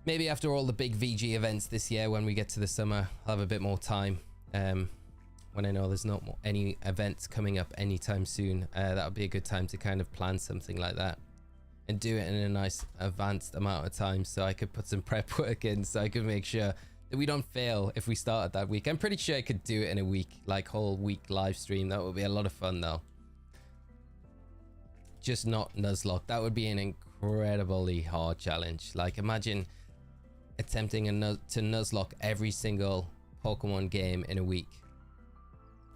Maybe after all the big VG events this year, when we get to the summer, I'll have a bit more time. When I know there's not any events coming up anytime soon, that would be a good time to kind of plan something like that and do it in a nice advanced amount of time, so I could put some prep work in, so I could make sure that we don't fail if we start it that week. I'm pretty sure I could do it in a week, like whole week live stream. That would be a lot of fun though. Just not Nuzlocke. That would be an incredibly hard challenge. Like imagine attempting to Nuzlocke every single Pokemon game in a week.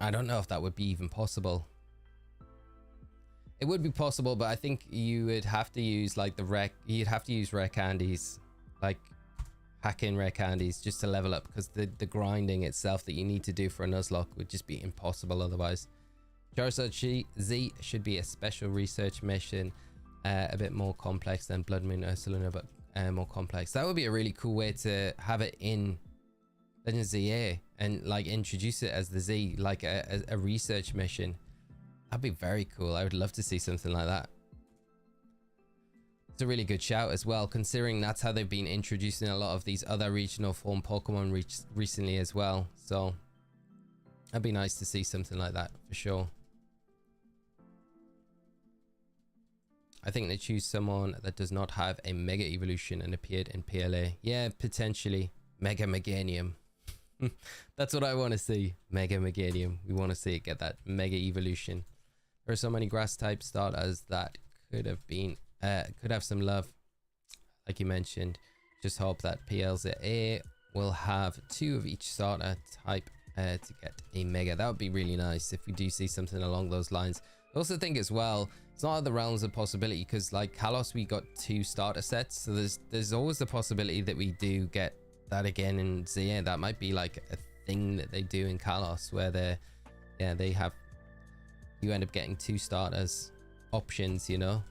I don't know if that would be even possible. It would be possible, but I think you would have to use like you'd have to use rare candies, like hacking rare candies just to level up, because the grinding itself that you need to do for a Nuzlocke would just be impossible otherwise. Charizard Z should be a special research mission, a bit more complex than Blood Moon Ursaluna, but more complex. That would be a really cool way to have it in Legends ZA and like introduce it as the Z, like a research mission. That'd be very cool. I would love to see something like that. It's a really good shout as well, considering that's how they've been introducing a lot of these other regional form Pokemon recently as well. So that'd be nice to see something like that for sure. I think they choose someone that does not have a Mega Evolution and appeared in PLA. Yeah, potentially. Mega Meganium. That's what I want to see. Mega Meganium. We want to see it get that Mega Evolution. There are so many grass type starters that could have some love, like you mentioned. Just hope that PLZA will have 2 of each starter type to get a Mega. That would be really nice if we do see something along those lines. I also think as well, it's not out of the realms of possibility, because like Kalos, we got 2 starter sets, so there's always the possibility that we do get that again in ZA. That might be like a thing that they do in Kalos, where you end up getting 2 starters options, you know.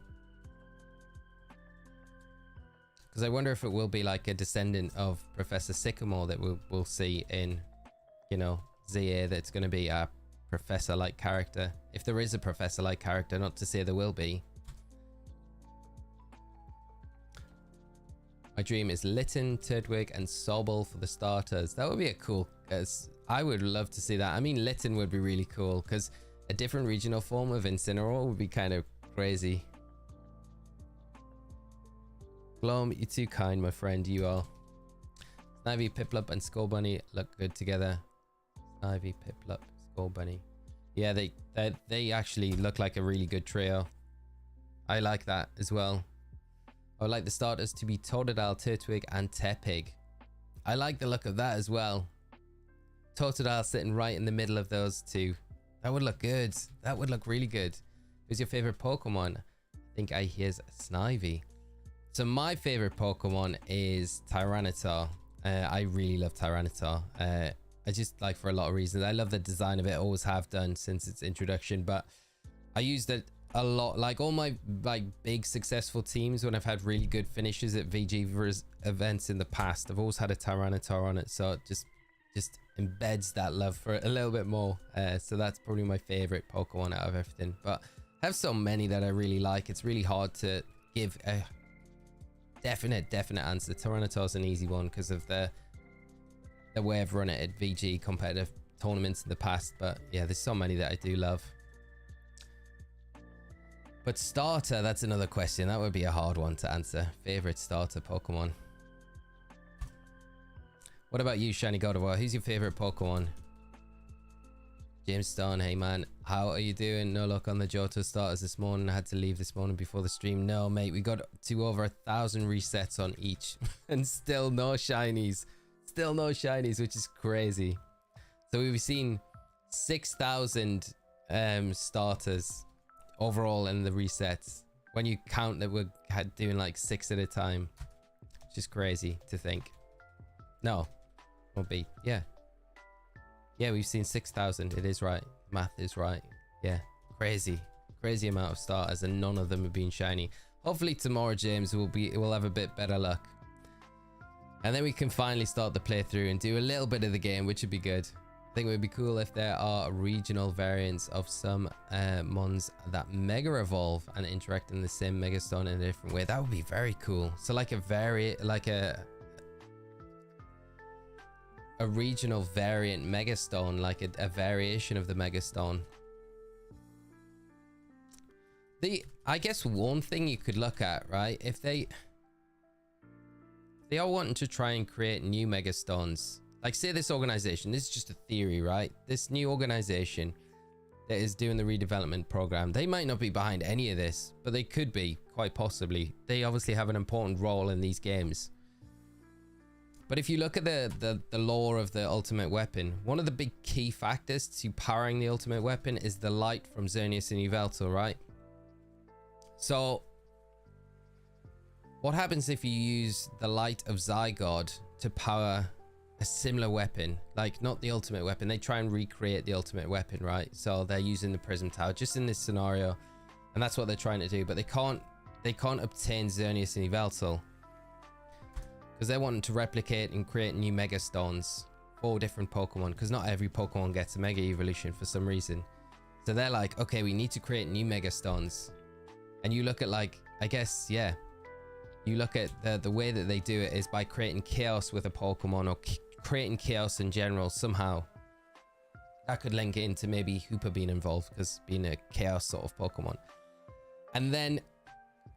Because I wonder if it will be like a descendant of Professor Sycamore that we'll see in, you know, ZA, that's going to be a professor-like character. If there is a professor-like character, not to say there will be. My dream is Litten, Turtwig, and Sobble for the starters. That would be a cool, because I would love to see that. I mean, Litten would be really cool, because a different regional form of Incineroar would be kind of crazy. Glom, you're too kind, my friend, you are. Snivy, Piplup, and Skull Bunny look good together. Snivy, Piplup, Skull Bunny. Yeah, they actually look like a really good trio. I like that as well. I would like the starters to be Totodile, Turtwig, and Tepig. I like the look of that as well. Totodile sitting right in the middle of those 2. That would look good. That would look really good. Who's your favorite Pokemon? I think I hears Snivy. So my favorite Pokemon is Tyranitar. I really love Tyranitar. I just like, for a lot of reasons. I love the design of it. Always have done since its introduction. But I used it a lot. Like all my big successful teams, when I've had really good finishes at VG events in the past, I've always had a Tyranitar on it. So it just embeds that love for it a little bit more. So that's probably my favorite Pokemon out of everything. But I have so many that I really like. It's really hard to give a definite answer. Tyranitar's an easy one because of the way I've run it at VG competitive tournaments in the past. But yeah, there's so many that I do love. But starter, that's another question. That would be a hard one to answer. Favorite starter Pokemon. What about you, Shiny God of War? Who's your favorite Pokemon? James Stone, hey man, how are you doing? No luck on the Johto starters this morning. I had to leave this morning before the stream. No, mate, we got to over 1,000 resets on each and still no shinies. Still no shinies, which is crazy. So we've seen 6,000 starters overall in the resets. When you count that we're doing like 6 at a time, which is crazy to think. No, won't be. Yeah. Yeah, we've seen 6,000. It is right. Math is right. Yeah, crazy amount of starters, and none of them have been shiny. Hopefully tomorrow, James, we'll have a bit better luck, and then we can finally start the playthrough and do a little bit of the game, which would be good. I think it would be cool if there are regional variants of some mons that mega evolve and interact in the same megastone in a different way. That would be very cool. So like a regional variant megastone, like a variation of the megastone. I guess one thing you could look at, right, if they are wanting to try and create new megastones, like say this organization, this is just a theory, right? This new organization that is doing the redevelopment program, they might not be behind any of this, but they could be, quite possibly. They obviously have an important role in these games. But if you look at the lore of the ultimate weapon, one of the big key factors to powering the ultimate weapon is the light from Xerneas and Yveltal, right? So what happens if you use the light of Zygarde to power a similar weapon? Like, not the ultimate weapon, they try and recreate the ultimate weapon, right? So they're using the Prism Tower just in this scenario, and that's what they're trying to do. But they can't obtain Xerneas and Yveltal, because they're wanting to replicate and create new Mega Stones for different Pokemon, because not every Pokemon gets a Mega Evolution for some reason. So they're like, okay, we need to create new Mega Stones. And you look at, like, I guess, yeah, you look at the way that they do it is by creating chaos with a Pokemon, or creating chaos in general somehow. That could link into maybe Hoopa being involved, because being a chaos sort of Pokemon. And then,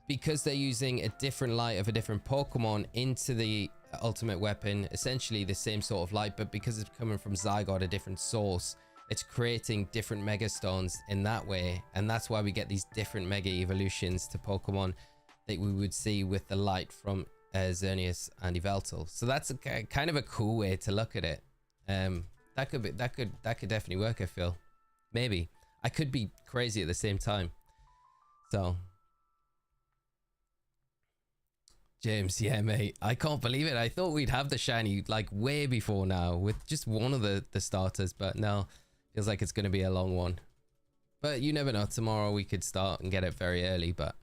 because they're using a different light of a different Pokemon into the ultimate weapon, essentially the same sort of light, but because it's coming from Zygarde, a different source, it's creating different Mega Stones in that way. And that's why we get these different Mega Evolutions to Pokemon that we would see with the light from Xerneas and Yveltal. So that's kind of a cool way to look at it. That could definitely work, I feel. Maybe. I could be crazy at the same time. So James, yeah, mate, I can't believe it. I thought we'd have the shiny like way before now with just one of the starters, but no, feels like it's going to be a long one. But you never know, tomorrow we could start and get it very early, but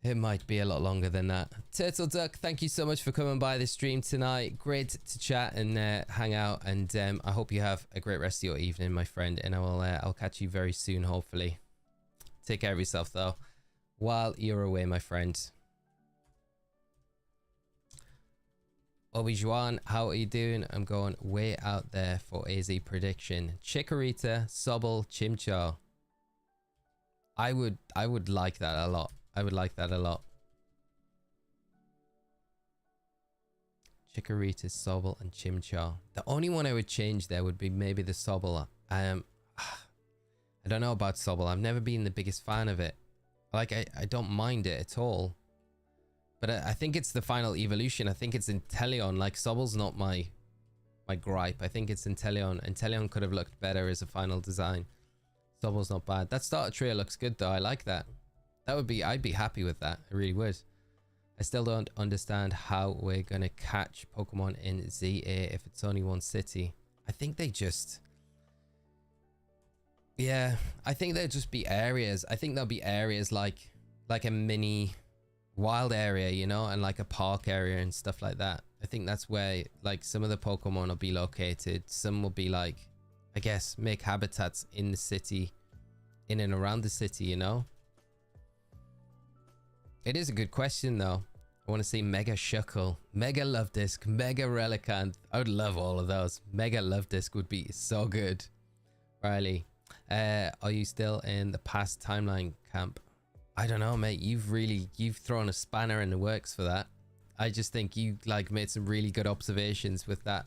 it might be a lot longer than that. Turtle Duck, thank you so much for coming by the stream tonight. Great to chat and hang out, and I hope you have a great rest of your evening, my friend, and I'll catch you very soon, hopefully. Take care of yourself though while you're away, my friend. Obi-Juan, how are you doing? I'm going way out there for AZ prediction. Chikorita, Sobble, Chimchar. I would like that a lot. I would like that a lot. Chikorita, Sobble, and Chimchar. The only one I would change there would be maybe the Sobble. I don't know about Sobble. I've never been the biggest fan of it. Like, I don't mind it at all. But I think it's the final evolution. I think it's Inteleon. Like, Sobble's not my gripe. I think it's Inteleon. Inteleon could have looked better as a final design. Sobble's not bad. That starter trio looks good though. I like that. That would be, I'd be happy with that. I really would. I still don't understand how we're gonna catch Pokemon in ZA if it's only one city. I think they just, yeah, I think there'll just be areas. I think there'll be areas like a mini wild area, you know, and like a park area and stuff like that. I think that's where like some of the Pokemon will be located. Some will be like, I guess, make habitats in the city, in and around the city, you know. It is a good question though. I want to see Mega Shuckle, Mega Love Disc, Mega Relicanth. I would love all of those. Mega Love Disc would be so good. Riley, are you still in the past timeline camp? I don't know, mate. You've thrown a spanner in the works for that. I just think you like made some really good observations with that.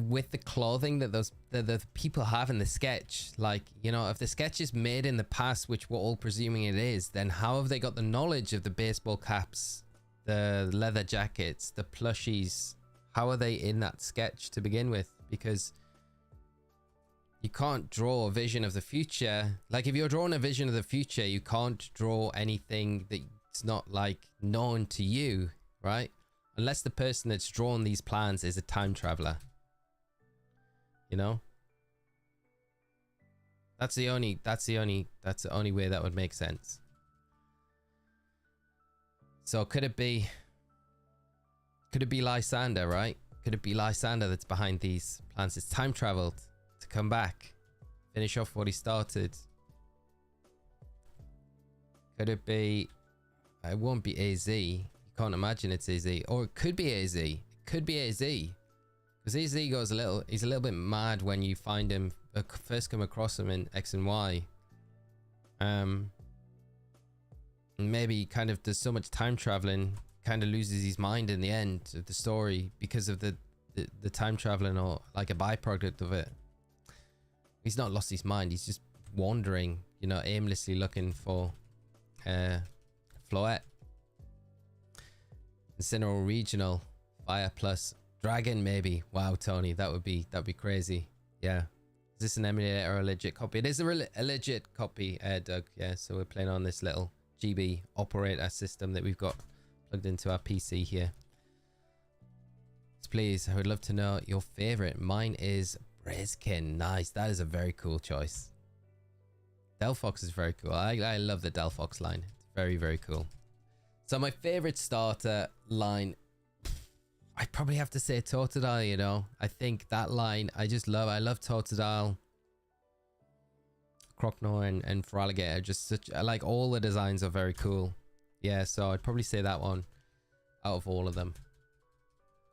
with the clothing that the people have in the sketch, like, you know, if the sketch is made in the past, which we're all presuming it is, then how have they got the knowledge of the baseball caps, the leather jackets, the plushies? How are they in that sketch to begin with? Because you can't draw a vision of the future. Like, if you're drawing a vision of the future, you can't draw anything that's not like known to you, right? Unless the person that's drawn these plans is a time traveler. You know? That's the only way that would make sense. So could it be Lysander, right? Could it be Lysander that's behind these plans? It's time traveled to come back, finish off what he started. Could it be? It won't be AZ. You can't imagine it's AZ. Or it could be AZ. It could be AZ. Because AZ goes he's a little bit mad when you find him, first come across him in X and Y. And maybe he kind of does so much time traveling, kind of loses his mind in the end of the story because of the time traveling, or like a byproduct of it. He's not lost his mind, he's just wandering, you know, aimlessly looking for Floette. Incineroar Regional, Fire Plus Dragon, maybe. Wow, Tony, that'd be crazy. Yeah. Is this an emulator or a legit copy? It is a legit copy, Doug. Yeah, so we're playing on this little GB operator system that we've got plugged into our PC here. Please, I would love to know your favorite. Mine is Briskin. Nice. That is a very cool choice. Delphox is very cool. I love the Delphox line. It's very, very cool. So my favorite starter line, I probably have to say Totodile, you know. I think that line, I love Totodile, Croconaw and Feraligatr. Just such, like, all the designs are very cool. Yeah, so I'd probably say that one out of all of them.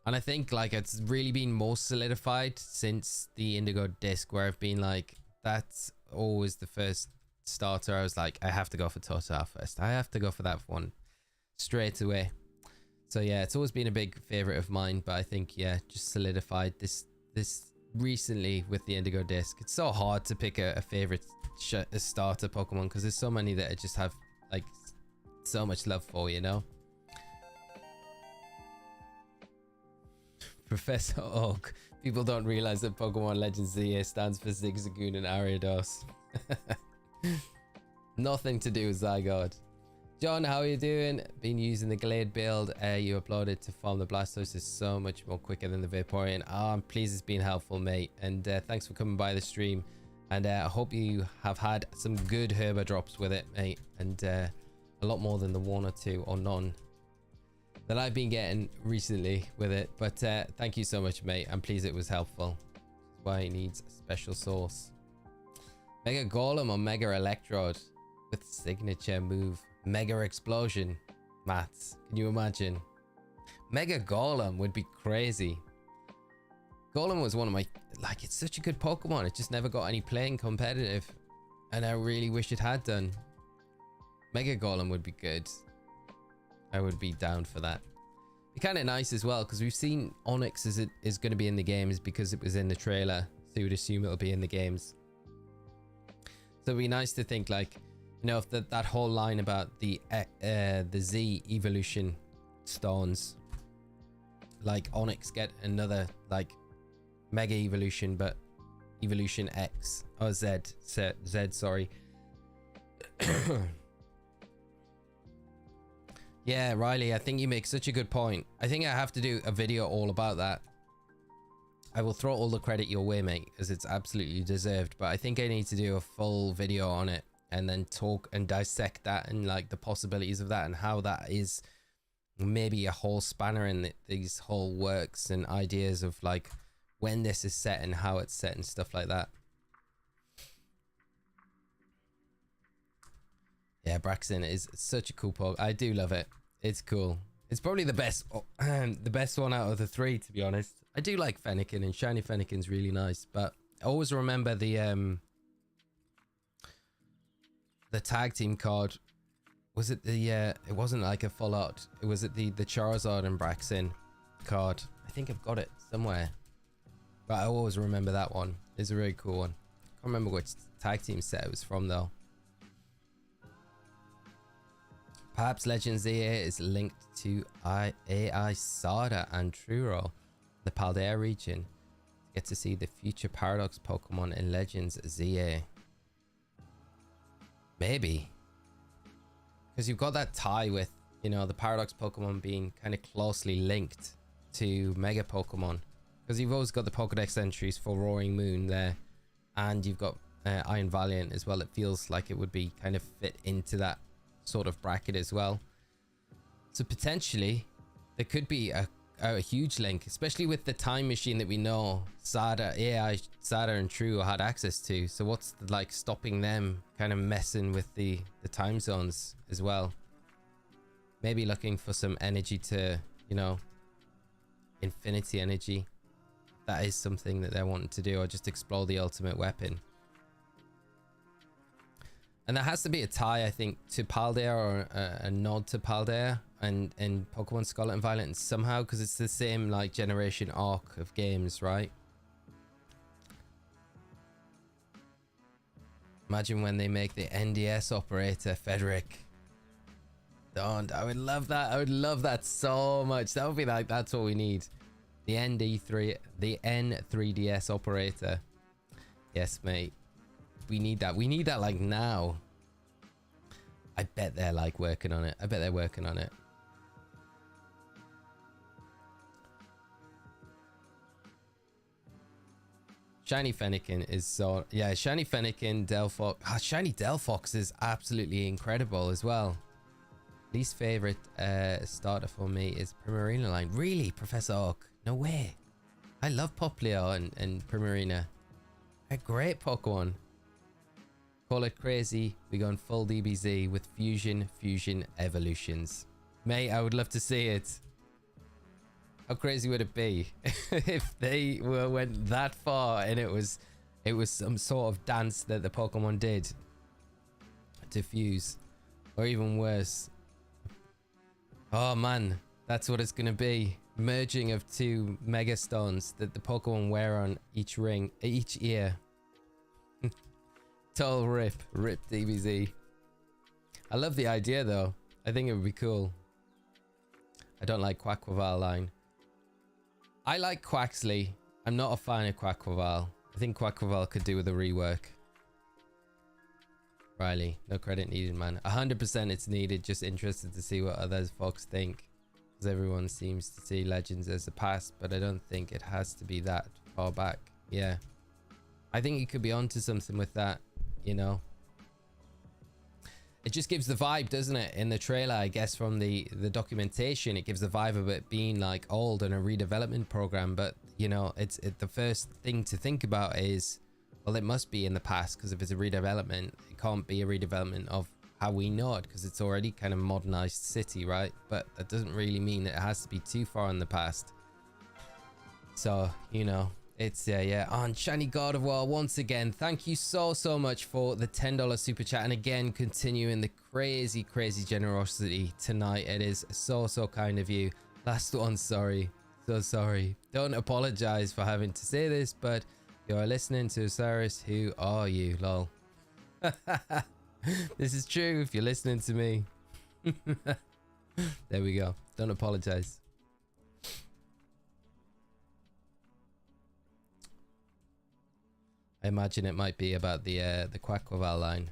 And I think, like, it's really been most solidified since the Indigo disc, where I've been like, that's always the first starter. I was like, I have to go for Totodile first. I have to go for that one straight away. So yeah, it's always been a big favorite of mine, but I think, yeah, just solidified this recently with the Indigo disc. It's so hard to pick a favorite starter Pokemon because there's so many that I just have like so much love for, you know. Professor Oak. People don't realize that Pokemon Legends ZA stands for Zigzagoon and Ariados. Nothing to do with Zygarde. John, how are you doing? Been using the Glade build you uploaded to farm the Blastoise is so much more quicker than the Vaporeon. I'm pleased it's been helpful, mate. And thanks for coming by the stream. And I hope you have had some good herba drops with it, mate. And a lot more than the one or two or none that I've been getting recently with it. But thank you so much, mate. I'm pleased it was helpful. That's why it needs a special sauce. Mega Golem or Mega Electrode with signature move. Mega Explosion. Mats, can you imagine? Mega Golem would be crazy. Golem was one of my, like, it's such a good Pokemon. It just never got any playing competitive. And I really wish it had done. Mega Golem would be good. I would be down for that. Be kind of nice as well, because we've seen Onyx is going to be in the games because it was in the trailer. So you would assume it'll be in the games. So it'd be nice to think, like, you know, if that whole line about the Z evolution stones, like Onyx get another like Mega Evolution, but Evolution X or Z, sorry. Yeah, Riley, I think you make such a good point. I think I have to do a video all about that. I will throw all the credit your way, mate, as it's absolutely deserved, but I think I need to do a full video on it and then talk and dissect that and like the possibilities of that and how that is maybe a whole spanner in these whole works and ideas of like when this is set and how it's set and stuff like that. Yeah, Braxton is such a cool Pokemon. I do love it. It's cool. It's probably the best one out of the three, to be honest. I do like Fennekin, and Shiny Fennekin's really nice, but I always remember the tag team card. Was it the it wasn't like a full art, it was the Charizard and Braxton card. I think I've got it somewhere. But I always remember that one. It's a really cool one. Can't remember which tag team set it was from though. Perhaps Legends ZA is linked to AI Sada and Truro, the Paldea region. Get to see the future Paradox Pokemon in Legends ZA. Maybe. Because you've got that tie with, you know, the Paradox Pokemon being kind of closely linked to Mega Pokemon. Because you've always got the Pokedex entries for Roaring Moon there. And you've got Iron Valiant as well. It feels like it would be kind of fit into that sort of bracket as well. So potentially there could be a huge link, especially with the time machine that we know AI Sada and True had access to. So what's like stopping them kind of messing with the time zones as well? Maybe looking for some energy to, you know, infinity energy. That is something that they're wanting to do, or just explore the ultimate weapon. And there has to be a tie, I think, to Paldea, or a nod to Paldea and Pokemon Scarlet and Violet somehow, because it's the same like generation arc of games, right? Imagine when they make the NDS operator, Frederick. Don't. I would love that. I would love that so much. That would be like, that's what we need. The N3DS operator. Yes, mate. We need that. We need that like now. I bet they're like working on it. I bet they're working on it. Shiny Fennekin is so... Yeah, Shiny Fennekin, Delphox. Shiny Delphox is absolutely incredible as well. Least favorite starter for me is Primarina line. Really, Professor Oak? No way. I love Popplio and Primarina. They're great Pokemon. Call it crazy. We're going full DBZ with fusion evolutions. Mate, I would love to see it. How crazy would it be if they went that far and it was some sort of dance that the Pokemon did to fuse, or even worse. Oh man, that's what it's gonna be. Merging of two Mega Stones that the Pokemon wear on each ear. Total rip DBZ. I love the idea though. I think it would be cool. I don't like Quaquaval line. I like Quaxley. I'm not a fan of Quaquaval. I think Quaquaval could do with a rework. Riley, no credit needed, man. 100% it's needed. Just interested to see what others folks think. Because everyone seems to see Legends as the past, but I don't think it has to be that far back. Yeah. I think you could be onto something with that. You know, it just gives the vibe, doesn't it? In the trailer, I guess, from the documentation, it gives the vibe of it being like old and a redevelopment program. But you know, the first thing to think about is, well, it must be in the past, because if it's a redevelopment, it can't be a redevelopment of how we know it, because it's already kind of modernized city, right? But that doesn't really mean that it has to be too far in the past. So, you know, it's yeah. On Shiny God of War, once again, thank you so much for the $10 super chat, and again continuing the crazy generosity tonight. It is so kind of you. Last one, sorry, so sorry. Don't apologize for having to say this, but you're listening to Osirus. Who are you? Lol. This is true if you're listening to me. There we go. Don't apologize. I imagine it might be about the Quaquaval line.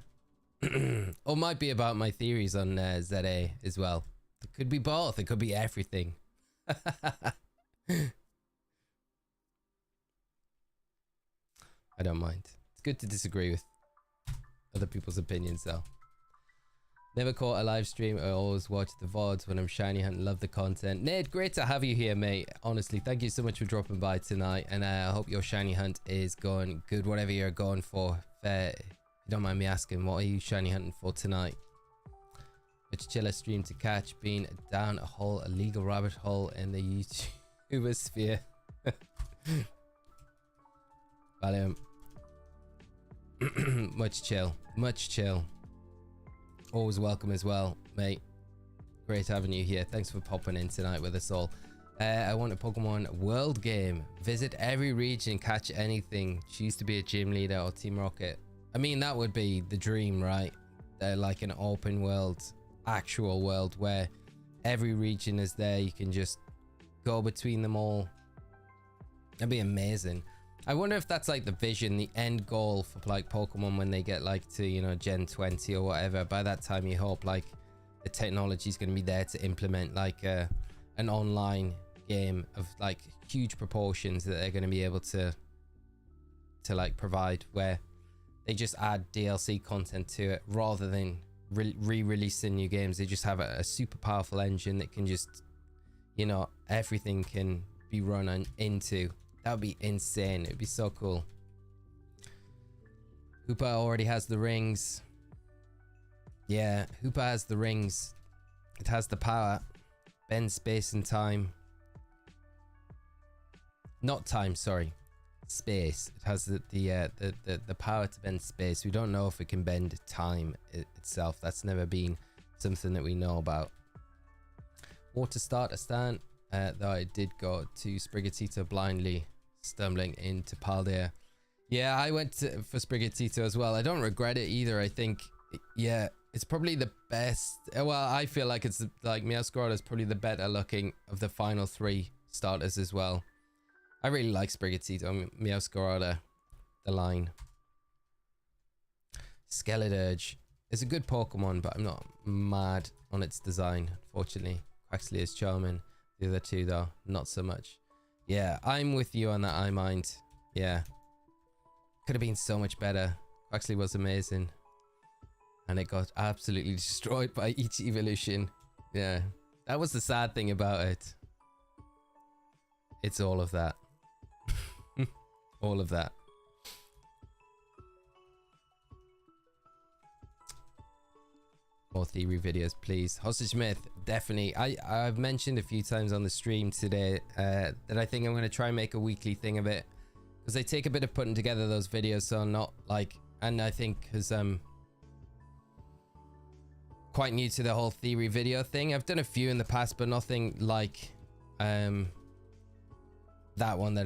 Or might be about my theories on ZA as well. It could be both. It could be everything. I don't mind. It's good to disagree with other people's opinions though. Never caught a live stream. I always watch the VODs when I'm shiny hunting. Love the content. Ned, great to have you here, mate. Honestly, thank you so much for dropping by tonight, and I hope your shiny hunt is going good, whatever you're going for. If you don't mind me asking, what are you shiny hunting for tonight? Which chiller stream to catch, being down a legal rabbit hole in the YouTuber sphere. Valiant. Much chill. Always welcome as well, mate. Great having you here. Thanks for popping in tonight with us all. I want a Pokemon world game. Visit every region, catch anything. Choose to be a gym leader or Team Rocket. I mean, that would be the dream, right? Like an open world, actual world where every region is there. You can just go between them all. That'd be amazing. I wonder if that's like the vision, the end goal for like Pokemon when they get like to, you know, Gen 20 or whatever. By that time, you hope like the technology is going to be there to implement like an online game of like huge proportions that they're going to be able to like provide, where they just add DLC content to it rather than re-releasing new games. They just have a super powerful engine that can just, you know, everything can be run into. That would be insane. It'd be so cool. Hoopa already has the rings. Yeah, Hoopa has the rings. It has the power. Bend space and time. Not time, sorry. Space. It has the power to bend space. We don't know if it can bend time itself. That's never been something that we know about. Water starter stand. Though I did go to Sprigatito blindly, stumbling into Paldea. Yeah, I went for Sprigatito as well. I don't regret it either. I think, yeah, it's probably the best. Well, I feel like it's like Meowscarlet is probably the better looking of the final 3 starters as well. I really like Sprigatito, Meowscarlet, the line. Skeleturge is a good Pokemon, but I'm not mad on its design, unfortunately. Quaxley is charming. The other 2 though, not so much. Yeah, I'm with you on that, I mind. Yeah. Could have been so much better. Quaxley was amazing. And it got absolutely destroyed by each evolution. Yeah. That was the sad thing about it. It's all of that. All of that. More theory videos, please. Hostage Myth, definitely. I've mentioned a few times on the stream today that I think I'm going to try and make a weekly thing of it, because they take a bit of putting together those videos, so I'm not like, and I think because quite new to the whole theory video thing. I've done a few in the past, but nothing like that one that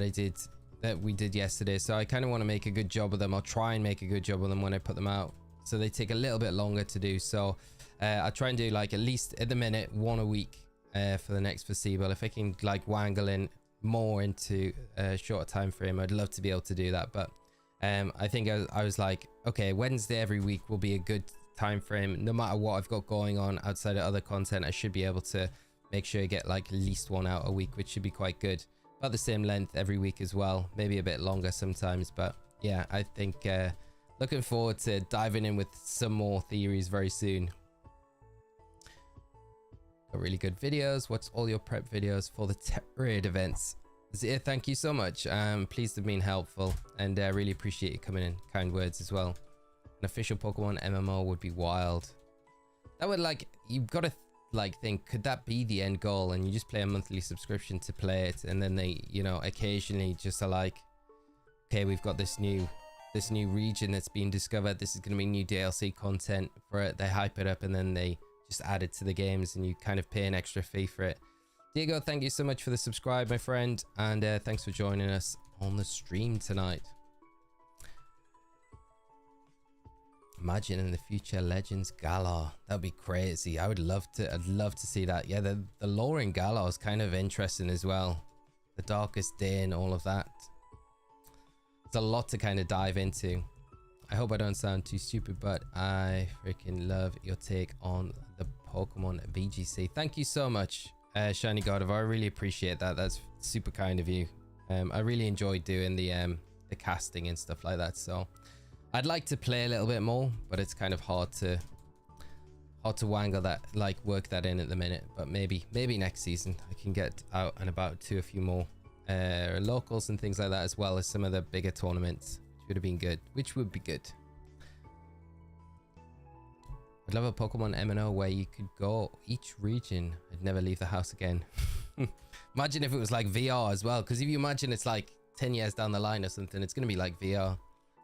we did yesterday. So I kind of want to make a good job of them. I'll try and make a good job of them when I put them out, so they take a little bit longer to do. So I'll try and do like at least at the minute 1 a week for the next foreseeable. If I can like wangle in more into a shorter time frame, I'd love to be able to do that. But I think I was like, okay, Wednesday every week will be a good time frame. No matter what I've got going on outside of other content, I should be able to make sure I get like at least 1 out a week, which should be quite good. About the same length every week as well, maybe a bit longer sometimes. But yeah, I think looking forward to diving in with some more theories very soon. Got really good videos. What's all your prep videos for the raid events? Zia, thank you so much. Pleased to have been helpful, and really appreciate you coming in. Kind words as well. An official Pokemon MMO would be wild. That would, like, you've got to like think, could that be the end goal? And you just play a monthly subscription to play it, and then they, you know, occasionally just are like, okay, we've got this new region that's been discovered. This is going to be new DLC content for it. They hype it up and then they just add it to the games, and you kind of pay an extra fee for it. Diego, thank you so much for the subscribe, my friend, and thanks for joining us on the stream tonight. Imagine in the future Legends Galar. That'd be crazy. I'd love to see that. Yeah, the lore in Galar is kind of interesting as well. The Darkest Day and all of that. There's a lot to kind of dive into. I hope I don't sound too stupid, but I freaking love your take on the Pokemon VGC. Thank you so much, Shiny Gardevoir. I really appreciate that. That's super kind of you. I really enjoyed doing the casting and stuff like that. So I'd like to play a little bit more, but it's kind of hard to wangle that, like work that in at the minute. But maybe next season I can get out and about to a few more locals and things like that, as well as some of the bigger tournaments, which would be good. I'd love a Pokemon MMO where you could go each region. I'd never leave the house again. Imagine if it was like VR as well, because if you imagine it's like 10 years down the line or something, it's going to be like VR.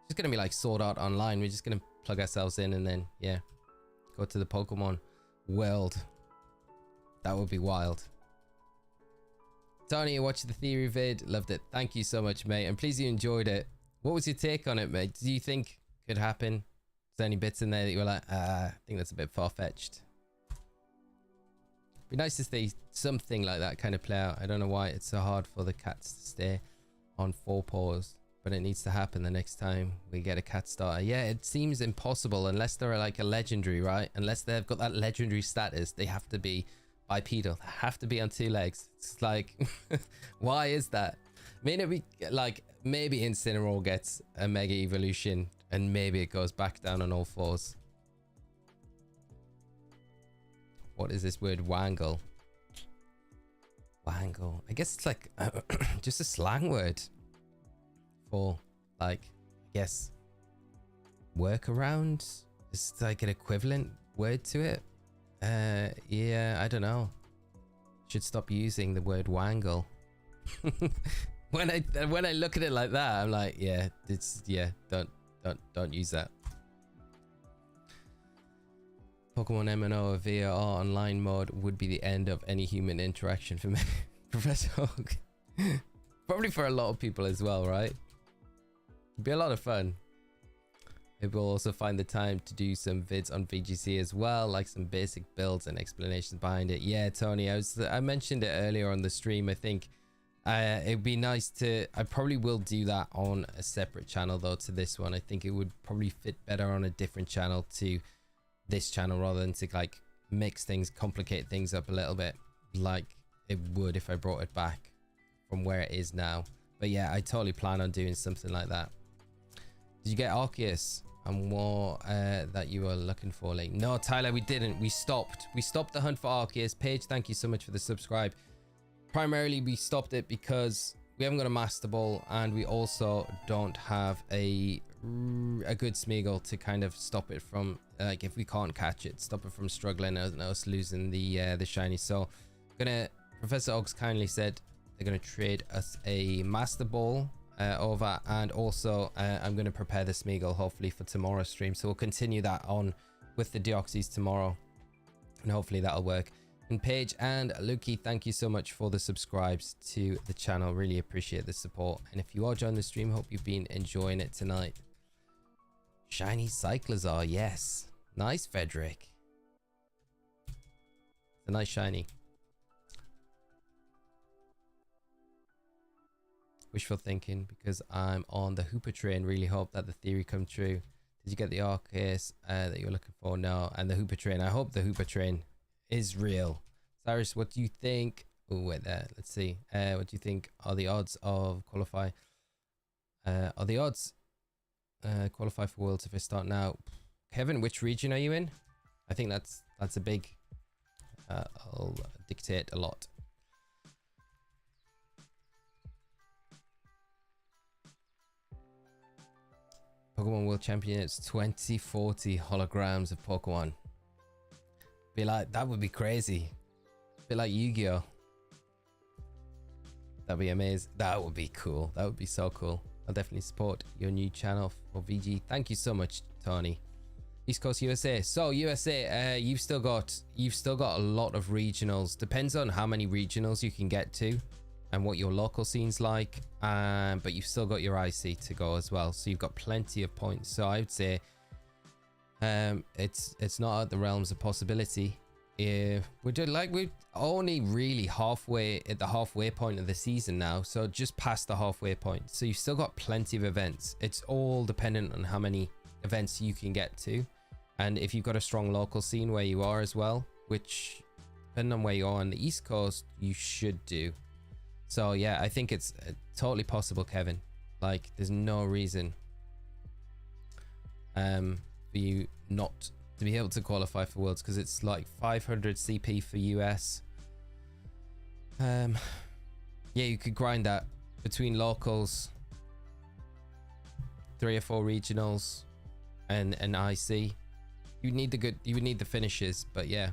It's going to be like Sword Art Online. We're just going to plug ourselves in and then, yeah, go to the Pokemon world. That would be wild. Tony, you watched the theory vid. Loved it. Thank you so much, mate. And please you enjoyed it. What was your take on it, mate? Do you think it could happen? Is there any bits in there that you were like, I think that's a bit far-fetched? Be nice to see something like that kind of play out. I don't know why it's so hard for the cats to stay on 4 paws, but it needs to happen the next time we get a cat starter. Yeah, it seems impossible unless they're like a legendary, right? Unless they've got that legendary status, they have to be bipedal. They have to be on 2 legs. It's like, why is that? I mean, it'd be like, maybe Incineroar gets a mega evolution and maybe it goes back down on all 4s. What is this word? Wangle. Wangle. I guess it's like just a slang word for, like, I guess, workaround. It's like an equivalent word to it. Yeah, I don't know. Should stop using the word wangle. when I look at it like that, I'm like, yeah, don't use that. Pokemon MNO via online mode would be the end of any human interaction for me. Professor Oak. Probably for a lot of people as well, right? It'd be a lot of fun. Maybe we'll also find the time to do some vids on VGC as well, like some basic builds and explanations behind it. Yeah, Tony, I mentioned it earlier on the stream. I think it'd be nice to, I probably will do that on a separate channel though to this one. I think it would probably fit better on a different channel to this channel rather than to like mix things, complicate things up a little bit like it would if I brought it back from where it is now. But yeah, I totally plan on doing something like that. Did you get Arceus and what that you were looking for, like? No, Tyler, we didn't. We stopped the hunt for Arceus. Paige, thank you so much for the subscribe. Primarily we stopped it because we haven't got a Master Ball and we also don't have a good Smeagol to kind of stop it from, like, if we can't catch it, stop it from struggling and us losing the shiny. So Professor Oggs kindly said they're gonna trade us a Master Ball over, and also I'm gonna prepare the Smeagol hopefully for tomorrow's stream. So we'll continue that on with the Deoxys tomorrow and hopefully that'll work. And Paige and Lukey, thank you so much for the subscribes to the channel. Really appreciate the support. And if you are joining the stream, hope you've been enjoying it tonight. Shiny Cyclizar, yes. Nice, Frederick. It's a nice shiny. Wishful thinking because I'm on the Hooper train. Really hope that the theory comes true. Did you get the Arceus that you're looking for? No. And the Hooper train. I hope the Hooper train is real. Cyrus, what do you think? Oh, wait there. Let's see. What do you think are the odds of qualify? Are the odds qualify for Worlds if I start now? Kevin, which region are you in? I think that's a big I'll dictate a lot. Pokemon World Championships 2040 holograms of Pokemon. Be like, that would be crazy. Be like Yu-Gi-Oh. That'd be amazing. That would be cool. That would be so cool. I'll definitely support your new channel for VG. Thank you so much, Tony. East Coast USA. So USA, you've still got a lot of regionals. Depends on how many regionals you can get to and what your local scene's like. But you've still got your IC to go as well. So you've got plenty of points. So I would say it's not out the realms of possibility. We're only really halfway at the halfway point of the season now, so just past the halfway point. So you've still got plenty of events. It's all dependent on how many events you can get to, and if you've got a strong local scene where you are as well, which depending on where you are on the East Coast, you should do. So yeah, I think it's totally possible, Kevin. Like, there's no reason for you not to be able to qualify for Worlds, because it's like 500 CP for US. Yeah, you could grind that between locals, 3 or 4 regionals, and an IC. You would need the finishes, but yeah.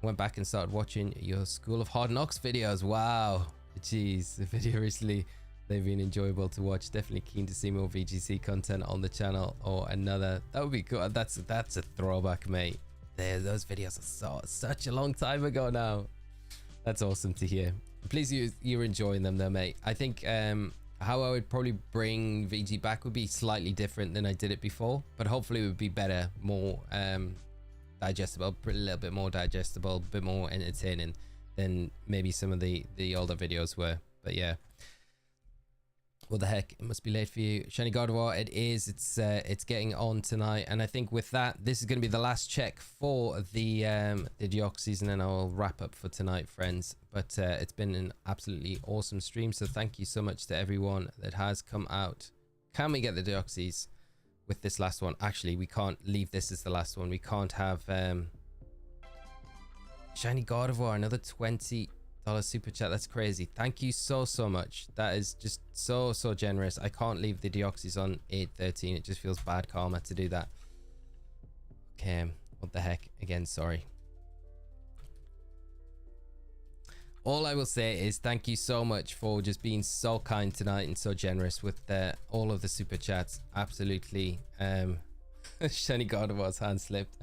Went back and started watching your School of Hard Knocks videos. Wow, jeez, the video recently, they've been enjoyable to watch. Definitely keen to see more VGC content on the channel or another. That would be good. That's a throwback, mate. Those videos are such a long time ago now. That's awesome to hear. Please, you're enjoying them though, mate. I think how I would probably bring VG back would be slightly different than I did it before, but hopefully it would be better, more digestible, a little bit more digestible, a bit more entertaining than maybe some of the older videos were. But yeah, what the heck, it must be late for you. Shiny Gardevoir, it is. It's getting on tonight, and I think with that, this is going to be the last check for the Deoxys, and then I'll wrap up for tonight, friends. But it's been an absolutely awesome stream, so thank you so much to everyone that has come out. Can we get the Deoxys with this last one? Actually, we can't leave this as the last one. We can't have Shiny Gardevoir, another $20 super chat. That's crazy. Thank you so much. That is just so generous. I can't leave the Deoxys on 813. It just feels bad karma to do that. Okay, what the heck, again, sorry. All I will say is thank you so much for just being so kind tonight and so generous with all of the super chats. Absolutely. Shiny Gardevoir's hand slipped.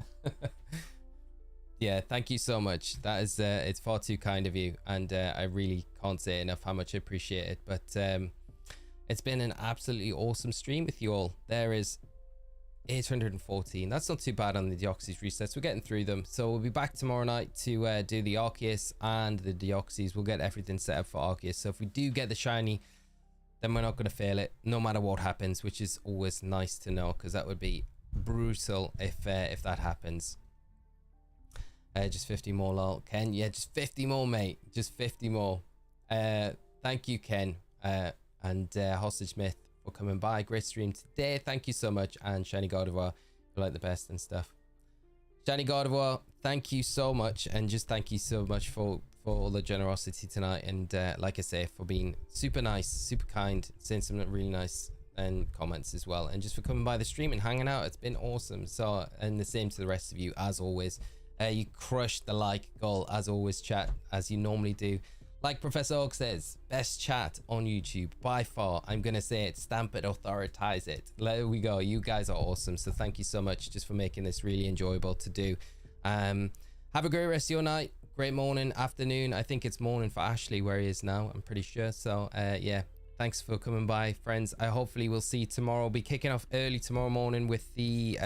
Yeah, thank you so much. That is it's far too kind of you, and I really can't say enough how much I appreciate it. But it's been an absolutely awesome stream with you all. There is 814. That's not too bad on the Deoxys resets. We're getting through them, so we'll be back tomorrow night to do the Arceus and the Deoxys. We'll get everything set up for Arceus, so if we do get the shiny, then we're not going to fail it no matter what happens, which is always nice to know, because that would be brutal if that happens. Just 50 more, lol. Ken, yeah, just 50 more, mate. Just 50 more. Thank you, Ken, and Hostage Myth for coming by. Great stream today. Thank you so much. And Shiny Gardevoir, you like the best and stuff. Shiny Gardevoir, thank you so much, and just thank you so much for all the generosity tonight, and like I say, for being super nice, super kind, saying some really nice and comments as well, and just for coming by the stream and hanging out. It's been awesome. So, and the same to the rest of you, as always. You crushed the like goal as always, chat, as you normally do. Like Professor Oak says, best chat on YouTube by far. I'm gonna say it, stamp it, authoritize it. There we go. You guys are awesome, so thank you so much just for making this really enjoyable to do. Have a great rest of your night, great morning, afternoon. I think it's morning for Ashley where he is now, I'm pretty sure. So yeah, thanks for coming by, friends. I hopefully will see you tomorrow. We'll be kicking off early tomorrow morning with the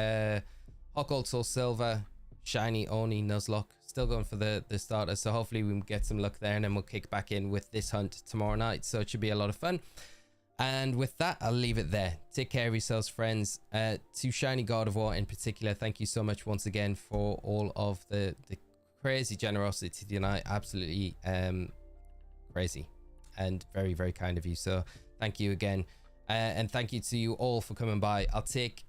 Hot Gold Soul Silver Shiny Oni Nuzlocke. Still going for the starter, so hopefully we can get some luck there, and then we'll kick back in with this hunt tomorrow night. So it should be a lot of fun. And with that, I'll leave it there. Take care of yourselves, friends. To Shiny Gardevoir in particular, thank you so much once again for all of the crazy generosity tonight. Absolutely crazy and very, very kind of you. So thank you again, and thank you to you all for coming by. I'll take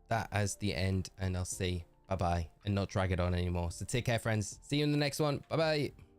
that as the end, and I'll say bye-bye and not drag it on anymore. So take care, friends. See you in the next one. Bye-bye.